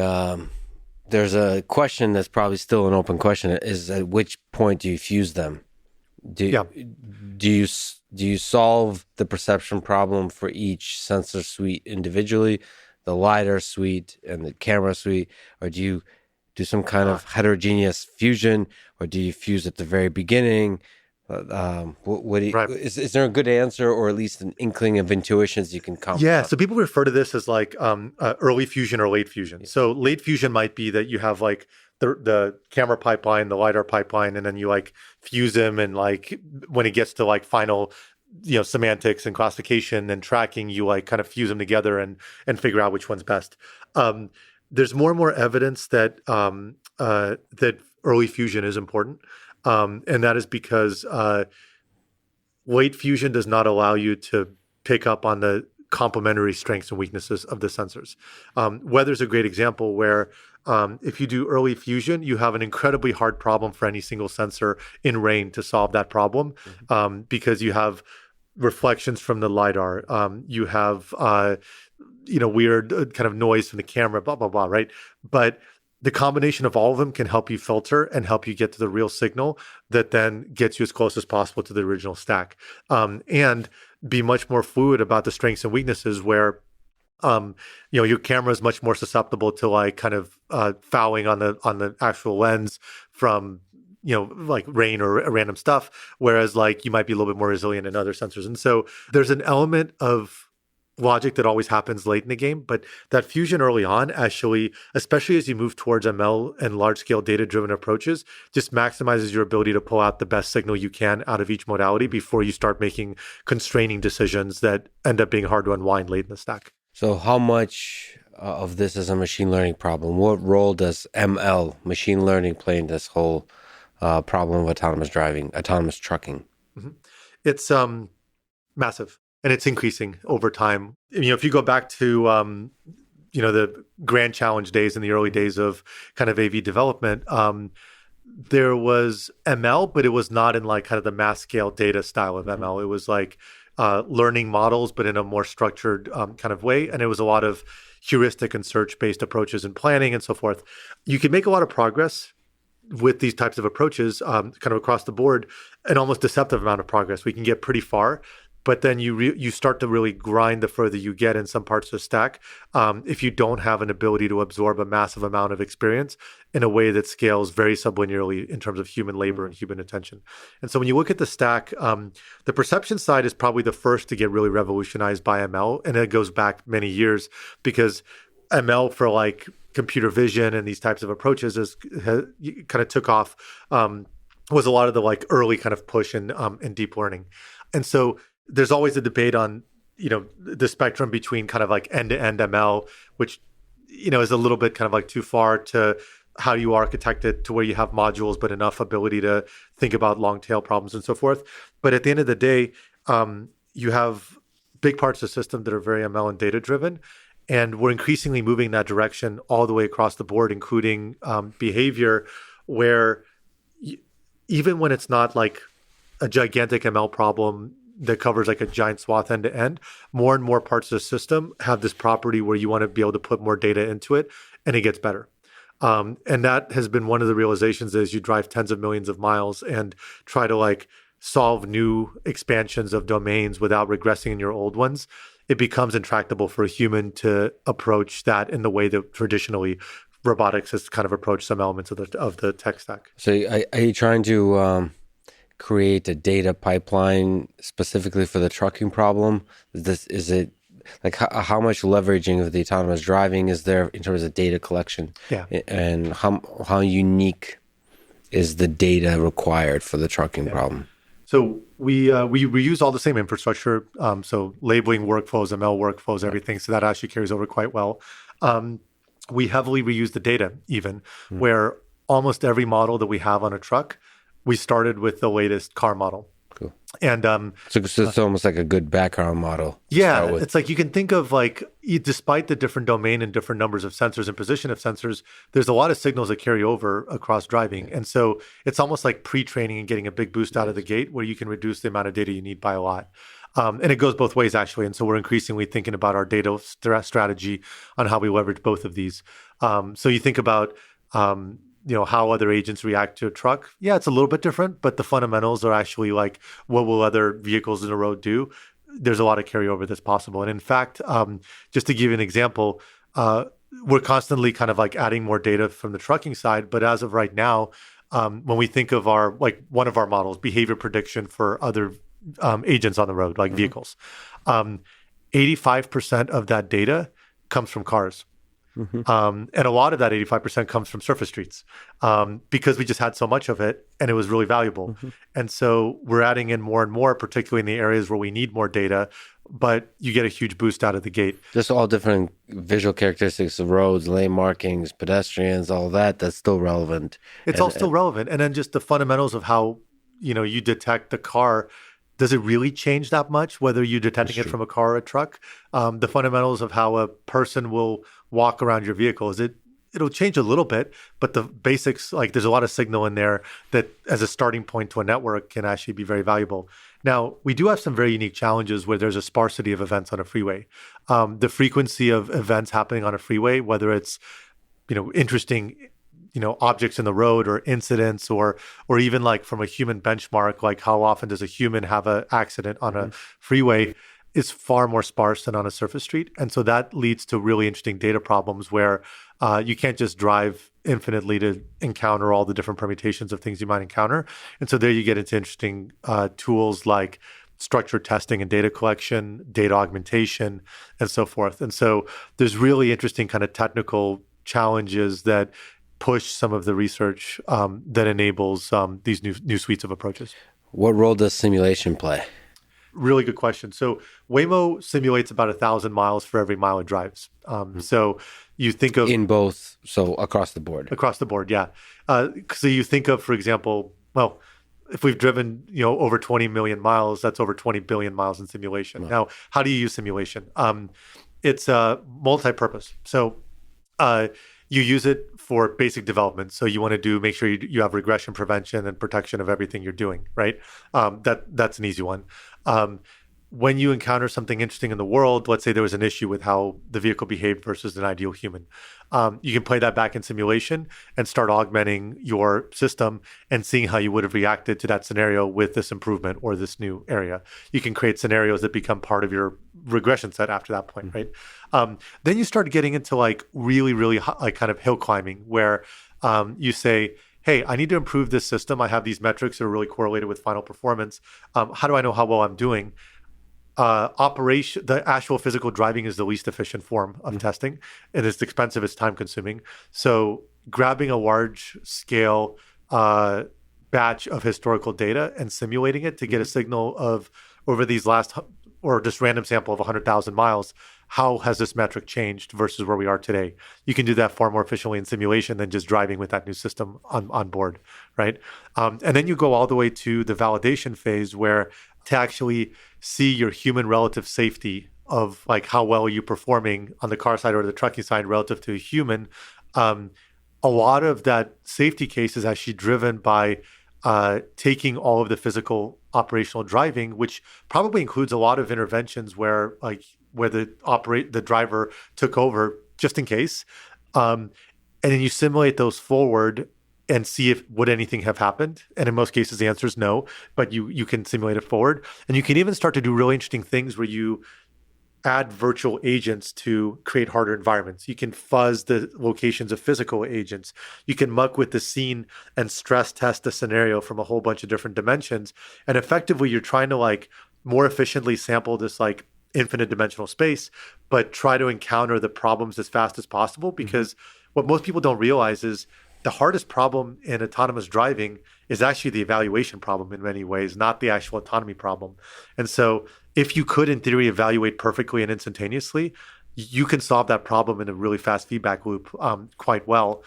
There's a question that's probably still an open question: is at which point do you fuse them? Do you solve the perception problem for each sensor suite individually, the LiDAR suite and the camera suite, or do you do some kind of heterogeneous fusion, or do you fuse at the very beginning? What do you,
right.
Is there a good answer, or at least an inkling of intuitions you can come?
Yeah, so people refer to this as like early fusion or late fusion. Yeah. So late fusion might be that you have like the camera pipeline, the LiDAR pipeline, and then you like fuse them, and like when it gets to like final, semantics and classification and tracking, you like kind of fuse them together and figure out which one's best. There's more and more evidence that that early fusion is important, and that is because late fusion does not allow you to pick up on the complementary strengths and weaknesses of the sensors. Weather's a great example where if you do early fusion, you have an incredibly hard problem for any single sensor in rain to solve that problem, because you have reflections from the LiDAR, you have weird kind of noise from the camera, blah, blah, blah, right? But the combination of all of them can help you filter and help you get to the real signal that then gets you as close as possible to the original stack, and be much more fluid about the strengths and weaknesses where your camera is much more susceptible to like kind of fouling on the actual lens from like rain or random stuff, whereas like you might be a little bit more resilient in other sensors. And so there's an element of logic that always happens late in the game, but that fusion early on actually, especially as you move towards ML and large-scale data-driven approaches, just maximizes your ability to pull out the best signal you can out of each modality before you start making constraining decisions that end up being hard to unwind late in the stack.
So how much of this is a machine learning problem? What role does ML, machine learning, play in this whole problem of autonomous driving, autonomous trucking?
It's massive, and it's increasing over time. If you go back to the grand challenge days in the early days of kind of AV development, there was ML, but it was not in like kind of the mass scale data style of ML. It was like learning models, but in a more structured kind of way. And it was a lot of heuristic and search-based approaches and planning and so forth. You can make a lot of progress with these types of approaches kind of across the board, an almost deceptive amount of progress. We can get pretty far, but then you start to really grind the further you get in some parts of the stack if you don't have an ability to absorb a massive amount of experience in a way that scales very sublinearly in terms of human labor and human attention. And so when you look at the stack, the perception side is probably the first to get really revolutionized by ML, and it goes back many years because ML for like computer vision and these types of approaches kind of took off, was a lot of the like early kind of push in deep learning. And so there's always a debate on, the spectrum between kind of like end-to-end ML, which, is a little bit kind of like too far, to how you architect it to where you have modules, but enough ability to think about long tail problems and so forth. But at the end of the day, you have big parts of the system that are very ML and data driven. And we're increasingly moving that direction all the way across the board, including behavior, where even when it's not like a gigantic ML problem that covers like a giant swath end to end, more and more parts of the system have this property where you want to be able to put more data into it, and it gets better. And that has been one of the realizations as you drive tens of millions of miles and try to like solve new expansions of domains without regressing in your old ones. It becomes intractable for a human to approach that in the way that traditionally robotics has kind of approached some elements of the tech stack.
So are you trying to create a data pipeline specifically for the trucking problem? Is it like how much leveraging of the autonomous driving is there in terms of data collection?
Yeah.
And how unique is the data required for the trucking problem?
So we reuse all the same infrastructure. So labeling workflows, ML workflows, everything. So that actually carries over quite well. We heavily reuse the data even, where almost every model that we have on a truck, we started with the latest car model.
Cool.
And
so it's almost like a good background model.
Yeah, it's like you can think of like, despite the different domain and different numbers of sensors and position of sensors, there's a lot of signals that carry over across driving. And so it's almost like pre-training and getting a big boost out of the gate where you can reduce the amount of data you need by a lot. And it goes both ways, actually. And so we're increasingly thinking about our data strategy on how we leverage both of these. So you think about how other agents react to a truck. Yeah, it's a little bit different, but the fundamentals are actually like, what will other vehicles in the road do? There's a lot of carryover that's possible. And in fact, just to give you an example, we're constantly kind of like adding more data from the trucking side. But as of right now, when we think of one of our models, behavior prediction for other agents on the road, like vehicles, 85% of that data comes from cars. And a lot of that 85% comes from surface streets because we just had so much of it and it was really valuable. And so we're adding in more and more, particularly in the areas where we need more data, but you get a huge boost out of the gate.
Just all different visual characteristics of roads, lane markings, pedestrians, all that's still relevant.
It's all still relevant. And then just the fundamentals of how, you detect the car. Does it really change that much, whether you're detecting it from a car or a truck? The fundamentals of how a person will walk around your vehicle, it'll change a little bit, but the basics, like there's a lot of signal in there that as a starting point to a network can actually be very valuable. Now, we do have some very unique challenges where there's a sparsity of events on a freeway. The frequency of events happening on a freeway, whether it's, interesting objects in the road or incidents or even like from a human benchmark, like how often does a human have an accident on a freeway, is far more sparse than on a surface street. And so that leads to really interesting data problems where you can't just drive infinitely to encounter all the different permutations of things you might encounter. And so there you get into interesting tools like structured testing and data collection, data augmentation, and so forth. And so there's really interesting kind of technical challenges that push some of the research that enables these new suites of approaches.
What role does simulation play?
Really good question. So Waymo simulates about 1,000 miles for every mile it drives. So you think of...
So across the board?
Across the board, yeah. So you think of, for example, if we've driven, over 20 million miles, that's over 20 billion miles in simulation.
Wow.
Now, how do you use simulation? It's multi-purpose. So you use it for basic development. So you want to make sure you have regression prevention and protection of everything you're doing, right? That's an easy one. When you encounter something interesting in the world, let's say there was an issue with how the vehicle behaved versus an ideal human, you can play that back in simulation and start augmenting your system and seeing how you would have reacted to that scenario with this improvement or this new area. You can create scenarios that become part of your regression set after that point, right? Then you start getting into like really, really like kind of hill climbing where you say, hey, I need to improve this system. I have these metrics that are really correlated with final performance. How do I know how well I'm doing? The actual physical driving is the least efficient form of testing, and it's expensive, it's time consuming. So grabbing a large scale batch of historical data and simulating it to get a signal of over these last, or just random sample of 100,000 miles, how has this metric changed versus where we are today? You can do that far more efficiently in simulation than just driving with that new system on board, right? And then you go all the way to the validation phase where to actually see your human relative safety of like how well are you performing on the car side or the trucking side relative to a human. A lot of that safety case is actually driven by taking all of the physical operational driving, which probably includes a lot of interventions where the driver took over just in case. And then you simulate those forward and see if would anything have happened. And in most cases, the answer is no, but you can simulate it forward. And you can even start to do really interesting things where you add virtual agents to create harder environments. You can fuzz the locations of physical agents. You can muck with the scene and stress test the scenario from a whole bunch of different dimensions. And effectively, you're trying to like more efficiently sample this like infinite dimensional space, but try to encounter the problems as fast as possible. Because what most people don't realize is the hardest problem in autonomous driving is actually the evaluation problem in many ways, not the actual autonomy problem. And so if you could, in theory, evaluate perfectly and instantaneously, you can solve that problem in a really fast feedback loop quite well.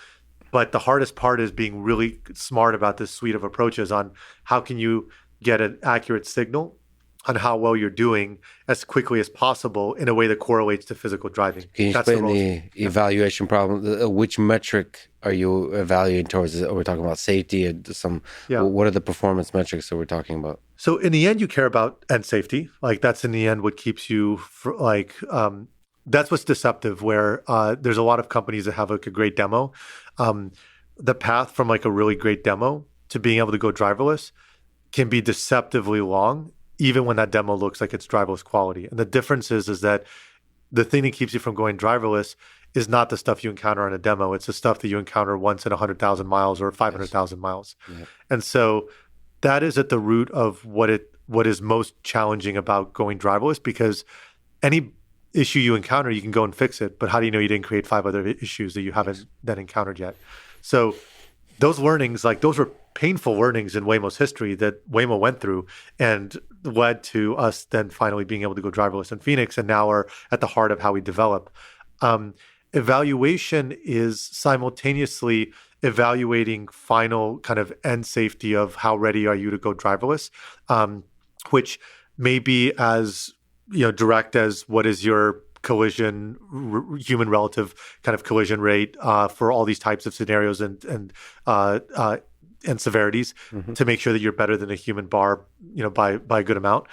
But the hardest part is being really smart about this suite of approaches on how can you get an accurate signal on how well you're doing as quickly as possible in a way that correlates to physical driving.
Can you explain the evaluation problem? Which metric are you evaluating towards? Are we talking about safety? What are the performance metrics that we're talking about?
So in the end, you care about end safety. Like that's in the end what keeps you that's what's deceptive, where there's a lot of companies that have like a great demo. The path from like a really great demo to being able to go driverless can be deceptively long, even when that demo looks like it's driverless quality. And the difference is that the thing that keeps you from going driverless is not the stuff you encounter on a demo. It's the stuff that you encounter once in 100,000 miles or 500,000 miles. Yeah. And so that is at the root of what is most challenging about going driverless, because any issue you encounter, you can go and fix it. But how do you know you didn't create 5 other issues that you haven't then encountered yet? So those learnings, like those were painful learnings in Waymo's history that Waymo went through and led to us then finally being able to go driverless in Phoenix, and now are at the heart of how we develop. Evaluation is simultaneously evaluating final kind of end safety of how ready are you to go driverless, which may be as direct as what is your collision, human relative kind of collision rate for all these types of scenarios and severities to make sure that you're better than a human bar, by a good amount.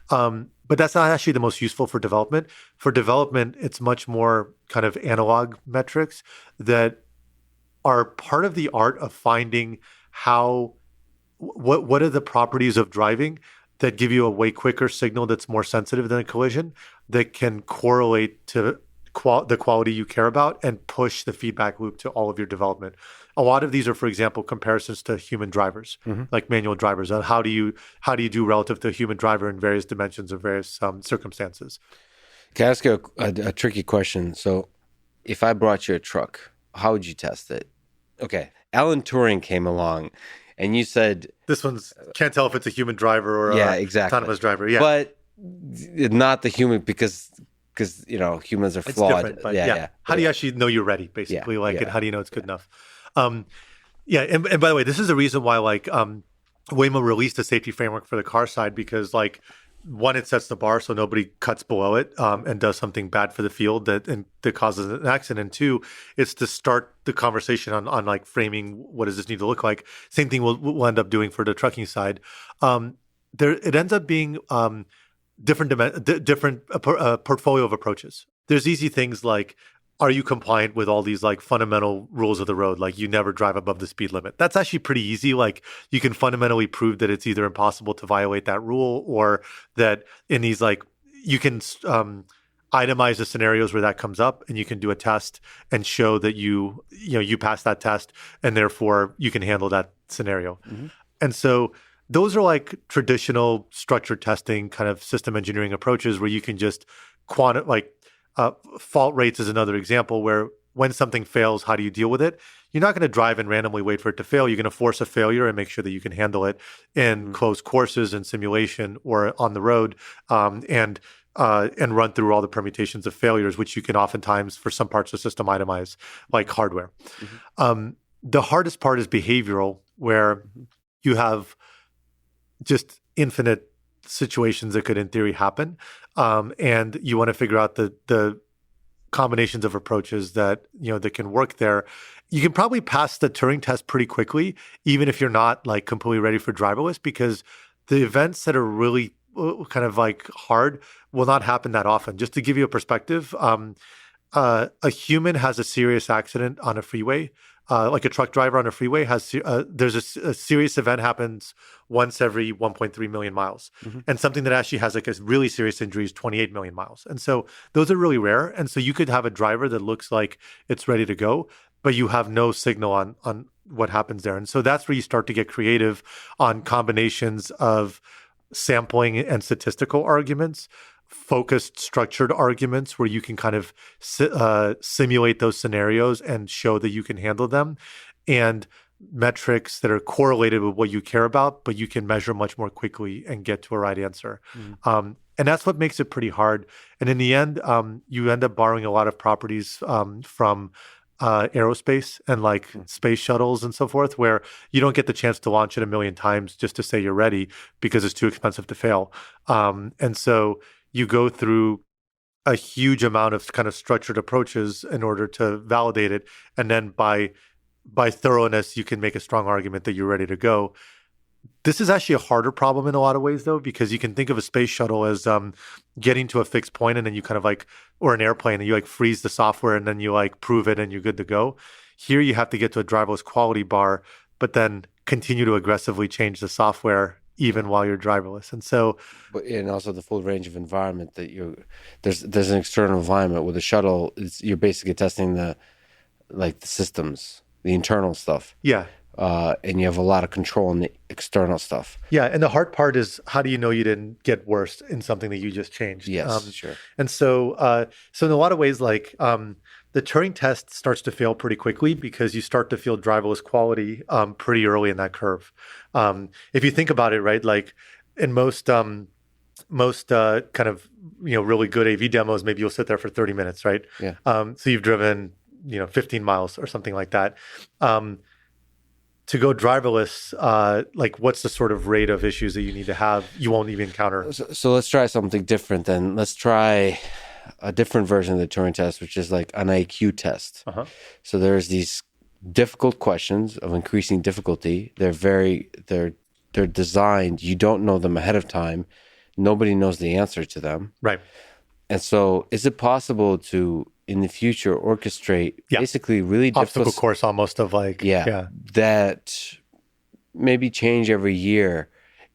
But that's not actually the most useful for development. For development, it's much more kind of analog metrics that are part of the art of finding what are the properties of driving that give you a way quicker signal that's more sensitive than a collision, that can correlate to the quality you care about and push the feedback loop to all of your development. A lot of these are, for example, comparisons to human drivers, like manual drivers. How do you do relative to a human driver in various dimensions or various circumstances?
Can I ask you a tricky question? So if I brought you a truck, how would you test it? Okay, Alan Turing came along and you said...
This one's can't tell if it's a human driver or autonomous driver. Yeah,
but not the human, because humans are flawed.
It's different, but How do you actually know you're ready, basically? And how do you know it's good enough? And by the way, this is the reason why Waymo released a safety framework for the car side because, like, one, it sets the bar so nobody cuts below it and does something bad for the field that causes an accident. And two, it's to start the conversation on like framing what does this need to look like. Same thing we'll end up doing for the trucking side. It ends up being different portfolio of approaches. There's easy things like, are you compliant with all these like fundamental rules of the road? Like, you never drive above the speed limit. That's actually pretty easy. Like, you can fundamentally prove that it's either impossible to violate that rule, or that in these, like, you can itemize the scenarios where that comes up, and you can do a test and show that you pass that test, and therefore you can handle that scenario. Mm-hmm. And so those are like traditional structured testing kind of system engineering approaches where you can just fault rates is another example where when something fails, how do you deal with it? You're not going to drive and randomly wait for it to fail. You're going to force a failure and make sure that you can handle it in closed courses and simulation or on the road, and run through all the permutations of failures, which you can oftentimes, for some parts of the system, itemize, like hardware. Mm-hmm. The hardest part is behavioral, where you have just infinite situations that could, in theory, happen. And you want to figure out the combinations of approaches that can work there. You can probably pass the Turing test pretty quickly, even if you're not like completely ready for driverless, because the events that are really kind of like hard will not happen that often. Just to give you a perspective, a human has a serious accident on a freeway. Like a truck driver on a freeway has, there's a serious event happens once every 1.3 million miles. Mm-hmm. And something that actually has like a really serious injury is 28 million miles. And so those are really rare. And so you could have a driver that looks like it's ready to go, but you have no signal on what happens there. And so that's where you start to get creative on combinations of sampling and statistical arguments, focused, structured arguments where you can kind of simulate those scenarios and show that you can handle them, and metrics that are correlated with what you care about, but you can measure much more quickly and get to a right answer. Mm-hmm. And that's what makes it pretty hard. And in the end, you end up borrowing a lot of properties from aerospace and like space shuttles and so forth, where you don't get the chance to launch it a million times just to say you're ready because it's too expensive to fail. And so you go through a huge amount of kind of structured approaches in order to validate it. And then by thoroughness, you can make a strong argument that you're ready to go. This is actually a harder problem in a lot of ways, though, because you can think of a space shuttle as getting to a fixed point, and then you kind of like, or an airplane, and you like freeze the software and then you like prove it and you're good to go. Here you have to get to a driverless quality bar, but then continue to aggressively change the software even while you're driverless. And so,
and also the full range of environment that there's an external environment with the shuttle. You're basically testing the systems, the internal stuff.
Yeah.
And you have a lot of control on the external stuff.
Yeah, and the hard part is, how do you know you didn't get worse in something that you just changed?
Yes, sure.
And so in a lot of ways, like the Turing test starts to fail pretty quickly because you start to feel driverless quality pretty early in that curve. If you think about it, right, like in most kind of really good AV demos, maybe you'll sit there for 30 minutes, right?
Yeah.
So you've driven 15 miles or something like that. To go driverless, like what's the sort of rate of issues that you need to have you won't even encounter?
So let's try something different then. Let's try a different version of the Turing test, which is like an IQ test. Uh-huh. So there's these difficult questions of increasing difficulty. They're designed, you don't know them ahead of time. Nobody knows the answer to them.
Right.
And so is it possible to, in the future, orchestrate basically really
obstacle
difficult
course almost of like
that maybe change every year,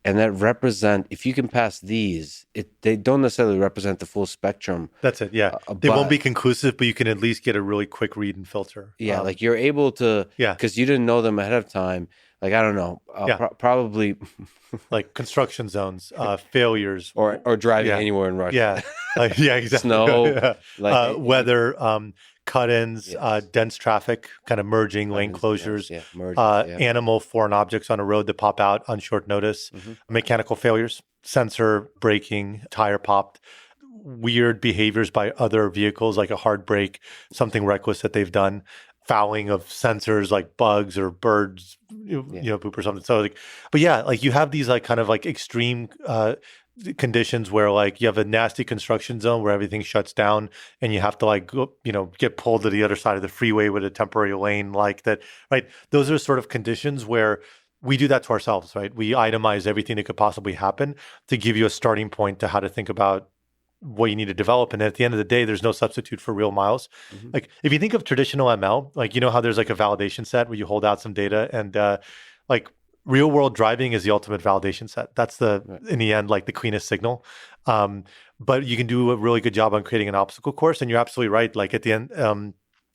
and that represent, if you can pass these, they don't necessarily represent the full spectrum.
That's it. Yeah, they won't be conclusive, but you can at least get a really quick read and filter.
Yeah, like you're able to, because you didn't know them ahead of time. Like, I don't know, probably
like construction zones, failures,
or driving anywhere in Russia.
Yeah, exactly.
Snow,
weather, cut-ins, dense traffic, kind of merging, lane closures, animal foreign objects on a road that pop out on short notice, mechanical failures, sensor breaking, tire popped, weird behaviors by other vehicles, like a hard brake, something reckless that they've done. fouling of sensors like bugs or birds, poop or something. So like, but yeah, like you have these like kind of like extreme conditions where like you have a nasty construction zone where everything shuts down and you have to like go, get pulled to the other side of the freeway with a temporary lane like that, right? Those are sort of conditions where we do that to ourselves, right? We itemize everything that could possibly happen to give you a starting point to how to think about what you need to develop. And at the end of the day, there's no substitute for real miles.
Mm-hmm.
Like if you think of traditional ML, like, how there's like a validation set where you hold out some data and like real world driving is the ultimate validation set. That's in the end, like the cleanest signal. But you can do a really good job on creating an obstacle course. And you're absolutely right. Like at the end,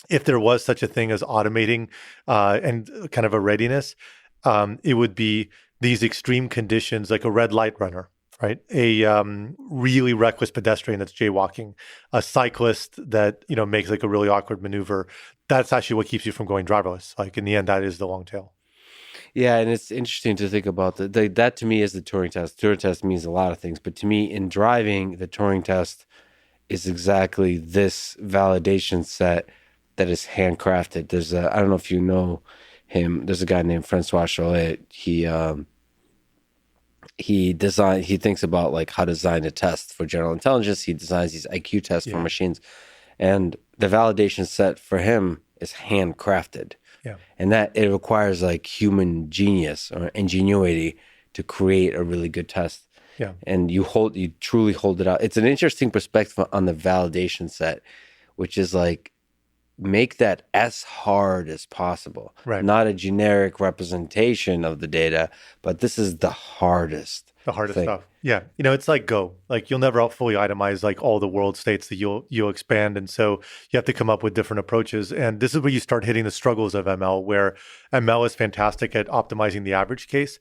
if there was such a thing as automating and kind of a readiness, it would be these extreme conditions like a red light runner, right? A really reckless pedestrian that's jaywalking, a cyclist that, makes like a really awkward maneuver. That's actually what keeps you from going driverless. Like in the end, that is the long tail.
Yeah, and it's interesting to think about that to me is the Turing test. Turing test means a lot of things, but to me in driving, the Turing test is exactly this validation set that is handcrafted. I don't know if you know him. There's a guy named Francois Cholet. He thinks about like how to design a test for general intelligence. He designs these IQ tests for machines. And the validation set for him is handcrafted.
Yeah.
And that it requires like human genius or ingenuity to create a really good test.
Yeah.
And you truly hold it out. It's an interesting perspective on the validation set, which is like make that as hard as possible.
Right.
Not a generic representation of the data, but this is the hardest.
The hardest stuff. Yeah. It's like Go. Like you'll never fully itemize like all the world states that you'll expand. And so you have to come up with different approaches. And this is where you start hitting the struggles of ML, where ML is fantastic at optimizing the average case.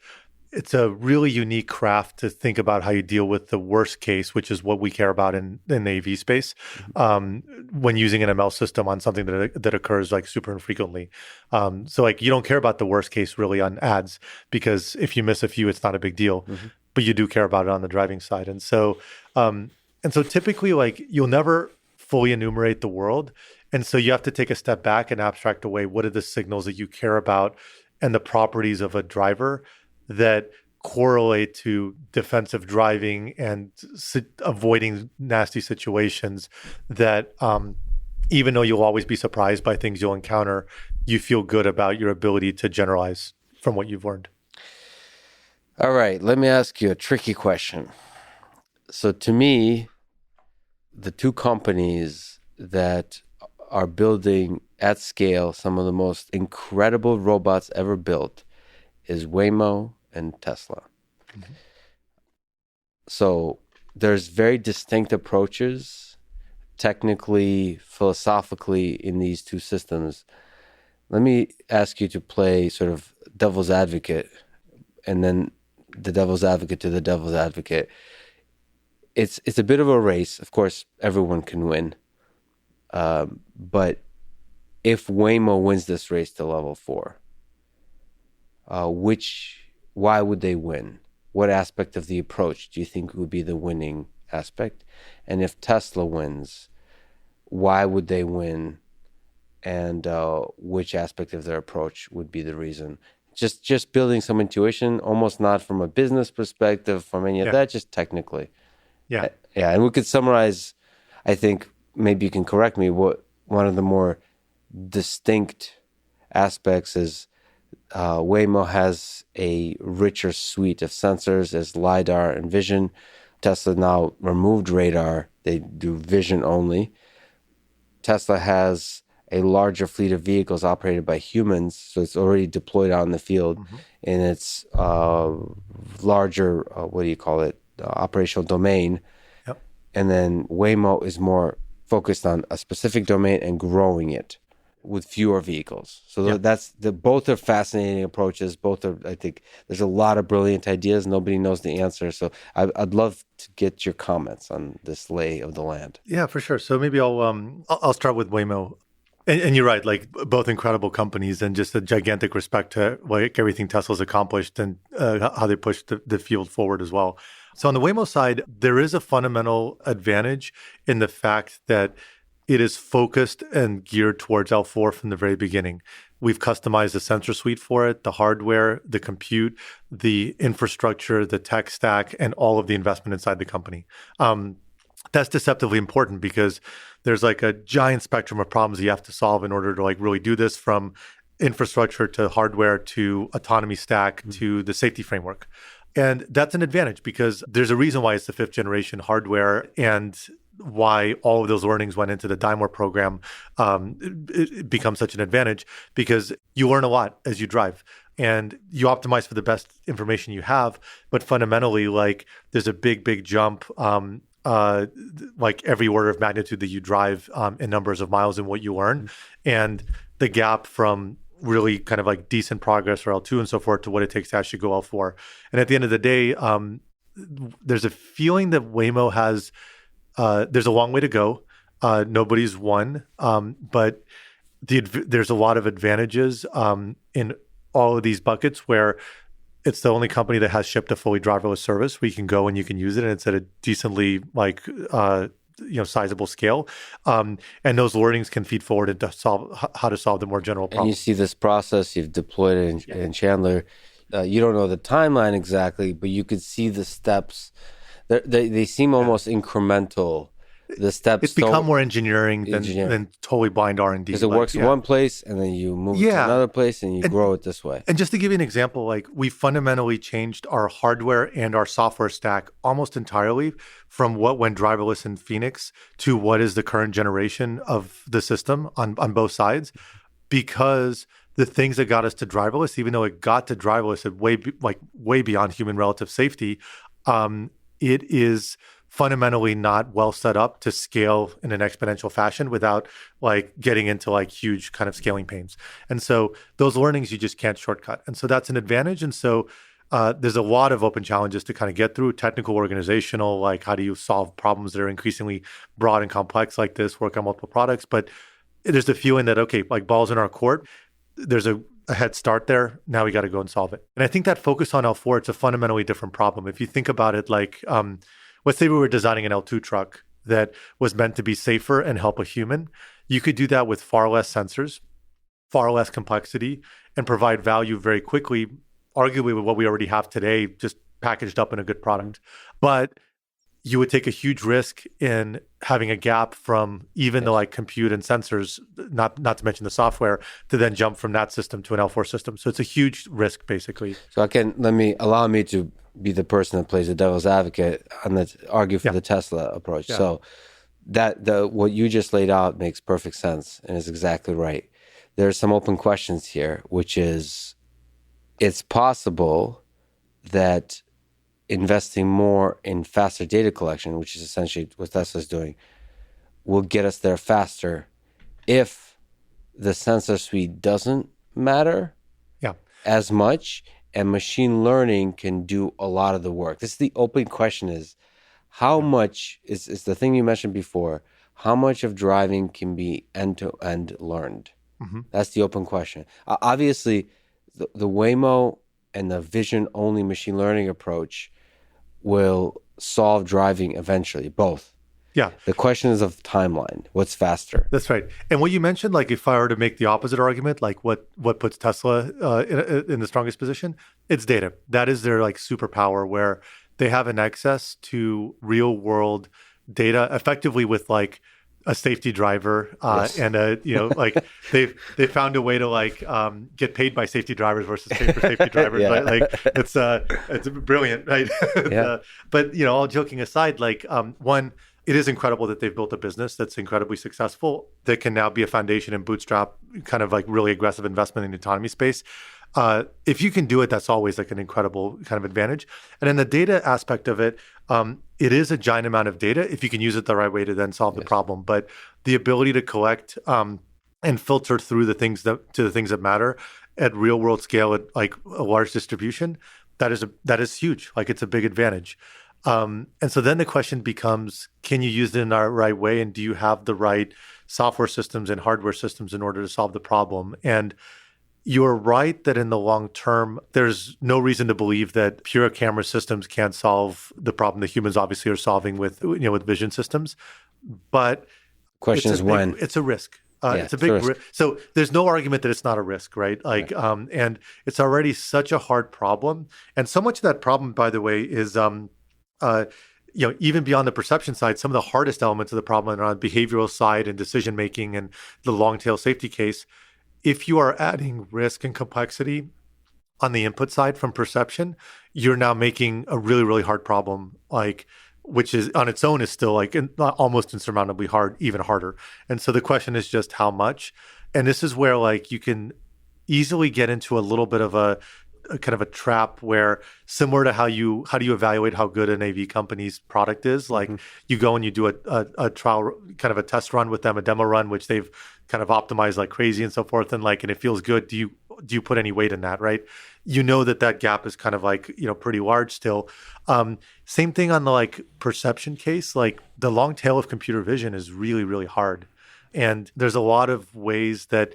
It's a really unique craft to think about how you deal with the worst case, which is what we care about in the AV space, when using an ML system on something that occurs like super infrequently. So like you don't care about the worst case really on ads, because if you miss a few, it's not a big deal. Mm-hmm. But you do care about it on the driving side. And so typically like you'll never fully enumerate the world. And so you have to take a step back and abstract away what are the signals that you care about and the properties of a driver that correlate to defensive driving and avoiding nasty situations that even though you'll always be surprised by things you'll encounter, you feel good about your ability to generalize from what you've learned.
All right, let me ask you a tricky question. So to me, the two companies that are building at scale some of the most incredible robots ever built is Waymo and Tesla. Mm-hmm. So there's very distinct approaches, technically, philosophically, in these two systems. Let me ask you to play sort of devil's advocate, and then the devil's advocate to the devil's advocate. It's a bit of a race. Of course, everyone can win. But if Waymo wins this race to level 4, why would they win? What aspect of the approach do you think would be the winning aspect? And if Tesla wins, why would they win? And which aspect of their approach would be the reason? Just building some intuition, almost not from a business perspective, from any of that, just technically.
Yeah.
Yeah, and we could summarize, I think, maybe you can correct me, what one of the more distinct aspects is Waymo has a richer suite of sensors as LiDAR and vision. Tesla now removed radar. They do vision only. Tesla has a larger fleet of vehicles operated by humans, so it's already deployed out in the field in its larger, operational domain.
Yep.
And then Waymo is more focused on a specific domain and growing it with fewer vehicles. So both are fascinating approaches. Both are, I think, there's a lot of brilliant ideas. Nobody knows the answer. So I'd love to get your comments on this lay of the land.
Yeah, for sure. So maybe I'll start with Waymo. And you're right, like both incredible companies and just a gigantic respect to like everything Tesla's accomplished and how they pushed the field forward as well. So on the Waymo side, there is a fundamental advantage in the fact that it is focused and geared towards L4 from the very beginning. We've customized the sensor suite for it, the hardware, the compute, the infrastructure, the tech stack, and all of the investment inside the company. That's deceptively important because there's like a giant spectrum of problems you have to solve in order to like really do this, from infrastructure to hardware to autonomy stack to the safety framework. And that's an advantage because there's a reason why it's the 5th generation hardware, and why all of those learnings went into the Daimler program. It becomes such an advantage because you learn a lot as you drive and you optimize for the best information you have. But fundamentally, like, there's a big jump, like every order of magnitude that you drive in numbers of miles and what you learn. And the gap from really kind of like decent progress or L2 and so forth to what it takes to actually go L4. And at the end of the day, there's a feeling that Waymo has, there's a long way to go. Nobody's won, but there's a lot of advantages in all of these buckets where it's the only company that has shipped a fully driverless service where you can go and you can use it, and it's at a decently like sizable scale. And those learnings can feed forward into how to solve the more general problems.
And you see this process, you've deployed it in Chandler. You don't know the timeline exactly, but you could see the steps. They seem almost incremental. The steps.
It's become more engineering than totally blind R&D.
Because it works in one place, and then you move it to another place, and you grow it this way.
And just to give you an example, like, we fundamentally changed our hardware and our software stack almost entirely from what went driverless in Phoenix to what is the current generation of the system on both sides, because the things that got us to driverless, even though it got to driverless at way beyond human relative safety, it is fundamentally not well set up to scale in an exponential fashion without like getting into like huge kind of scaling pains. And so those learnings you just can't shortcut. And so that's an advantage. And so there's a lot of open challenges to kind of get through: technical, organizational, like how do you solve problems that are increasingly broad and complex like this, work on multiple products. But there's the feeling that, okay, like, ball's in our court. There's a head start there. Now we got to go and solve it. And I think that focus on L4, it's a fundamentally different problem. If you think about it, like, let's say we were designing an L2 truck that was meant to be safer and help a human. You could do that with far less sensors, far less complexity, and provide value very quickly, arguably with what we already have today, just packaged up in a good product. But you would take a huge risk in having a gap from even the like compute and sensors, not to mention the software, to then jump from that system to an L4 system. So it's a huge risk, basically.
So allow me to be the person that plays the devil's advocate and argue for the Tesla approach. Yeah. So what you just laid out makes perfect sense and is exactly right. There are some open questions here, which is, it's possible that investing more in faster data collection, which is essentially what Tesla's doing, will get us there faster if the sensor suite doesn't matter as much, and machine learning can do a lot of the work. This is the open question: is how much is the thing you mentioned before, how much of driving can be end-to-end learned? Mm-hmm. That's the open question. Obviously, the Waymo and the vision-only machine learning approach will solve driving eventually, both.
Yeah.
The question is of timeline. What's faster?
That's right. And what you mentioned, like, if I were to make the opposite argument, like what puts Tesla in the strongest position, it's data. That is their like superpower, where they have an access to real world data effectively with like a safety driver and like they found a way to like get paid by safety drivers versus paid for safety drivers. Right? Like it's brilliant, right? But all joking aside, like one, it is incredible that they've built a business that's incredibly successful that can now be a foundation and bootstrap kind of like really aggressive investment in the autonomy space. If you can do it, that's always like an incredible kind of advantage. And then the data aspect of it, it is a giant amount of data if you can use it the right way to then solve the problem. But the ability to collect and filter through the things that matter at real world scale at like a large distribution, that is huge. Like, it's a big advantage. And so then the question becomes, can you use it in the right way? And do you have the right software systems and hardware systems in order to solve the problem? And you're right that in the long term, there's no reason to believe that pure camera systems can't solve the problem that humans obviously are solving with vision systems. But
Question is when.
It's a risk.
Yeah,
it's a big risk. So there's no argument that it's not a risk, right? Like, and it's already such a hard problem. And so much of that problem, by the way, is, even beyond the perception side, some of the hardest elements of the problem are on the behavioral side and decision making and the long tail safety case. If you are adding risk and complexity on the input side from perception, you're now making a really, really hard problem, which is on its own is still almost insurmountably hard, even harder. And so the question is just how much. And this is where you can easily get into a little bit of a kind of a trap where, similar to how do you evaluate how good an AV company's product is? You go and you do a trial, kind of a test run with them, a demo run, which they've kind of optimized like crazy and so forth. And and it feels good. Do you put any weight in that, right? You know that gap is kind of pretty large still. Same thing on the perception case. The long tail of computer vision is really, really hard. And there's a lot of ways that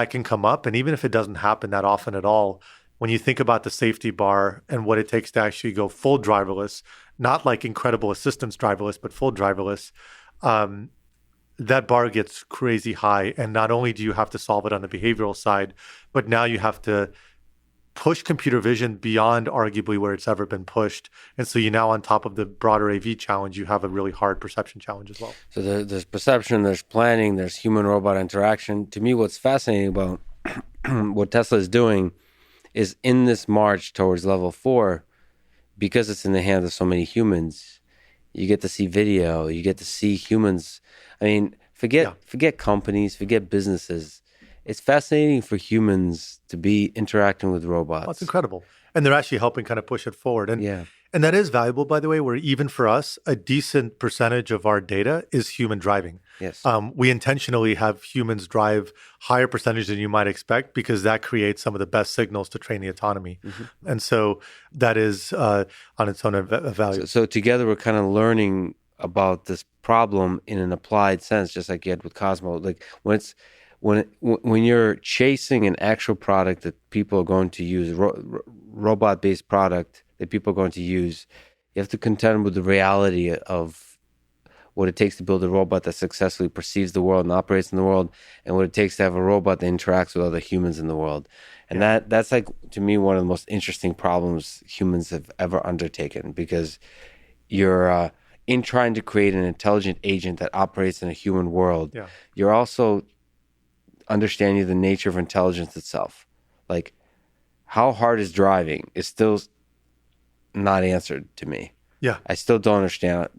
can come up. And even if it doesn't happen that often at all, when you think about the safety bar and what it takes to actually go full driverless, not incredible assistance driverless, but full driverless, that bar gets crazy high. And not only do you have to solve it on the behavioral side, but now you have to push computer vision beyond arguably where it's ever been pushed. And so you now, on top of the broader AV challenge, you have a really hard perception challenge as well.
So there's perception, there's planning, there's human-robot interaction. To me, what's fascinating about what Tesla is doing is, in this march towards level 4, because it's in the hands of so many humans, you get to see video, you get to see humans. I mean, forget companies, forget businesses. It's fascinating for humans to be interacting with robots.
That's incredible. And they're actually helping kind of push it forward. And that is valuable, by the way, where even for us, a decent percentage of our data is human driving.
Yes.
We intentionally have humans drive higher percentage than you might expect, because that creates some of the best signals to train the autonomy. Mm-hmm. And so that is on its own a value.
So together we're kind of learning about this problem in an applied sense, just like you had with Cozmo. When you're chasing an actual product that people are going to use, robot-based product that people are going to use, you have to contend with the reality of what it takes to build a robot that successfully perceives the world and operates in the world, and what it takes to have a robot that interacts with other humans in the world. And that's to me, one of the most interesting problems humans have ever undertaken, because you're in trying to create an intelligent agent that operates in a human world, you're also understanding the nature of intelligence itself. How hard is driving is still not answered to me.
Yeah.
I still don't understand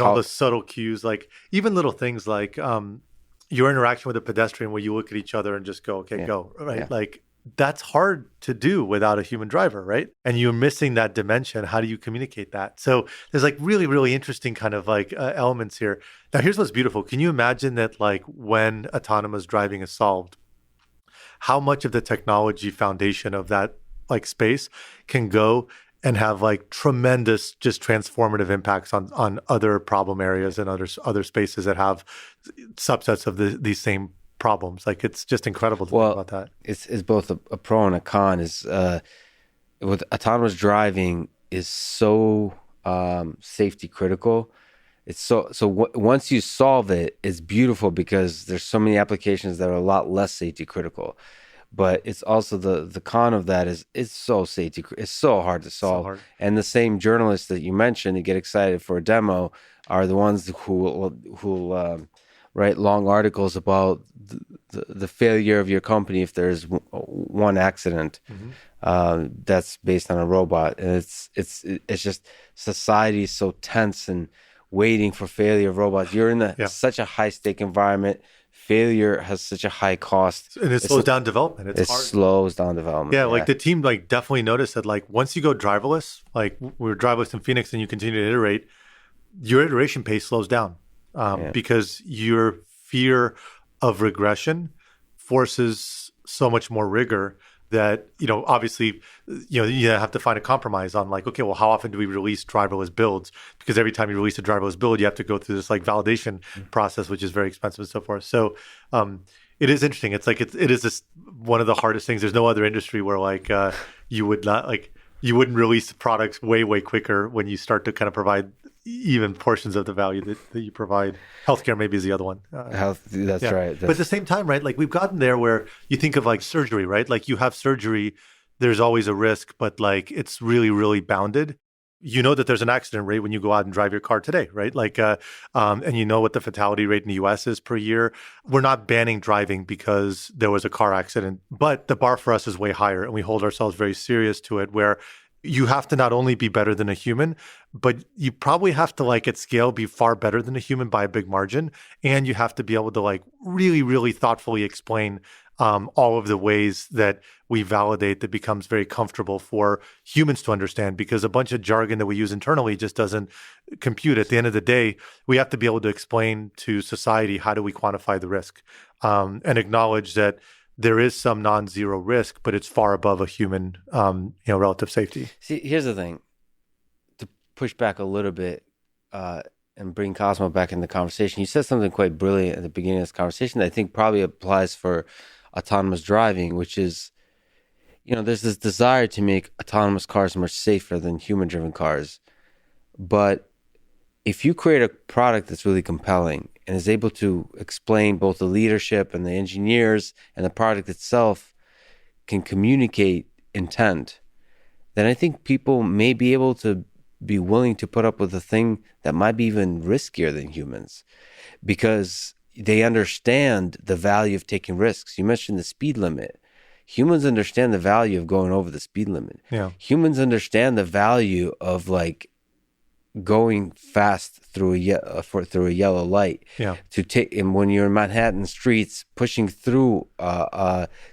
all the subtle cues, even little things like your interaction with a pedestrian where you look at each other and just go, okay, go, right? Yeah. That's hard to do without a human driver, right? And you're missing that dimension. How do you communicate that? So there's really, really interesting kind of elements here. Now, here's what's beautiful. Can you imagine that when autonomous driving is solved, how much of the technology foundation of that space can go and have tremendous, just transformative impacts on other problem areas and other spaces that have subsets of these same problems. It's just incredible to think about that.
It's both a pro and a con. With autonomous driving is so safety critical. It's once you solve it, it's beautiful, because there's so many applications that are a lot less safety critical. But it's also the con of that is it's so hard to solve. So hard. And the same journalists that you mentioned that get excited for a demo are the ones who write long articles about the failure of your company if there's one accident that's based on a robot. And it's just, society is so tense and waiting for failure of robots. You're in such a high stake environment. Failure has such a high cost,
and it slows down development. It's hard.
Slows down development.
Yeah, the team definitely noticed that once you go driverless, we were driverless in Phoenix, and you continue to iterate, your iteration pace slows down because your fear of regression forces so much more rigor that, obviously, you have to find a compromise on okay, well, how often do we release driverless builds? Because every time you release a driverless build, you have to go through this validation process, which is very expensive and so forth. So it is interesting. It's it is this one of the hardest things. There's no other industry where you would not you wouldn't release products way, way quicker when you start to kind of provide even portions of the value that you provide. Healthcare maybe is the other one.
Health, that's right.
But at the same time, right, like we've gotten there where you think of like surgery, right? Like you have surgery, there's always a risk, but like it's really, really bounded. You know that there's an accident rate when you go out and drive your car today, right? Like, and you know what the fatality rate in the US is per year. We're not banning driving because there was a car accident, but the bar for us is way higher, and we hold ourselves very serious to it, where you have to not only be better than a human, but you probably have to like at scale be far better than a human by a big margin. And you have to be able to like really, really thoughtfully explain all of the ways that we validate that becomes very comfortable for humans to understand, because a bunch of jargon that we use internally just doesn't compute. At the end of the day, we have to be able to explain to society, how do we quantify the risk, and acknowledge that there is some non-zero risk, but it's far above a human, relative safety.
See, here's the thing. To push back a little bit and bring Cozmo back in the conversation, you said something quite brilliant at the beginning of this conversation that I think probably applies for autonomous driving, which is, there's this desire to make autonomous cars much safer than human-driven cars. But if you create a product that's really compelling and is able to explain both the leadership and the engineers and the product itself can communicate intent, then I think people may be able to be willing to put up with a thing that might be even riskier than humans, because they understand the value of taking risks. You mentioned the speed limit. Humans understand the value of going over the speed limit.
Yeah.
Humans understand the value of like going fast through a yellow light.
Yeah.
And when you're in Manhattan streets, pushing through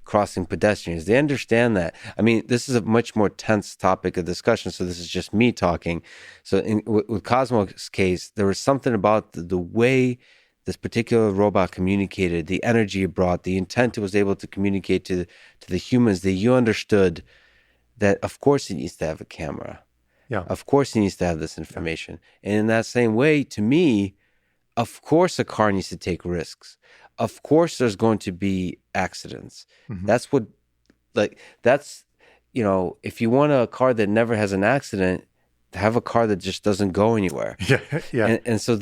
crossing pedestrians, they understand that. I mean, this is a much more tense topic of discussion, so this is just me talking. So with Cosmo's case, there was something about the way this particular robot communicated, the energy it brought, the intent it was able to communicate to the humans, that you understood that of course it needs to have a camera.
Yeah.
Of course he needs to have this information. And in that same way, to me, of course a car needs to take risks. Of course there's going to be accidents.
Mm-hmm.
If you want a car that never has an accident, have a car that just doesn't go anywhere.
Yeah.
And so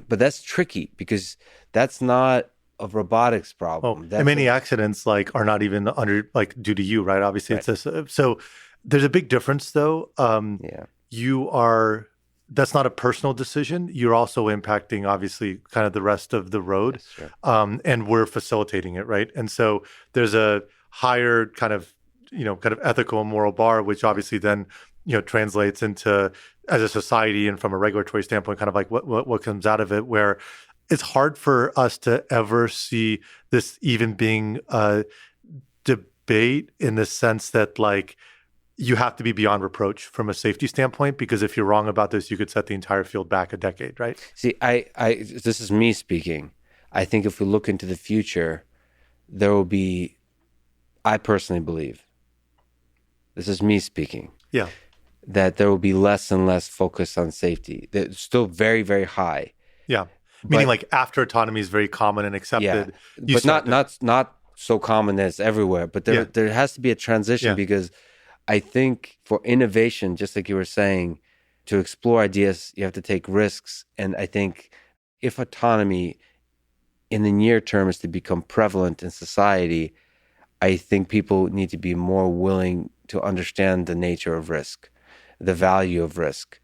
but that's tricky, because that's not a robotics problem.
And many accidents are not even due to you, right? Obviously, right. So there's a big difference, though. That's not a personal decision. You're also impacting, obviously, kind of the rest of the road, and we're facilitating it, right? And so there's a higher kind of ethical and moral bar, which obviously then translates into, as a society and from a regulatory standpoint, kind of like what comes out of it, where it's hard for us to ever see this even being a debate, in the sense that you have to be beyond reproach from a safety standpoint, because if you're wrong about this, you could set the entire field back a decade, right?
See, this is me speaking. I think if we look into the future, there will be, I personally believe, this is me speaking.
Yeah.
That there will be less and less focus on safety. It's still very, very high.
Yeah. Meaning after autonomy is very common and accepted.
Yeah. But not so common that it's everywhere. But there has to be a transition, because I think for innovation, just like you were saying, to explore ideas, you have to take risks. And I think if autonomy in the near term is to become prevalent in society, I think people need to be more willing to understand the nature of risk, the value of risk.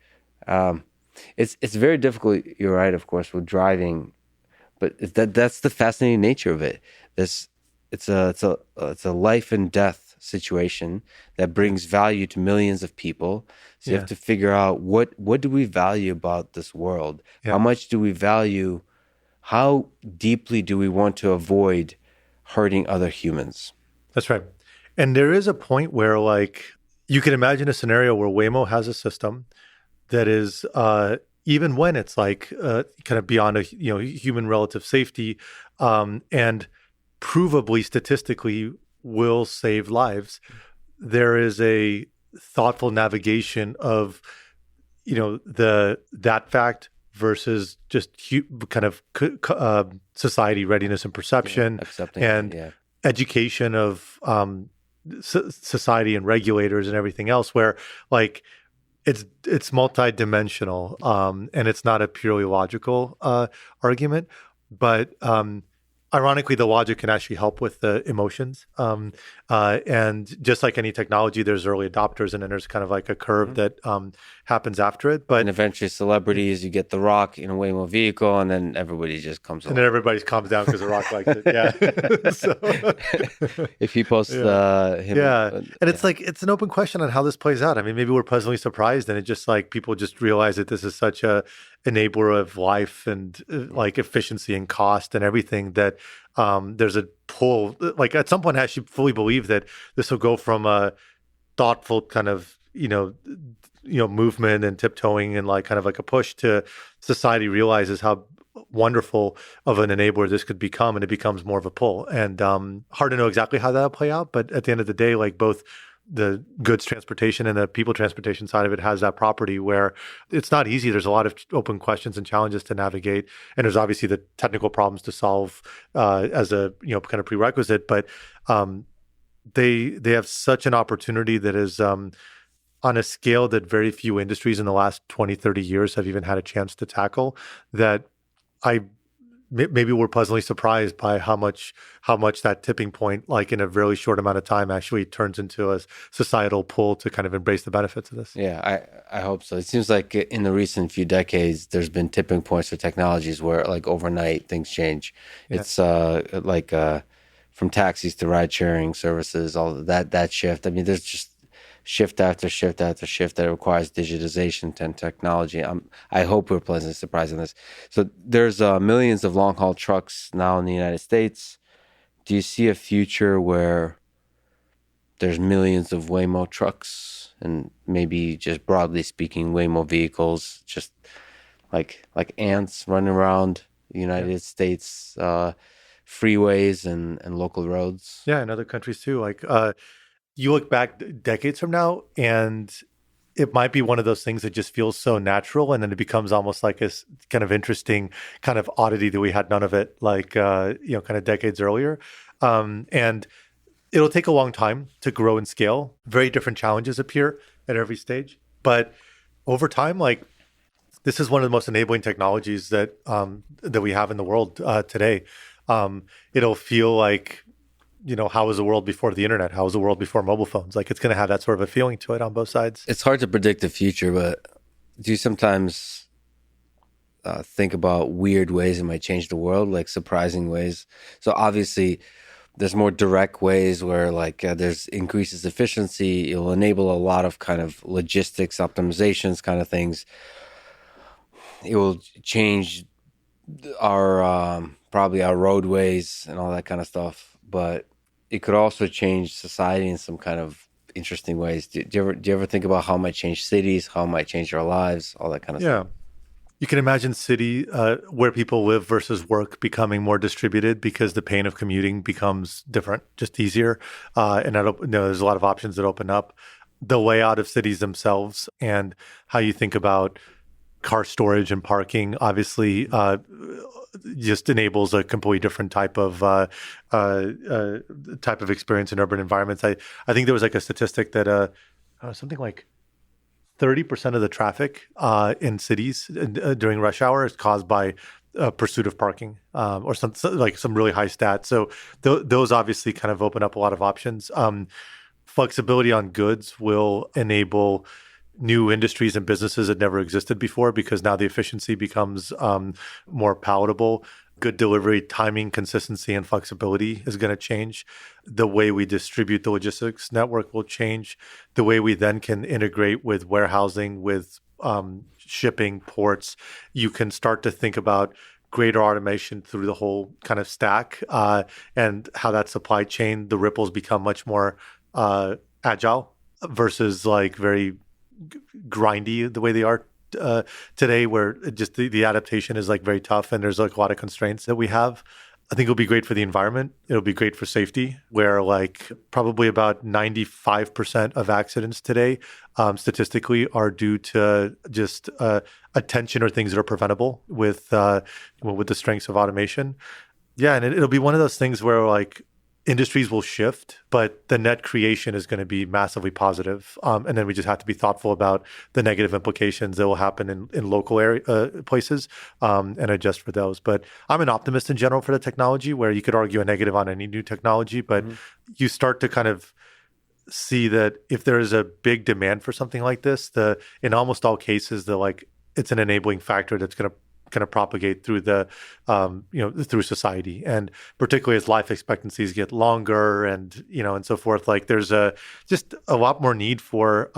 It's very difficult. You're right, of course, with driving, but that's the fascinating nature of it. It's a life and death situation that brings value to millions of people. So you have to figure out what do we value about this world? Yeah. How much do we value? How deeply do we want to avoid hurting other humans?
That's right. And there is a point where you can imagine a scenario where Waymo has a system that is, even when it's kind of beyond a human relative safety, and provably statistically will save lives, there is a thoughtful navigation of that fact versus just kind of society readiness and perception, and education of society and regulators and everything else, where It's multidimensional, and it's not a purely logical argument, but ironically, the logic can actually help with the emotions. And just like any technology, there's early adopters, and then there's kind of like a curve that happens after it. But
And eventually, celebrities, you get The Rock in a Waymo vehicle, and then everybody just comes
and
along.
then everybody calms down because the Rock likes it. Yeah. So,
If he posts him,
yeah. And it's like, it's an open question on how this plays out. I mean, maybe we're pleasantly surprised and it just like people just realize that this is such a enabler of life and like efficiency and cost and everything that there's a pull. Like at some point, I actually fully believe that this will go from a thoughtful kind of, movement and tiptoeing and like kind of like a push to society realizes how wonderful of an enabler this could become, and it becomes more of a pull. And hard to know exactly how that'll play out, but at the end of the day, like both the goods transportation and the people transportation side of it has that property where it's not easy. There's a lot of open questions and challenges to navigate, and there's obviously the technical problems to solve as a kind of prerequisite. But they have such an opportunity that is on a scale that very few industries in the last 20, 30 years have even had a chance to tackle, that maybe we're pleasantly surprised by how much that tipping point, like in a really short amount of time, actually turns into a societal pull to kind of embrace the benefits of this.
Yeah, I hope so. It seems like in the recent few decades, there's been tipping points for technologies where like overnight things change.
Yeah.
It's from taxis to ride sharing services, all that shift. I mean, there's just shift after shift after shift that requires digitization and technology. I hope we're pleasantly surprised in this. So there's millions of long haul trucks now in the United States. Do you see a future where there's millions of Waymo trucks and maybe just broadly speaking, Waymo vehicles, just like ants running around the United States freeways and local roads?
Yeah, in other countries too. Like you look back decades from now, and it might be one of those things that just feels so natural, and then it becomes almost like a kind of interesting kind of oddity that we had none of it, like kind of decades earlier. And it'll take a long time to grow and scale. Very different challenges appear at every stage, but over time, like this is one of the most enabling technologies that we have in the world today. It'll feel like, how was the world before the internet? How was the world before mobile phones? Like it's going to have that sort of a feeling to it on both sides.
It's hard to predict the future, but do you sometimes think about weird ways it might change the world, like surprising ways? So obviously, there's more direct ways where like there's increases efficiency. It'll enable a lot of kind of logistics optimizations kind of things. It will change our probably our roadways and all that kind of stuff, but it could also change society in some kind of interesting ways. Do you ever think about how it might change cities, how it might change our lives, all that kind of stuff?
Yeah. You can imagine city where people live versus work becoming more distributed because the pain of commuting becomes different, just easier. And there's a lot of options that open up. The layout of cities themselves and how you think about car storage and parking, obviously, just enables a completely different type of experience in urban environments. I think there was like a statistic that something like 30% of the traffic in cities during rush hour is caused by pursuit of parking or some really high stat. So those obviously kind of open up a lot of options. Flexibility on goods will enable new industries and businesses that never existed before because now the efficiency becomes more palatable. Good delivery, timing, consistency, and flexibility is going to change. The way we distribute the logistics network will change. The way we then can integrate with warehousing, with shipping, ports. You can start to think about greater automation through the whole kind of stack and how that supply chain, the ripples become much more agile versus like very grindy the way they are today, where just the adaptation is like very tough and there's like a lot of constraints that we have. I think it'll be great for the environment. It'll be great for safety, where like probably about 95% of accidents today statistically are due to just attention or things that are preventable with the strengths of automation. Yeah, and it'll be one of those things where like industries will shift, but the net creation is going to be massively positive. And then we just have to be thoughtful about the negative implications that will happen in local places and adjust for those. But I'm an optimist in general for the technology, where you could argue a negative on any new technology, but you start to kind of see that if there is a big demand for something like this, in almost all cases, it's an enabling factor that's going to kind of propagate through through society, and particularly as life expectancies get longer and so forth. Like there's just a lot more need for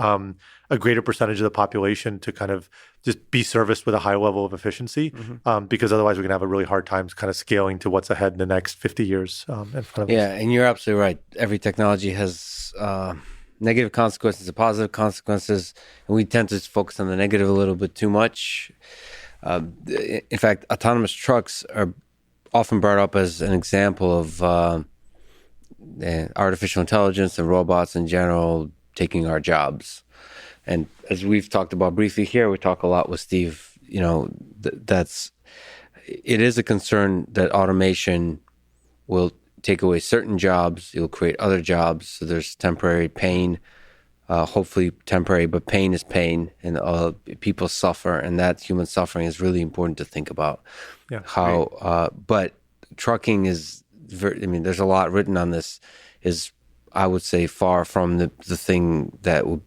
a greater percentage of the population to kind of just be serviced with a high level of efficiency, because otherwise we're going to have a really hard time kind of scaling to what's ahead in the next 50 years in front of us.
Yeah, and you're absolutely right. Every technology has negative consequences and positive consequences, and we tend to focus on the negative a little bit too much. In fact, autonomous trucks are often brought up as an example of artificial intelligence and robots in general taking our jobs. And as we've talked about briefly here, we talk a lot with Steve, it is a concern that automation will take away certain jobs. It will create other jobs. So there's temporary pain. Hopefully temporary, but pain is pain, and people suffer, and that human suffering is really important to think about.
Yeah,
but trucking is there's a lot written on this, is I would say far from the thing that would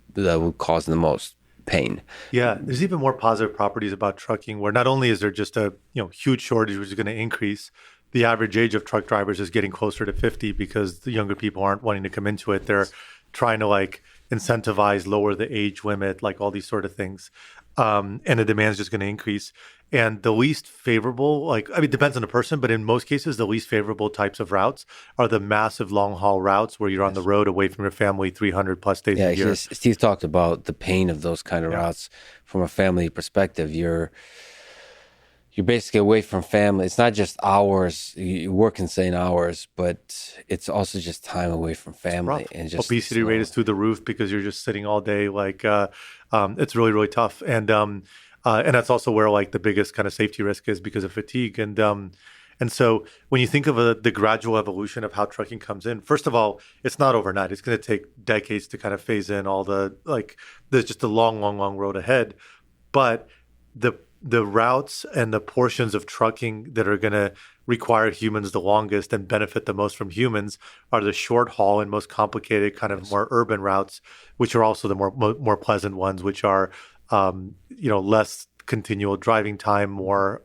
cause the most pain.
Yeah, there's even more positive properties about trucking, where not only is there just a huge shortage which is going to increase, the average age of truck drivers is getting closer to 50 because the younger people aren't wanting to come into it. They're trying to incentivize, lower the age limit, all these sort of things. And the demand is just going to increase. And the least favorable, it depends on the person, but in most cases, the least favorable types of routes are the massive long haul routes where you're on the road away from your family 300 plus days a year.
Yeah, Steve talked about the pain of those kind of routes from a family perspective. You're basically away from family. It's not just hours. You work insane hours, but it's also just time away from family. And just
obesity rate is through the roof because you're just sitting all day. It's really, really tough. And that's also where the biggest kind of safety risk is because of fatigue. And so when you think of the gradual evolution of how trucking comes in, first of all, it's not overnight. It's going to take decades to kind of phase in all there's just a long, long, long road ahead. But the routes and the portions of trucking that are going to require humans the longest and benefit the most from humans are the short haul and most complicated kind of more urban routes, which are also the more pleasant ones, which are less continual driving time, more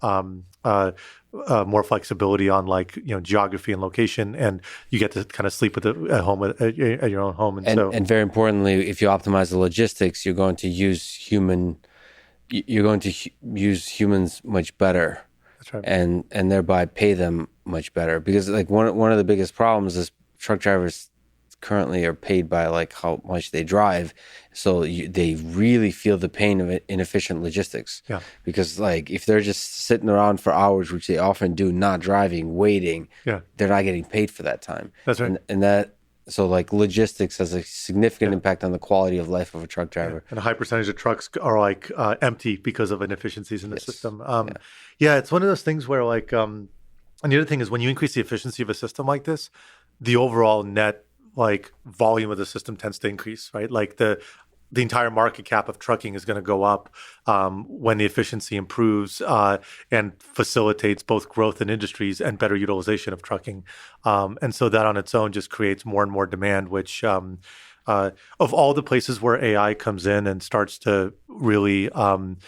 flexibility on geography and location, and you get to kind of sleep at your own home.
And very importantly, if you optimize the logistics, you're going to use humans much better.
That's right.
And thereby pay them much better, because one of the biggest problems is truck drivers currently are paid by how much they drive, so they really feel the pain of inefficient logistics.
Yeah.
Because if they're just sitting around for hours, which they often do, not driving, waiting, they're not getting paid for that time.
That's right.
And that. So logistics has a significant impact on the quality of life of a truck driver.
And a high percentage of trucks are empty because of inefficiencies in the system. It's one of those things where and the other thing is when you increase the efficiency of a system like this, the overall net volume of the system tends to increase, right? The entire market cap of trucking is going to go up when the efficiency improves and facilitates both growth in industries and better utilization of trucking. And so that on its own just creates more and more demand, which of all the places where AI comes in and starts to really kind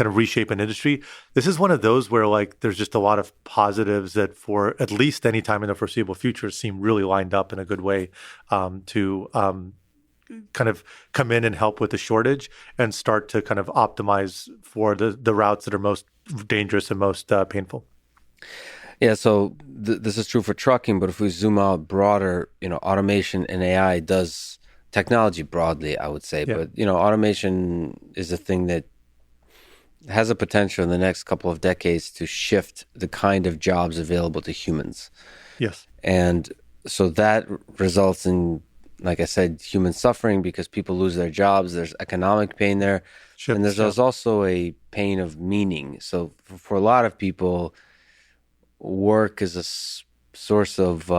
of reshape an industry, this is one of those where there's just a lot of positives that for at least any time in the foreseeable future seem really lined up in a good way to kind of come in and help with the shortage and start to kind of optimize for the routes that are most dangerous and most painful.
Yeah, so this is true for trucking, but if we zoom out broader, automation and AI does technology broadly, I would say. Yeah. But, automation is a thing that has a potential in the next couple of decades to shift the kind of jobs available to humans.
Yes.
And so that results in, like I said, human suffering because people lose their jobs. There's economic pain there. And there's also a pain of meaning. So for a lot of people, work is a source of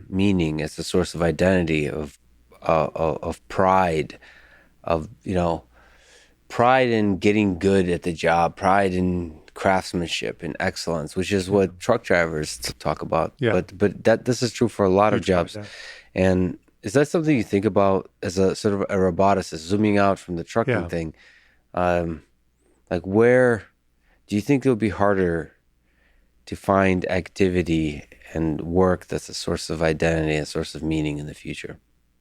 meaning. It's a source of identity, of pride, of pride in getting good at the job, pride in craftsmanship and excellence, which is what truck drivers talk about.
Yeah.
But this is true for a lot of jobs.
Pride,
And is that something you think about as a sort of a roboticist, zooming out from the trucking thing? Like, where do you think it would be harder to find activity and work that's a source of identity, a source of meaning in the future?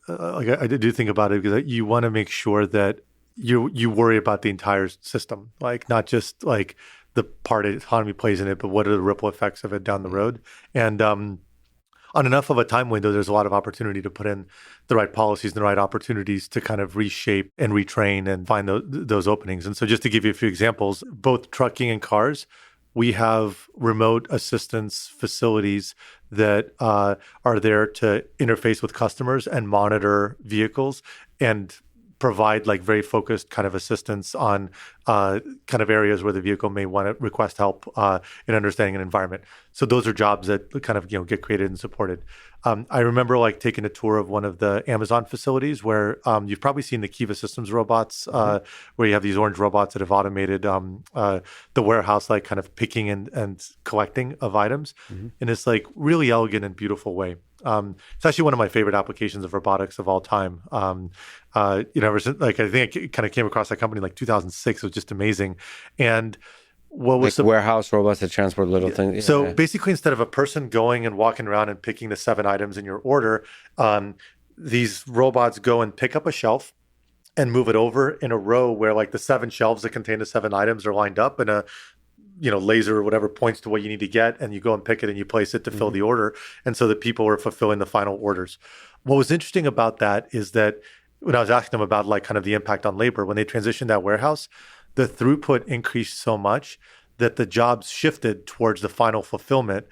Like I do think about it because you want to make sure that you worry about the entire system, like not just like the part autonomy plays in it, but what are the ripple effects of it down the road? And on enough of a time window, there's a lot of opportunity to put in the right policies and the right opportunities to kind of reshape and retrain and find those openings. And so just to give you a few examples, both trucking and cars, we have remote assistance facilities that are there to interface with customers and monitor vehicles and provide like very focused kind of assistance on kind of areas where the vehicle may want to request help in understanding an environment. So those are jobs that kind of get created and supported. I remember like taking a tour of one of the Amazon facilities where you've probably seen the Kiva Systems robots, where you have these orange robots that have automated the warehouse, like kind of picking and collecting of items in this like really elegant and beautiful way. It's actually one of my favorite applications of robotics of all time. Ever since, like, I think I kind of came across that company in like 2006. It was just amazing. And what was
like warehouse robots that transport little things?
So basically, instead of a person going and walking around and picking the 7 items in your order, these robots go and pick up a shelf and move it over in a row where like the 7 shelves that contain the 7 items are lined up, and a laser or whatever points to what you need to get, and you go and pick it and you place it to fill the order. And so the people are fulfilling the final orders. What was interesting about that is that when I was asking them about like kind of the impact on labor, when they transitioned that warehouse, the throughput increased so much that the jobs shifted towards the final fulfillment,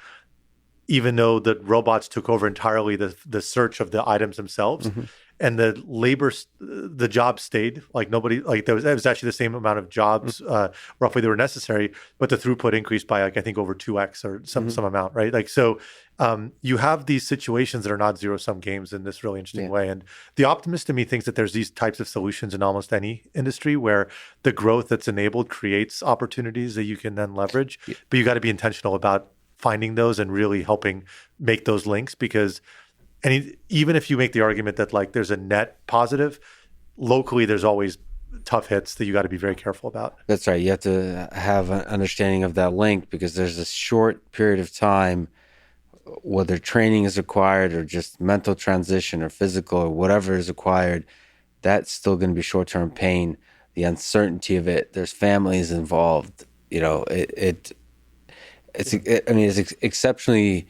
even though the robots took over entirely the search of the items themselves. And the job stayed. Like nobody, like there was actually the same amount of jobs roughly that were necessary, but the throughput increased by like I think over 2x or some amount, right? Like so, you have these situations that are not zero-sum games in this really interesting way. And the optimist in me thinks that there's these types of solutions in almost any industry where the growth that's enabled creates opportunities that you can then leverage. But you got to be intentional about finding those and really helping make those links, because even if you make the argument that like there's a net positive, locally there's always tough hits that you got to be very careful about.
That's right. You have to have an understanding of that link, because there's a short period of time, whether training is required or just mental transition or physical or whatever is required, that's still going to be short-term pain. The uncertainty of it, there's families involved. It's exceptionally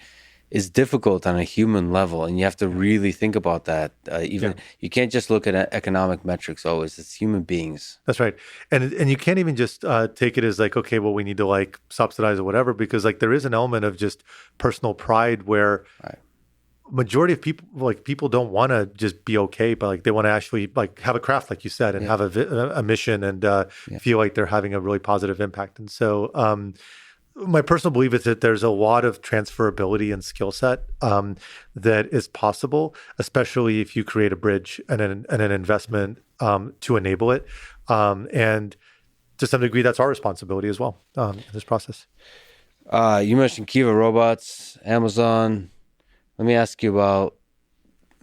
is difficult on a human level, and you have to really think about that. You can't just look at economic metrics always. It's human beings.
That's right, and you can't even just take it as like, okay, well, we need to like subsidize or whatever, because like there is an element of just personal pride where majority of people don't want to just be okay, but like they want to actually like have a craft, like you said, and have a mission and feel like they're having a really positive impact. And so my personal belief is that there's a lot of transferability and skill set that is possible, especially if you create a bridge and an investment to enable it. And to some degree, that's our responsibility as well in this process.
You mentioned Kiva robots, Amazon. Let me ask you about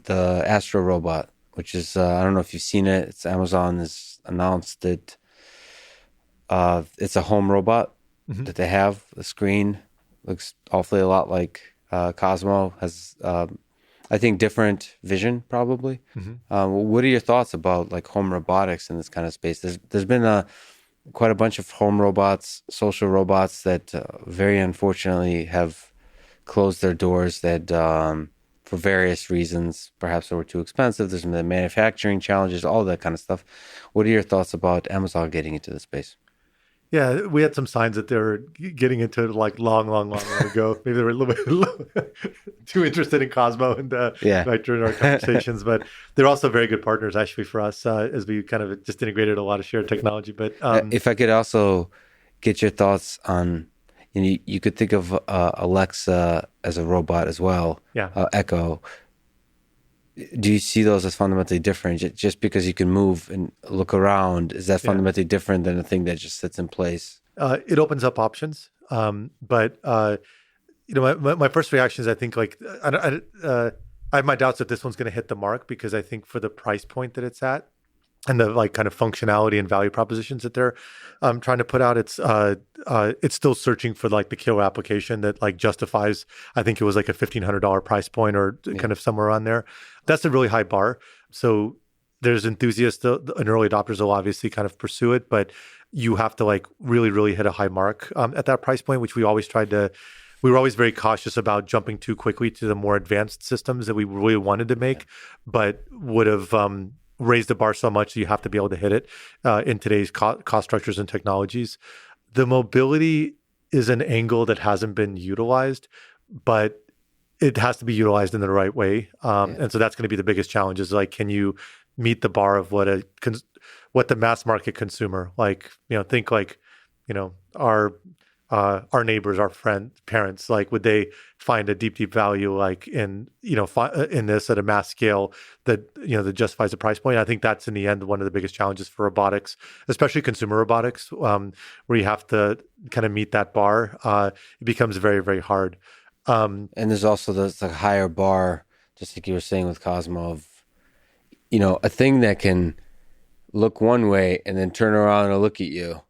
the Astro robot, which is, I don't know if you've seen it. It's Amazon has announced it. It's a home robot that they have. The screen looks awfully a lot like Cozmo. Has, I think, different vision probably. What are your thoughts about like home robotics in this kind of space? There's been quite a bunch of home robots, social robots that very unfortunately have closed their doors that for various reasons. Perhaps they were too expensive. There's been manufacturing challenges, all that kind of stuff. What are your thoughts about Amazon getting into the space?
Yeah, we had some signs that they were getting into it like long ago. Maybe they were a little bit too interested in Cozmo and during our conversations. But they're also very good partners actually for us as we kind of just integrated a lot of shared technology. But
if I could also get your thoughts on, And you could think of Alexa as a robot as well.
Yeah.
Echo. Do you see those as fundamentally different? Just because you can move and look around, is that fundamentally different than a thing that just sits in place?
It opens up options. But my first reaction is I think like I have my doubts that this one's going to hit the mark, because I think for the price point that it's at and the like kind of functionality and value propositions that they're trying to put out, it's still searching for like the killer application that like justifies. I think it was like a $1,500 price point or kind of somewhere around there. That's a really high bar. So there's enthusiasts and early adopters will obviously kind of pursue it, but you have to like really, really hit a high mark at that price point, which we always tried to. We were always very cautious about jumping too quickly to the more advanced systems that we really wanted to make, but would have raised the bar so much that you have to be able to hit it in today's cost structures and technologies. The mobility is an angle that hasn't been utilized, but it has to be utilized in the right way. And so that's going to be the biggest challenge is like, can you meet the bar of what the mass market consumer, like, think like, our neighbors, our friends, parents, like, would they find a deep, deep value, like in this at a mass scale that, that justifies the price point? I think that's in the end, one of the biggest challenges for robotics, especially consumer robotics, where you have to kind of meet that bar. It becomes very, very hard.
And there's also the higher bar, just like you were saying with Cozmo, of, a thing that can look one way and then turn around and look at you.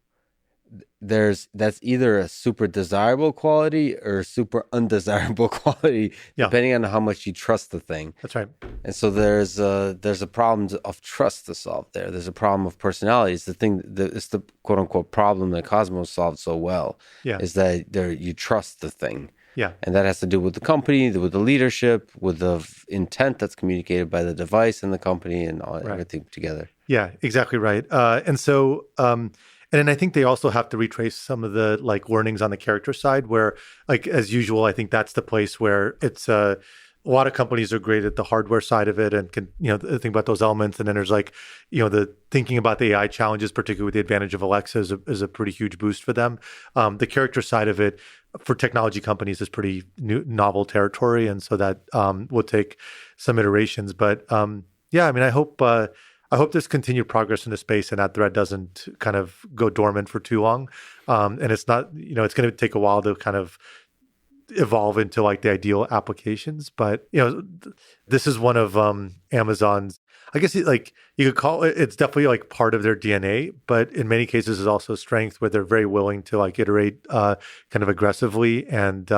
That's either a super desirable quality or a super undesirable quality, depending on how much you trust the thing.
That's right.
And so there's a problem of trust to solve there. There's a problem of personality. It's the quote unquote problem that Cosmos solved so well. Yeah. Is that you trust the thing.
Yeah.
And that has to do with the company, with the leadership, with the intent that's communicated by the device and the company and everything together.
Yeah, exactly right. And so, and then I think they also have to retrace some of the like learnings on the character side where, like, as usual, I think that's the place where it's a lot of companies are great at the hardware side of it and can, think about those elements. And then there's like, the thinking about the AI challenges, particularly with the advantage of Alexa is a pretty huge boost for them. The character side of it for technology companies is pretty novel territory. And so that will take some iterations. But I hope there's continued progress in the space and that thread doesn't kind of go dormant for too long. And it's not, it's going to take a while to kind of evolve into like the ideal applications. But, this is one of Amazon's, I guess like you could call it, it's definitely like part of their DNA, but in many cases is also a strength where they're very willing to like iterate kind of aggressively and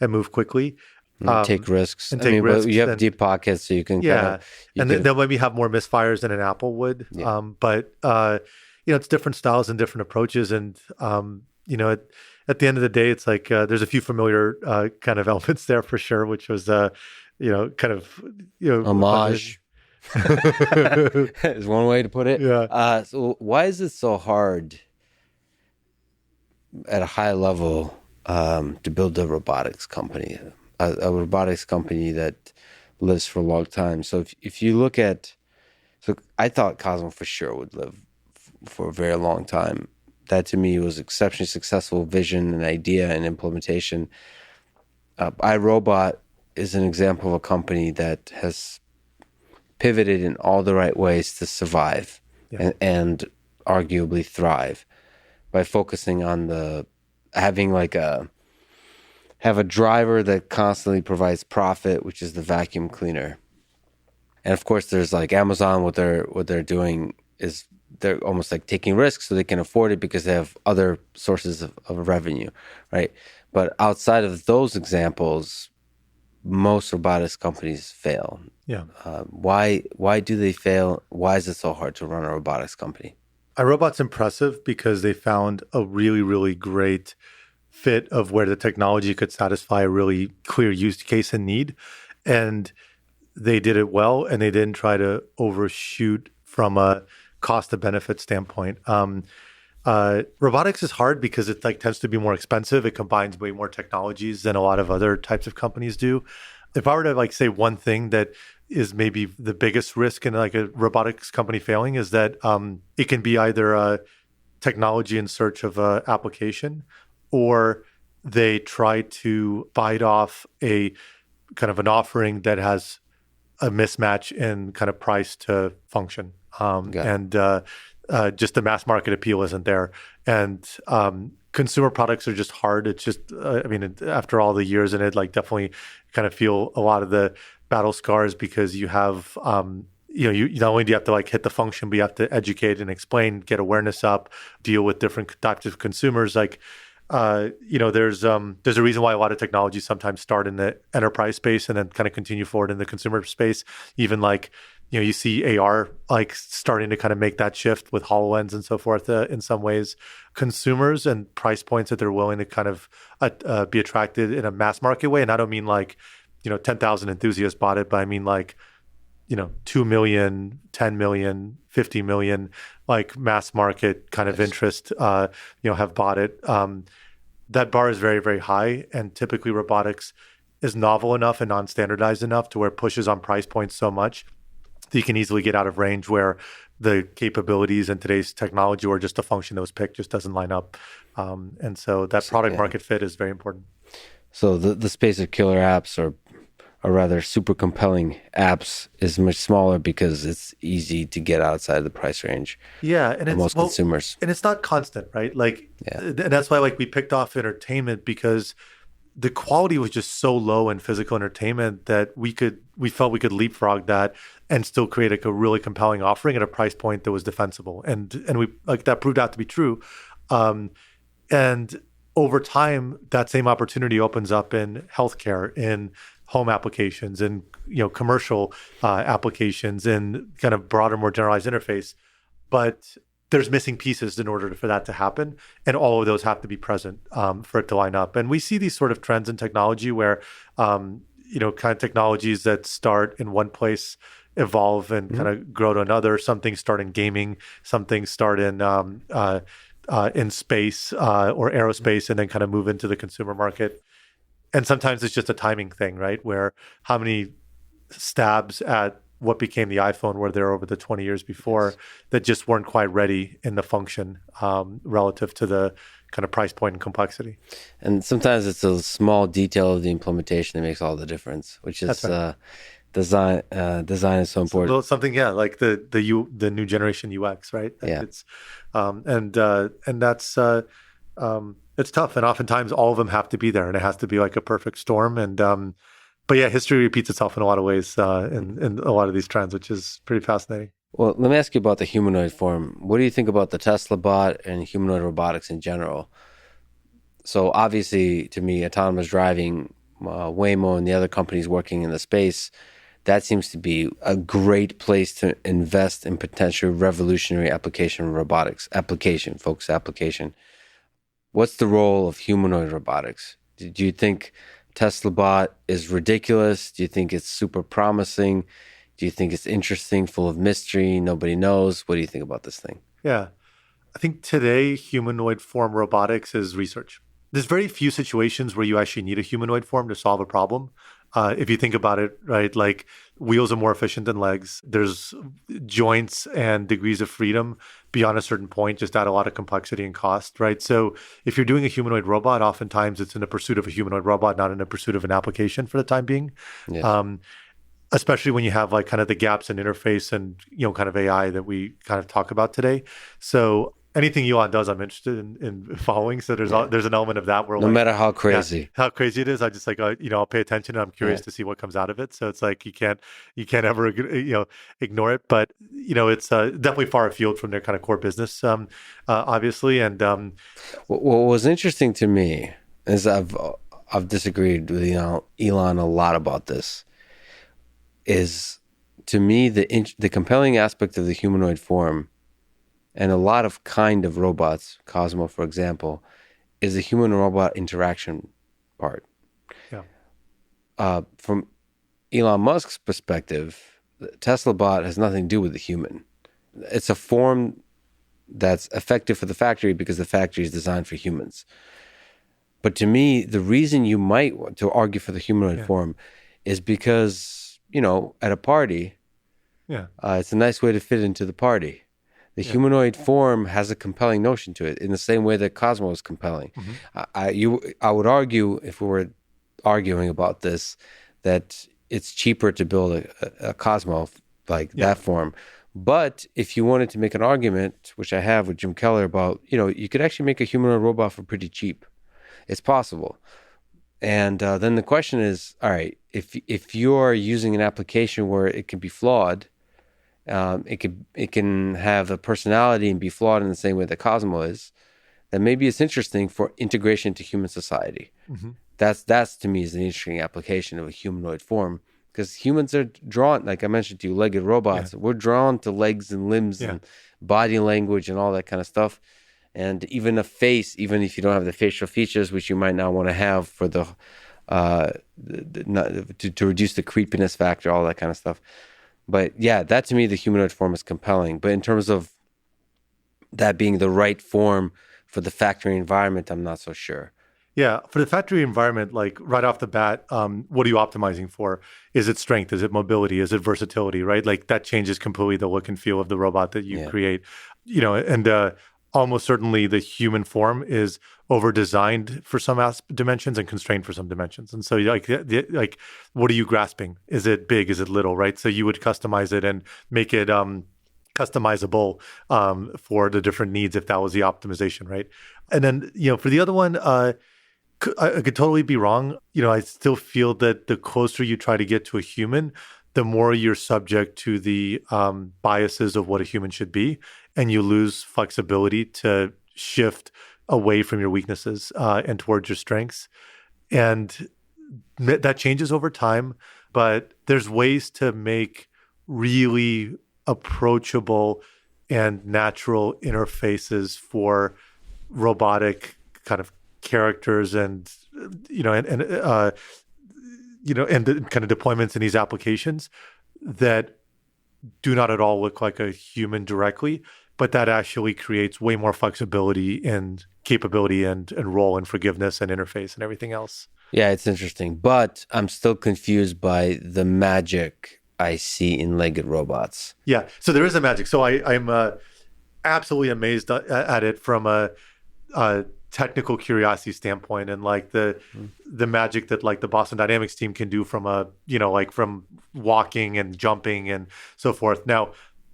move quickly.
Take risks.
Risks.
You have deep pockets, so you can
they'll maybe have more misfires than an Apple would. Yeah. But it's different styles and different approaches, and at the end of the day, it's like there's a few familiar kind of elements there for sure, which was kind of
homage. Is one way to put it.
Yeah.
So why is it so hard at a high level to build a robotics company? A robotics company that lives for a long time. So if you look at, I thought Cosmo for sure would live for a very long time. That to me was exceptionally successful vision and idea and implementation. iRobot is an example of a company that has pivoted in all the right ways to survive and arguably thrive by focusing on have a driver that constantly provides profit, which is the vacuum cleaner. And of course, there's like Amazon, what they're doing is they're almost like taking risks so they can afford it because they have other sources of revenue, right? But outside of those examples, most robotics companies fail.
Yeah.
Why do they fail? Why is it so hard to run a robotics company?
iRobot's impressive because they found a really, really great fit of where the technology could satisfy a really clear use case and need. And they did it well, and they didn't try to overshoot from a cost to benefit standpoint. Robotics is hard because it like tends to be more expensive. It combines way more technologies than a lot of other types of companies do. If I were to like say one thing that is maybe the biggest risk in like a robotics company failing is that it can be either a technology in search of an application, or they try to bite off a kind of an offering that has a mismatch in kind of price to function.
Got it.
And just the mass market appeal isn't there. And consumer products are just hard. It's just, after all the years in it, like definitely kind of feel a lot of the battle scars because you have, you not only do you have to like hit the function, but you have to educate and explain, get awareness up, deal with different types of consumers. Like, there's a reason why a lot of technologies sometimes start in the enterprise space and then kind of continue forward in the consumer space. Even like, you see AR like starting to kind of make that shift with HoloLens and so forth in some ways. Consumers and price points that they're willing to kind of be attracted in a mass market way. And I don't mean like, 10,000 enthusiasts bought it, but I mean like, 2 million, 10 million, 50 million, like mass market kind of interest, have bought it. That bar is very, very high. And typically robotics is novel enough and non-standardized enough to where it pushes on price points so much that you can easily get out of range where the capabilities in today's technology or just a function that was picked just doesn't line up. And so that product market fit is very important.
So the space of killer apps or rather super compelling apps is much smaller because it's easy to get outside the price range.
Yeah, and
for most consumers.
And it's not constant, right? Like, and that's why like we picked off entertainment because the quality was just so low in physical entertainment that we felt we could leapfrog that and still create like a really compelling offering at a price point that was defensible, and we like that proved out to be true. And over time, that same opportunity opens up in healthcare, in home applications, and commercial applications, and kind of broader, more generalized interface. But there's missing pieces in order for that to happen, and all of those have to be present for it to line up. And we see these sort of trends in technology where, kind of technologies that start in one place evolve and kind of grow to another. Some things start in gaming, some things start in space or aerospace, and then kind of move into the consumer market. And sometimes it's just a timing thing, right? Where how many stabs at what became the iPhone were there over the 20 years before that just weren't quite ready in the function relative to the kind of price point and complexity.
And sometimes it's a small detail of the implementation that makes all the difference, which is right. Design is so important.
So something, like the new generation UX, right?
Yeah.
It's and that's it's tough, and oftentimes all of them have to be there, and it has to be like a perfect storm. And but yeah, history repeats itself in a lot of ways in a lot of these trends, which is pretty fascinating.
Well, let me ask you about the humanoid form. What do you think about the Tesla bot and humanoid robotics in general? So obviously, to me, autonomous driving, Waymo and the other companies working in the space, that seems to be a great place to invest in potential revolutionary application robotics, application. What's the role of humanoid robotics? Do you think Tesla bot is ridiculous? Do you think it's super promising? Do you think it's interesting, full of mystery, nobody knows? What do you think about this thing?
Yeah. I think today humanoid form robotics is research. There's very few situations where you actually need a humanoid form to solve a problem. If you think about it, right, like wheels are more efficient than legs. There's joints and degrees of freedom beyond a certain point, just add a lot of complexity and cost, right? So if you're doing a humanoid robot, oftentimes it's in the pursuit of a humanoid robot, not in the pursuit of an application for the time being. Yes. Especially when you have like kind of the gaps in interface and, kind of AI that we kind of talk about today. So anything Elon does, I'm interested in following. So there's an element of that where
no matter how crazy,
how crazy it is, I just like I'll pay attention and I'm curious to see what comes out of it. So it's like you can't ever ignore it. But it's definitely far afield from their kind of core business, obviously. And
what was interesting to me is I've disagreed with Elon a lot about this. Is to me the compelling aspect of the humanoid form. And a lot of kind of robots, Cozmo, for example, is the human-robot interaction part. Yeah. From Elon Musk's perspective, the Tesla bot has nothing to do with the human. It's a form that's effective for the factory because the factory is designed for humans. But to me, the reason you might want to argue for the humanoid form is because, at a party, it's a nice way to fit into the party. The humanoid form has a compelling notion to it in the same way that Cozmo is compelling. I would argue, if we were arguing about this, that it's cheaper to build a Cozmo like that form. But if you wanted to make an argument, which I have with Jim Keller about, you could actually make a humanoid robot for pretty cheap. It's possible. And then the question is, all right, if you're using an application where it can be flawed, it can have a personality and be flawed in the same way that Cosmo is, then maybe it's interesting for integration to human society. That's to me is an interesting application of a humanoid form, because humans are drawn, like I mentioned to you, legged robots. We're drawn to legs and limbs and body language and all that kind of stuff. And even a face, even if you don't have the facial features, which you might not want to have for to reduce the creepiness factor, all that kind of stuff. But yeah, that to me, the humanoid form is compelling. But in terms of that being the right form for the factory environment, I'm not so sure.
Yeah, for the factory environment, like right off the bat, what are you optimizing for? Is it strength? Is it mobility? Is it versatility, right? Like that changes completely the look and feel of the robot that you create. And almost certainly the human form is over-designed for some dimensions and constrained for some dimensions. And so like what are you grasping? Is it big? Is it little, right? So you would customize it and make it customizable for the different needs if that was the optimization, right? And then, for the other one, I could totally be wrong. I still feel that the closer you try to get to a human, the more you're subject to the biases of what a human should be, and you lose flexibility to shift away from your weaknesses and towards your strengths. And that changes over time, but there's ways to make really approachable and natural interfaces for robotic kind of characters and the kind of deployments in these applications that do not at all look like a human directly, but that actually creates way more flexibility and capability and role and forgiveness and interface and everything else.
Yeah, it's interesting, but I'm still confused by the magic I see in legged robots.
Yeah, so there is a magic. So I'm absolutely amazed at it from a technical curiosity standpoint, and like the magic that like the Boston Dynamics team can do from from walking and jumping and so forth. Now,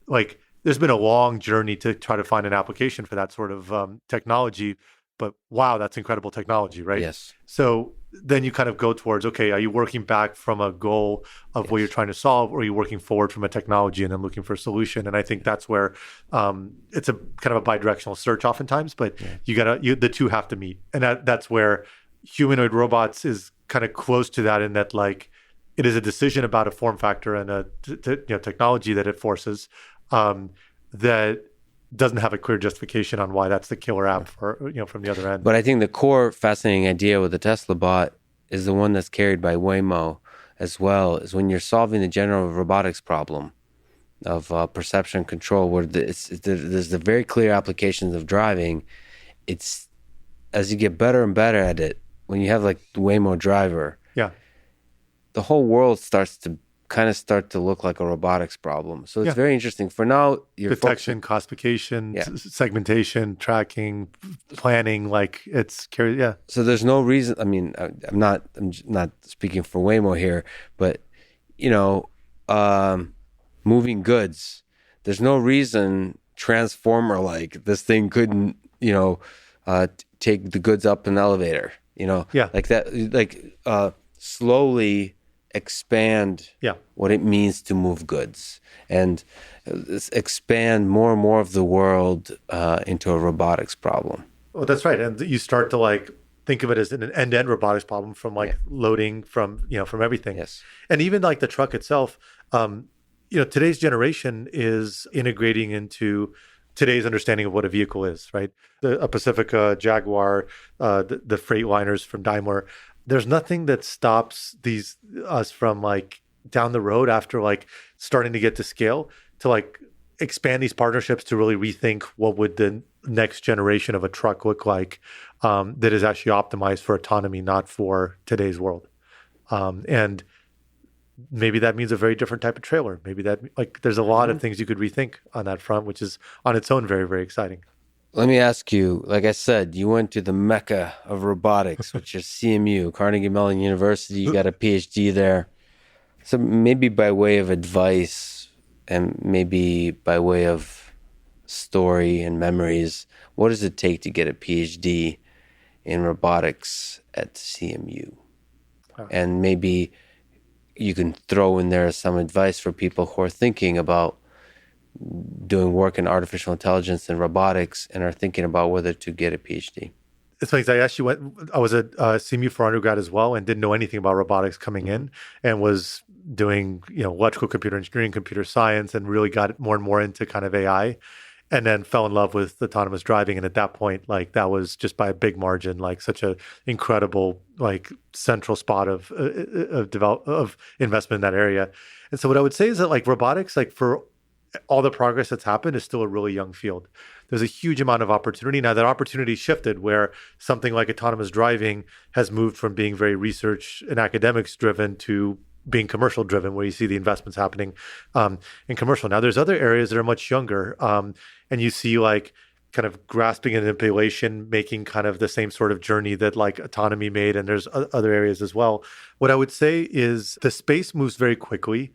like there's been a long journey to try to find an application for that sort of technology, but wow, that's incredible technology, right?
Yes.
So then you kind of go towards, okay, are you working back from a goal of what you're trying to solve, or are you working forward from a technology and then looking for a solution? And I think that's where it's a kind of a bidirectional search oftentimes, but the two have to meet. And that's where humanoid robots is kind of close to that, in that like it is a decision about a form factor and a technology that it forces that doesn't have a clear justification on why that's the killer app for from the other end.
But I think the core fascinating idea with the Tesla bot is the one that's carried by Waymo as well, is when you're solving the general robotics problem of perception control, where there's the very clear applications of driving. It's as you get better and better at it, when you have like the Waymo driver, the whole world starts to look like a robotics problem. So it's very interesting. For now,
detection, classification, segmentation, tracking, planning, like it's
So there's no reason. I mean, I'm not speaking for Waymo here, but moving goods. There's no reason Transformer like this thing couldn't take the goods up an elevator. Like that, slowly expand what it means to move goods and expand more and more of the world into a robotics problem.
Well, that's right. And you start to like think of it as an end-to-end robotics problem, from like loading from everything.
Yes.
And even like the truck itself, today's generation is integrating into today's understanding of what a vehicle is, right? A Pacifica, Jaguar, the Freightliners from Daimler. There's nothing that stops us from like down the road, after like starting to get to scale, to like expand these partnerships to really rethink what would the next generation of a truck look like, that is actually optimized for autonomy, not for today's world. And maybe that means a very different type of trailer. Maybe that, like, there's a lot of things you could rethink on that front, which is on its own very, very exciting.
Let me ask you, like I said, you went to the mecca of robotics, which is CMU, Carnegie Mellon University. You got a PhD there. So maybe by way of advice and maybe by way of story and memories, what does it take to get a PhD in robotics at CMU? And maybe you can throw in there some advice for people who are thinking about doing work in artificial intelligence and robotics and are thinking about whether to get a PhD.
It's funny, I actually I was at CMU for undergrad as well and didn't know anything about robotics coming in, and was doing, electrical computer engineering, computer science, and really got more and more into kind of AI, and then fell in love with autonomous driving. And at that point, like, that was just by a big margin, like, such a incredible, like, central spot of investment in that area. And so what I would say is that, like, robotics, like, for all the progress that's happened, is still a really young field. There's a huge amount of opportunity. Now, that opportunity shifted where something like autonomous driving has moved from being very research and academics driven to being commercial driven, where you see the investments happening in commercial. Now, there's other areas that are much younger, and you see, like, kind of grasping and manipulation making kind of the same sort of journey that, like, autonomy made, and there's other areas as well. What I would say is the space moves very quickly.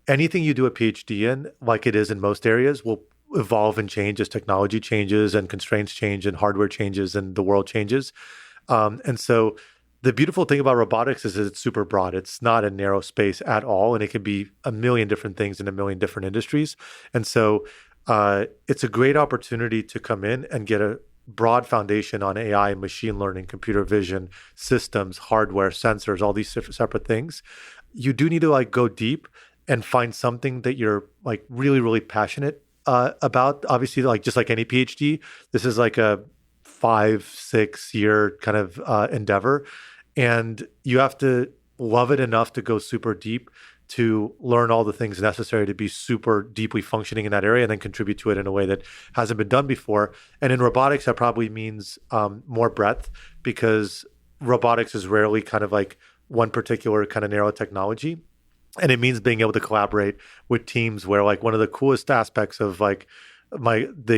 Anything you do a PhD in, like it is in most areas, will evolve and change as technology changes and constraints change and hardware changes and the world changes. And so the beautiful thing about robotics is that it's super broad. It's not a narrow space at all, and it can be a million different things in a million different industries. And so it's a great opportunity to come in and get a broad foundation on AI, machine learning, computer vision, systems, hardware, sensors, all these separate things. You do need to, like, go deep and find something that you're, like, really, really passionate about. Obviously, like, just like any PhD, this is like a 5-6 year kind of endeavor. And you have to love it enough to go super deep to learn all the things necessary to be super deeply functioning in that area and then contribute to it in a way that hasn't been done before. And in robotics, that probably means more breadth, because robotics is rarely kind of like one particular kind of narrow technology. And it means being able to collaborate with teams where, like, one of the coolest aspects of, like, the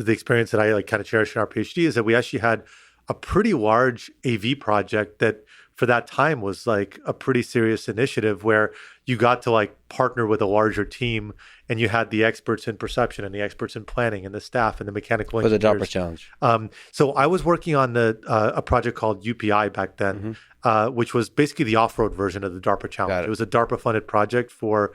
experience that I, like, kind of cherish in our PhD is that we actually had a pretty large AV project that for that time was, like, a pretty serious initiative where you got to, like, partner with a larger team, and you had the experts in perception and the experts in planning and the staff and the mechanical engineers.
For the DARPA challenge.
So I was working on a project called UPI back then, which was basically the off-road version of the DARPA challenge. It was a DARPA-funded project for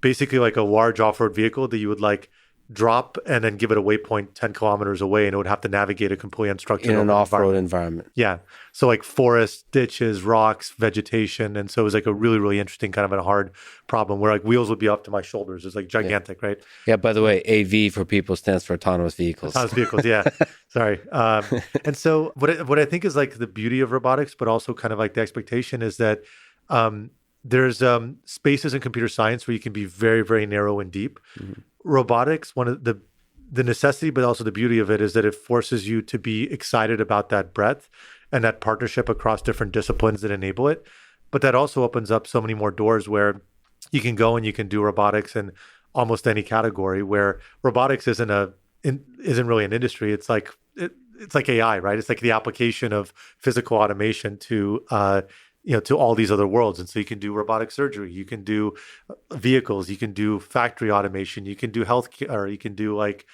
basically, like, a large off-road vehicle that you would, like, drop and then give it a waypoint 10 kilometers away, and it would have to navigate a completely unstructured
in an off-road environment.
Yeah. So, like, forests, ditches, rocks, vegetation. And so it was, like, a really, really interesting kind of a hard problem where, like, wheels would be up to my shoulders. It's, like, gigantic, right?
Yeah, by the way, AV for people stands for autonomous vehicles.
Autonomous vehicles, yeah. Sorry. And so what I think is, like, the beauty of robotics, but also kind of, like, the expectation is that there's spaces in computer science where you can be very, very narrow and deep. Robotics, one of the necessity, but also the beauty of it is that it forces you to be excited about that breadth and that partnership across different disciplines that enable it. But that also opens up so many more doors where you can go and you can do robotics in almost any category, where robotics isn't really an industry. It's like AI, right? It's like the application of physical automation to to all these other worlds. And so you can do robotic surgery, you can do vehicles, you can do factory automation, you can do healthcare, or you can do, like,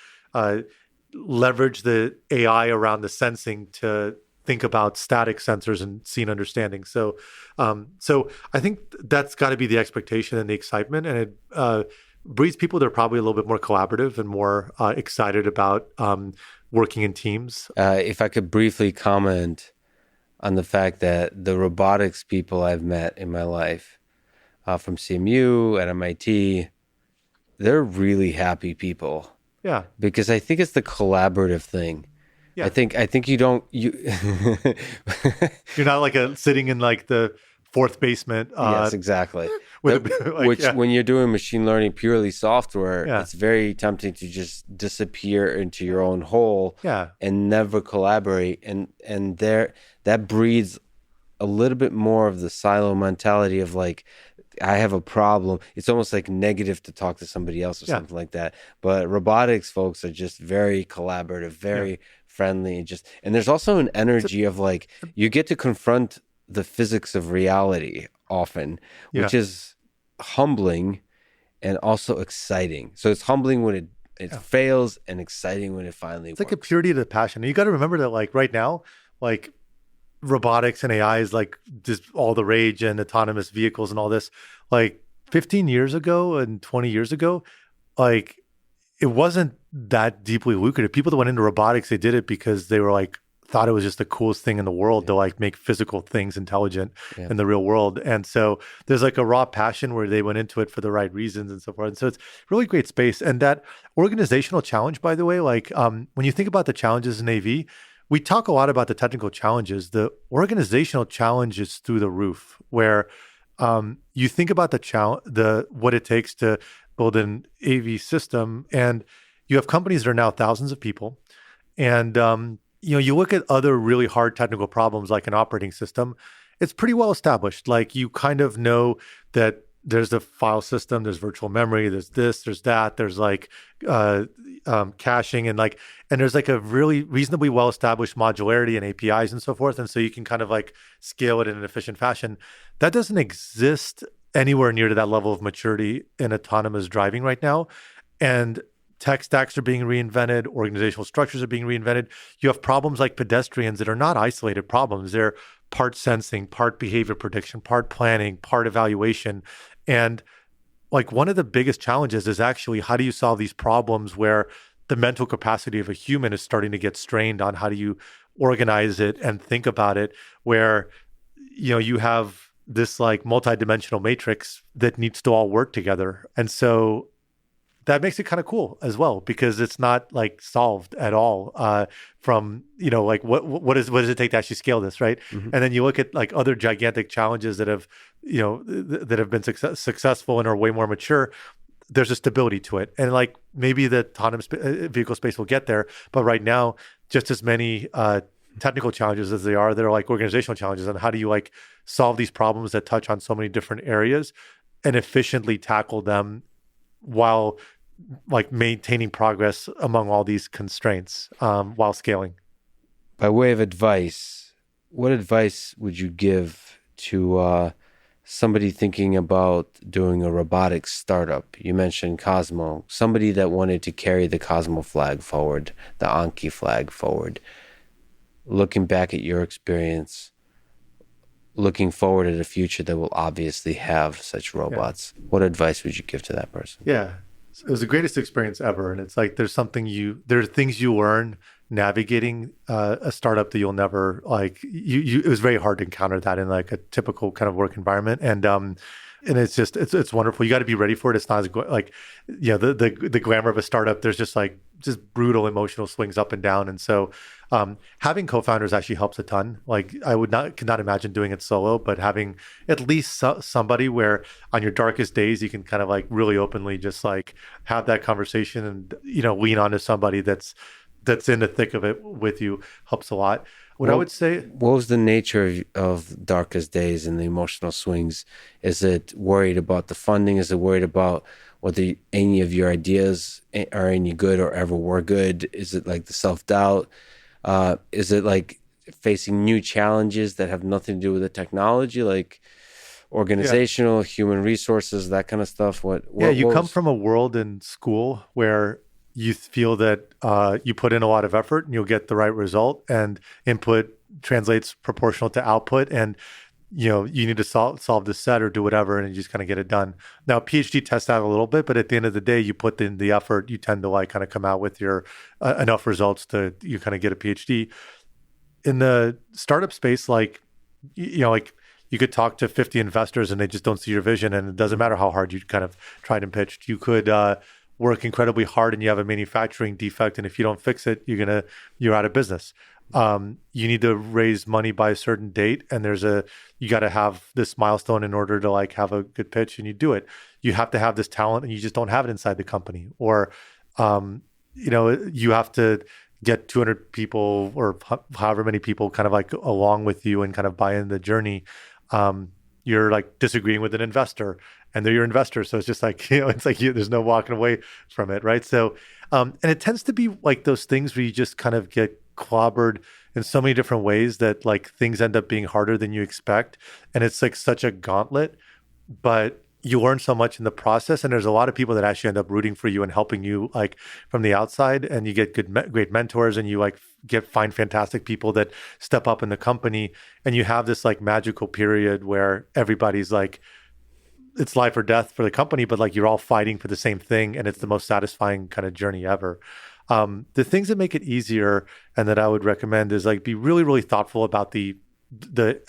leverage the AI around the sensing to think about static sensors and scene understanding. So I think that's got to be the expectation and the excitement. And it breeds people that are probably a little bit more collaborative and more excited about working in teams.
If I could briefly comment on the fact that the robotics people I've met in my life from CMU at MIT, they're really happy people.
Yeah.
Because I think it's the collaborative thing. Yeah. I think you're
not like sitting in, like, the fourth basement.
Yes, exactly. When you're doing machine learning purely software, it's very tempting to just disappear into your own hole and never collaborate. And that breeds a little bit more of the silo mentality of, like, I have a problem. It's almost like negative to talk to somebody else or
Yeah.
something like that. But robotics folks are just very collaborative,
Yeah.
very friendly, and there's also an
It's a,
energy of like you get to confront the physics of reality often, which
yeah.
is humbling and also exciting. So it's humbling when it
Yeah.
fails and exciting when it finally
It's like a
works.
purity to the passion. And you got to remember that, like right now, like robotics and AI is like just all the rage and autonomous vehicles and all this. Like 15 years ago and 20 years ago, like it wasn't that deeply lucrative. People that went into robotics, they did it because they were like, thought it was just the coolest thing in the world to like make physical things intelligent
Yeah.
in the real world. And so there's like a raw passion where they went into it for the right reasons and so forth. And so it's really great space. And that organizational challenge, by the way, like when you think about the challenges in AV, we talk a lot about the technical challenges. The organizational challenge is through the roof, where you think about the what it takes to build an AV system, and you have companies that are now thousands of people, and you look at other really hard technical problems like an operating system. It's pretty well established. Like you kind of know that there's a file system, there's virtual memory, there's this, there's that, there's like caching and there's like a really reasonably well established modularity and APIs and so forth. And so you can kind of like scale it in an efficient fashion. That doesn't exist anywhere near to that level of maturity in autonomous driving right now. And tech stacks are being reinvented, organizational structures are being reinvented. You have problems like pedestrians that are not isolated problems. They're part sensing, part behavior prediction, part planning, part evaluation. And like one of the biggest challenges is actually how do you solve these problems where the mental capacity of a human is starting to get strained on how do you organize it and think about it, where you have this like multidimensional matrix that needs to all work together. And so that makes it kind of cool as well, because it's not like solved at all from, like what does it take to actually scale this, right?
Mm-hmm.
And then you look at like other gigantic challenges that have, that have been successful and are way more mature. There's a stability to it. And like maybe the autonomous vehicle space will get there. But right now, just as many technical challenges as they're like organizational challenges. And how do you like solve these problems that touch on so many different areas and efficiently tackle them while like maintaining progress among all these constraints while scaling?
By way of advice, what advice would you give to somebody thinking about doing a robotics startup? You mentioned Cozmo, somebody that wanted to carry the Cozmo flag forward, the Anki flag forward. Looking back at your experience, looking forward at a future that will obviously have such robots, what advice would you give to that person?
Yeah. It was the greatest experience ever. And it's like, there are things you learn navigating a startup that you'll never it was very hard to encounter that in like a typical kind of work environment. And it's just, it's wonderful. You got to be ready for it. It's not as the glamour of a startup. There's just brutal emotional swings up and down. And so having co-founders actually helps a ton. Like I could not imagine doing it solo, but having at least somebody where on your darkest days, you can kind of like really openly just like have that conversation and, lean onto somebody that's in the thick of it with you helps a lot. I would say,
what was the nature of darkest days and the emotional swings? Is it worried about the funding? Is it worried about whether any of your ideas are any good or ever were good? Is it like the self-doubt? Is it like facing new challenges that have nothing to do with the technology, like organizational, human resources, that kind of stuff?
You come from a world in school where you feel that you put in a lot of effort and you'll get the right result, and input translates proportional to output, and you need to solve this set or do whatever, and you just kind of get it done. Now, PhD tests that a little bit, but at the end of the day, you put in the effort, you tend to like kind of come out with your enough results to you kind of get a PhD. In the startup space, like you could talk to 50 investors and they just don't see your vision, and it doesn't matter how hard you kind of tried and pitched. You could work incredibly hard and you have a manufacturing defect, and if you don't fix it, you're out of business. You need to raise money by a certain date, and you got to have this milestone in order to like have a good pitch, and you do it. You have to have this talent, and you just don't have it inside the company, or you have to get 200 people or however many people kind of like along with you and kind of buy in the journey. you're like disagreeing with an investor, and they're your investor. So it's just like, it's like there's no walking away from it, right? So, and it tends to be like those things where you just kind of get clobbered in so many different ways that like things end up being harder than you expect. And it's like such a gauntlet, but you learn so much in the process. And there's a lot of people that actually end up rooting for you and helping you like from the outside, and you get great mentors, and you like find fantastic people that step up in the company. And you have this like magical period where everybody's like, it's life or death for the company, but like you're all fighting for the same thing. And it's the most satisfying kind of journey ever. The things that make it easier and that I would recommend is like be really, really thoughtful about the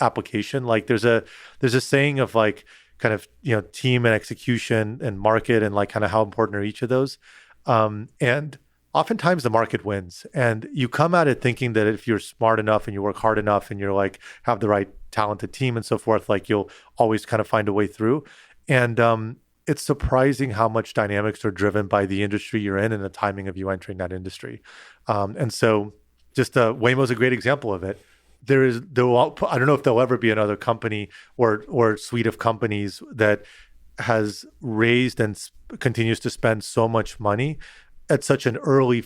application. Like there's a saying of like kind of, team and execution and market and like kind of how important are each of those. And oftentimes the market wins, and you come at it thinking that if you're smart enough and you work hard enough and you're like have the right talented team and so forth, like you'll always kind of find a way through. And it's surprising how much dynamics are driven by the industry you're in and the timing of you entering that industry. And so just Waymo's a great example of it. I don't know if there'll ever be another company or suite of companies that has raised and continues to spend so much money at such an early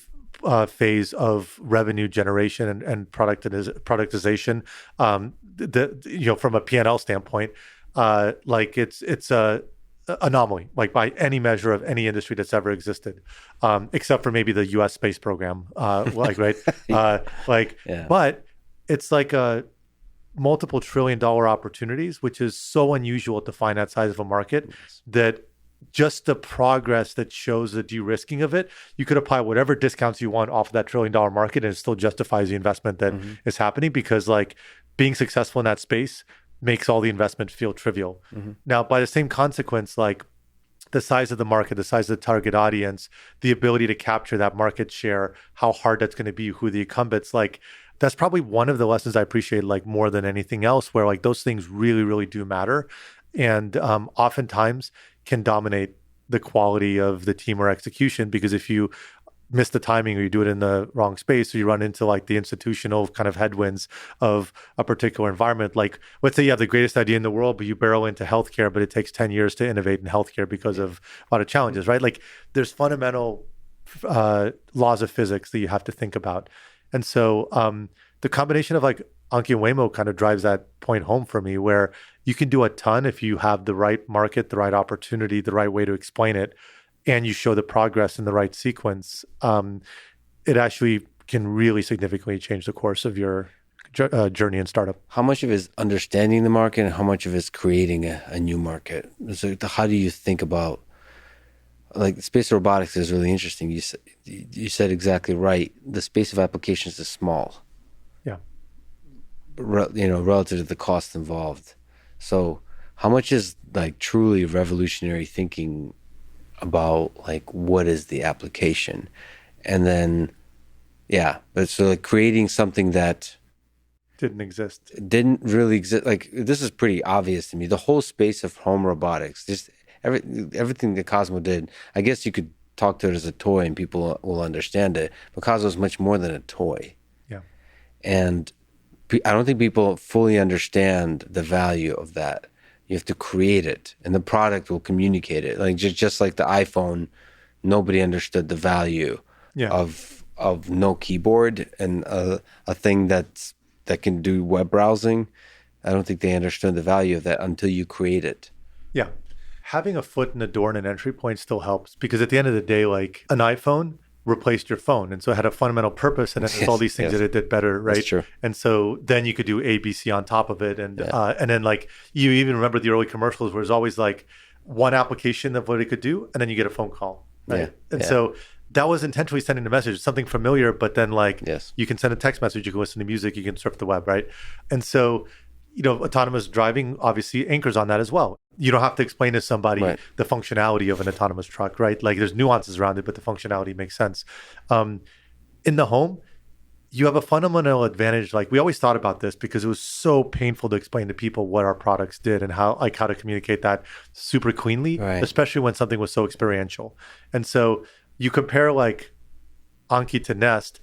phase of revenue generation and productization. From a P&L standpoint, like it's a anomaly, like by any measure of any industry that's ever existed, except for maybe the U.S. space program, right?
Yeah.
But it's like a multiple $1 trillion opportunities, which is so unusual to find that size of a market, that just the progress that shows the de-risking of it, you could apply whatever discounts you want off of that $1 trillion market, and it still justifies the investment that is happening, because like being successful in that space makes all the investment feel trivial. Now, by the same consequence, like the size of the market, the size of the target audience, the ability to capture that market share, how hard that's going to be, who the incumbents, like that's probably one of the lessons I appreciate like more than anything else, where like those things really, really do matter. And oftentimes can dominate the quality of the team or execution, because if you miss the timing or you do it in the wrong space, or you run into like the institutional kind of headwinds of a particular environment, like let's say you have the greatest idea in the world, but you barrel into healthcare, but it takes 10 years to innovate in healthcare because of a lot of challenges, right? Like there's fundamental laws of physics that you have to think about. And so the combination of like Anki and Waymo kind of drives that point home for me, where you can do a ton if you have the right market, the right opportunity, the right way to explain it, and you show the progress in the right sequence. It actually can really significantly change the course of your journey in startup.
How much of it is understanding the market and how much of it is creating a new market? So how do you think about, like, space robotics is really interesting. You said exactly right. The space of applications is small.
Yeah.
Relative to the cost involved. So how much is like truly revolutionary thinking about like what is the application? And then, but so like creating something that didn't really exist. Like this is pretty obvious to me. The whole space of home robotics, just everything that Cozmo did, I guess you could talk to it as a toy and people will understand it, but Cozmo is much more than a toy.
Yeah.
And I don't think people fully understand the value of that. You have to create it, and the product will communicate it. Like just like the iPhone, nobody understood the value of no keyboard and a thing that can do web browsing. I don't think they understood the value of that until you create it.
Yeah. Having a foot in the door and an entry point still helps, because at the end of the day, like an iPhone replaced your phone. And so it had a fundamental purpose, and then there's all these things that it did better, right?
That's true.
And so then you could do ABC on top of it. And then like you even remember the early commercials where it's always like one application of what it could do, and then you get a phone call, right? So that was intentionally sending a message, something familiar, but then like you can send a text message, you can listen to music, you can surf the web, right? And so, autonomous driving obviously anchors on that as well. You don't have to explain to somebody the functionality of an autonomous truck, right? Like there's nuances around it, but the functionality makes sense. In the home, you have a fundamental advantage. Like we always thought about this because it was so painful to explain to people what our products did and how to communicate that super cleanly, especially when something was so experiential. And so you compare like Anki to Nest.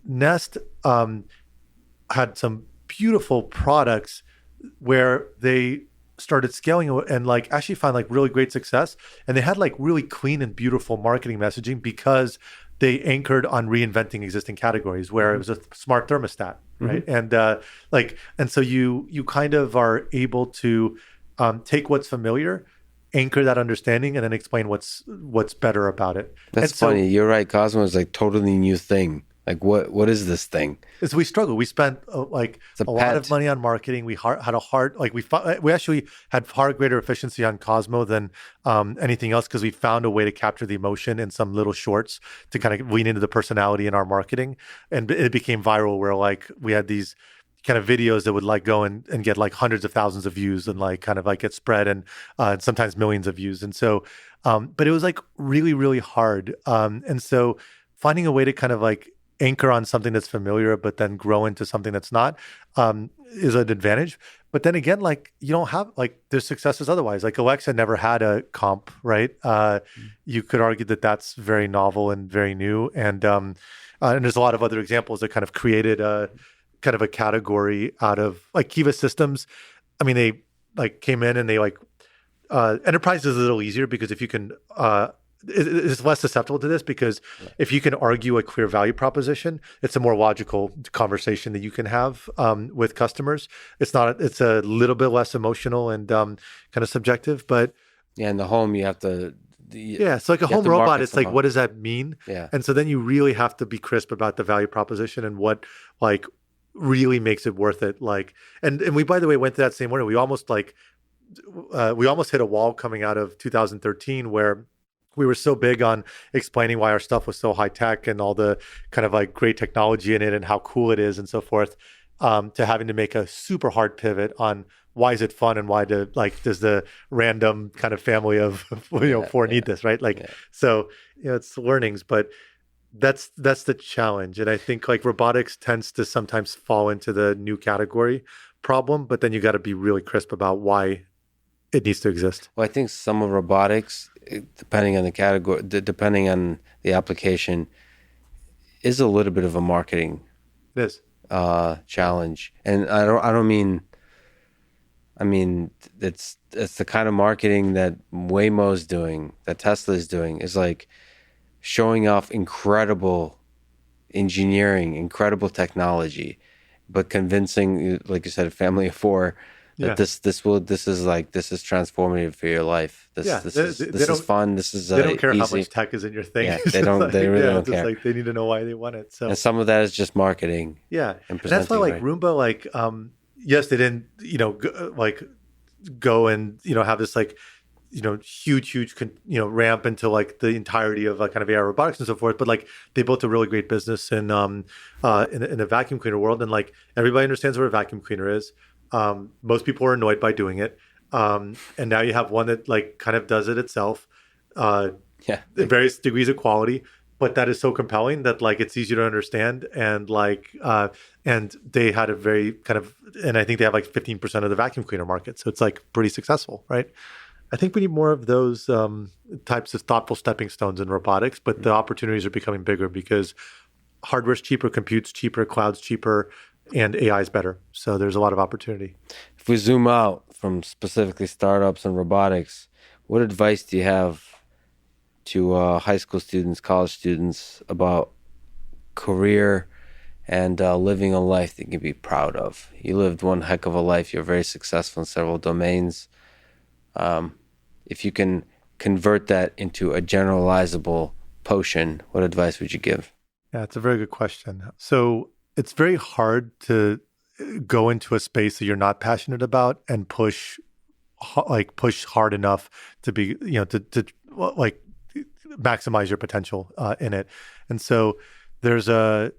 Nest had some beautiful products where they started scaling and like actually found like really great success. And they had like really clean and beautiful marketing messaging because they anchored on reinventing existing categories where it was a smart thermostat, right? And so you kind of are able to take what's familiar, anchor that understanding, and then explain what's better about it.
That's funny. You're right. Cozmo is like totally new thing. Like what is this thing?
Is we struggle. We spent like a lot of money on marketing. We had a hard like we actually had far greater efficiency on Cozmo than anything else because we found a way to capture the emotion in some little shorts to kind of lean into the personality in our marketing, and it became viral. Where like we had these kind of videos that would like go and get like hundreds of thousands of views and like kind of like get spread and sometimes millions of views. And so, but it was like really, really hard. And so finding a way to kind of like anchor on something that's familiar, but then grow into something that's not, is an advantage. But then again, like you don't have like there's successes otherwise. Like Alexa never had a comp, right? You could argue that that's very novel and very new. And there's a lot of other examples that kind of created kind of a category out of like Kiva Systems. I mean, they like came in and they like enterprise is a little easier because if you can it's less susceptible to this because if you can argue a clear value proposition, it's a more logical conversation that you can have with customers. It's a little bit less emotional and kind of subjective, but
in the home you have to.
So like a home robot, it's like, what does that mean?
Yeah.
And so then you really have to be crisp about the value proposition and what like really makes it worth it. Like, and we, by the way, went to that same order. We almost hit a wall coming out of 2013 where we were so big on explaining why our stuff was so high tech and all the kind of like great technology in it and how cool it is and so forth, to having to make a super hard pivot on why is it fun and why does the random kind of family of four need this, right? Like, so it's learnings, but that's the challenge. And I think like robotics tends to sometimes fall into the new category problem, but then you got to be really crisp about why it needs to exist.
Well, I think some of robotics, depending on the category, depending on the application, is a little bit of a marketing challenge. And I mean it's the kind of marketing that Waymo's doing, that Tesla is doing, is like showing off incredible engineering, incredible technology, but convincing, like you said, a family of four that this is transformative for your life. This is fun. This is
they don't care
easy.
how much tech is in your thing.
Yeah, they really don't care.
Like they need to know why they want it. So
and some of that is just marketing.
Yeah, and that's why like Roomba, like yes, they didn't go and have this like huge ramp into like the entirety of kind of AI robotics and so forth. But like they built a really great business in the vacuum cleaner world, and like everybody understands what a vacuum cleaner is. Most people are annoyed by doing it. And now you have one that like kind of does it itself, in various degrees of quality, but that is so compelling that like it's easy to understand. And like, and they had a very kind of, and I think they have like 15% of the vacuum cleaner market. So it's like pretty successful, right? I think we need more of those types of thoughtful stepping stones in robotics, but the opportunities are becoming bigger because hardware's cheaper, compute's cheaper, cloud's cheaper, and AI is better. So there's a lot of opportunity.
If we zoom out from specifically startups and robotics, what advice do you have to high school students, college students about career and living a life that you can be proud of? You lived one heck of a life. You're very successful in several domains. If you can convert that into a generalizable potion, what advice would you give?
Yeah, it's a very good question. So it's very hard to go into a space that you're not passionate about and push hard enough to be, to like maximize your potential in it. And so there's always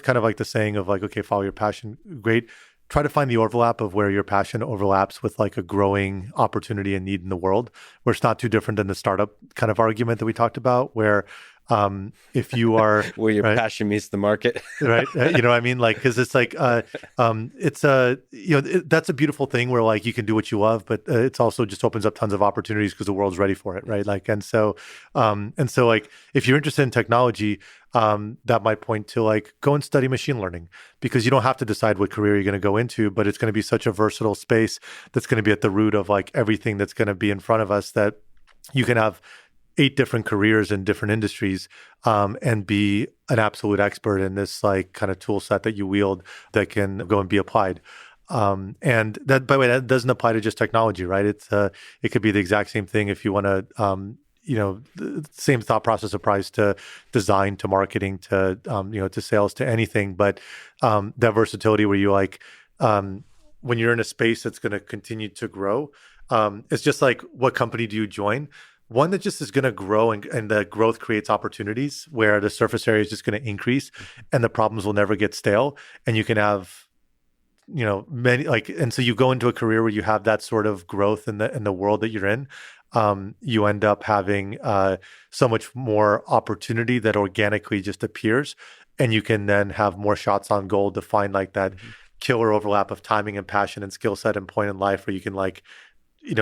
kind of like the saying of like, okay, follow your passion. Great. Try to find the overlap of where your passion overlaps with like a growing opportunity and need in the world, where it's not too different than the startup kind of argument that we talked about, where if you are
where your passion meets the market,
right? You know what I mean? Like, because it's like, it's that's a beautiful thing where like you can do what you love, but it's also just opens up tons of opportunities because the world's ready for it, right? Like, and so like if you're interested in technology, that might point to like go and study machine learning, because you don't have to decide what career you're going to go into, but it's going to be such a versatile space that's going to be at the root of like everything that's going to be in front of us, that you can have 8 different careers in different industries, and be an absolute expert in this like kind of tool set that you wield that can go and be applied. And that, by the way, that doesn't apply to just technology, right? It could be the exact same thing if you want to, the same thought process applies to design, to marketing, to, to sales, to anything. But that versatility where you like, when you're in a space that's going to continue to grow, it's just like, what company do you join? One that just is going to grow, and the growth creates opportunities where the surface area is just going to increase and the problems will never get stale. And you can have, many and so you go into a career where you have that sort of growth in the world that you're in. You end up having so much more opportunity that organically just appears, and you can then have more shots on goal to find like that killer overlap of timing and passion and skill set and point in life where you can like,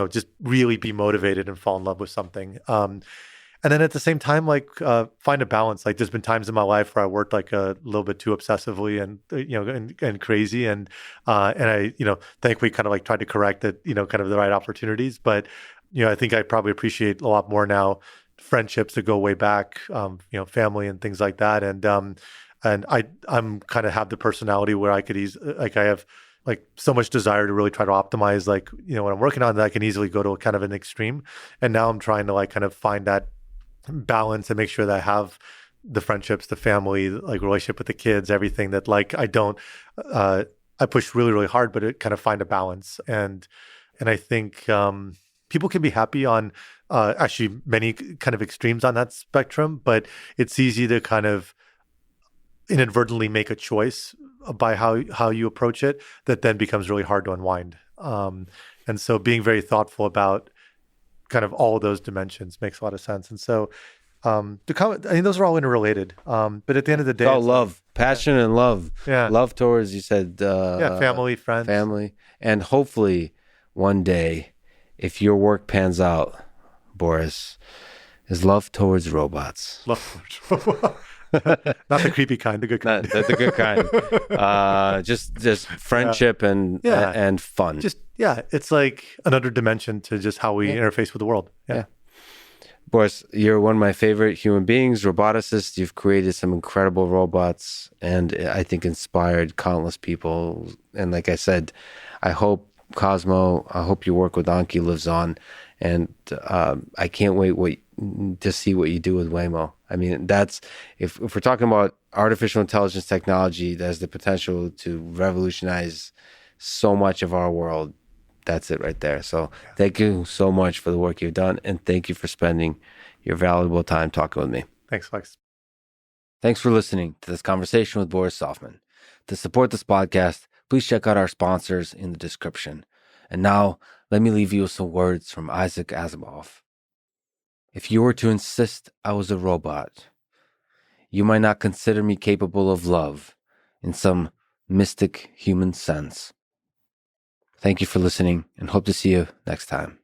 just really be motivated and fall in love with something. And then at the same time, like find a balance. Like there's been times in my life where I worked like a little bit too obsessively and crazy, and I thankfully kind of like tried to correct it, kind of the right opportunities. But I think I probably appreciate a lot more now friendships that go way back, family and things like that. And I'm kind of have the personality where I could I have like so much desire to really try to optimize like, what I'm working on, that I can easily go to a kind of an extreme. And now I'm trying to like kind of find that balance and make sure that I have the friendships, the family, like relationship with the kids, everything that like I don't, I push really, really hard, but it kind of find a balance. And I think people can be happy on actually many kind of extremes on that spectrum, but it's easy to kind of inadvertently make a choice by how you approach it that then becomes really hard to unwind. And so being very thoughtful about kind of all of those dimensions makes a lot of sense. And so those are all interrelated. But at the end of the day,
it's all love, passion and love.
Yeah.
Love towards, you said,
family, friends.
Family. And hopefully one day, if your work pans out, Boris, is love towards robots.
Love towards robots. Not the creepy kind, the good kind.
Not the good kind. Just friendship and fun.
It's like another dimension to just how we interface with the world. Yeah.
Boris, you're one of my favorite human beings, roboticists. You've created some incredible robots and I think inspired countless people. And like I said, I hope Cozmo, I hope your work with Anki lives on. And I can't wait to see what you do with Waymo. I mean, that's if we're talking about artificial intelligence technology that has the potential to revolutionize so much of our world, that's it right there. So thank you so much for the work you've done, and thank you for spending your valuable time talking with me.
Thanks, Lex.
Thanks for listening to this conversation with Boris Sofman. To support this podcast, please check out our sponsors in the description. And now, let me leave you with some words from Isaac Asimov. If you were to insist I was a robot, you might not consider me capable of love in some mystic human sense. Thank you for listening and hope to see you next time.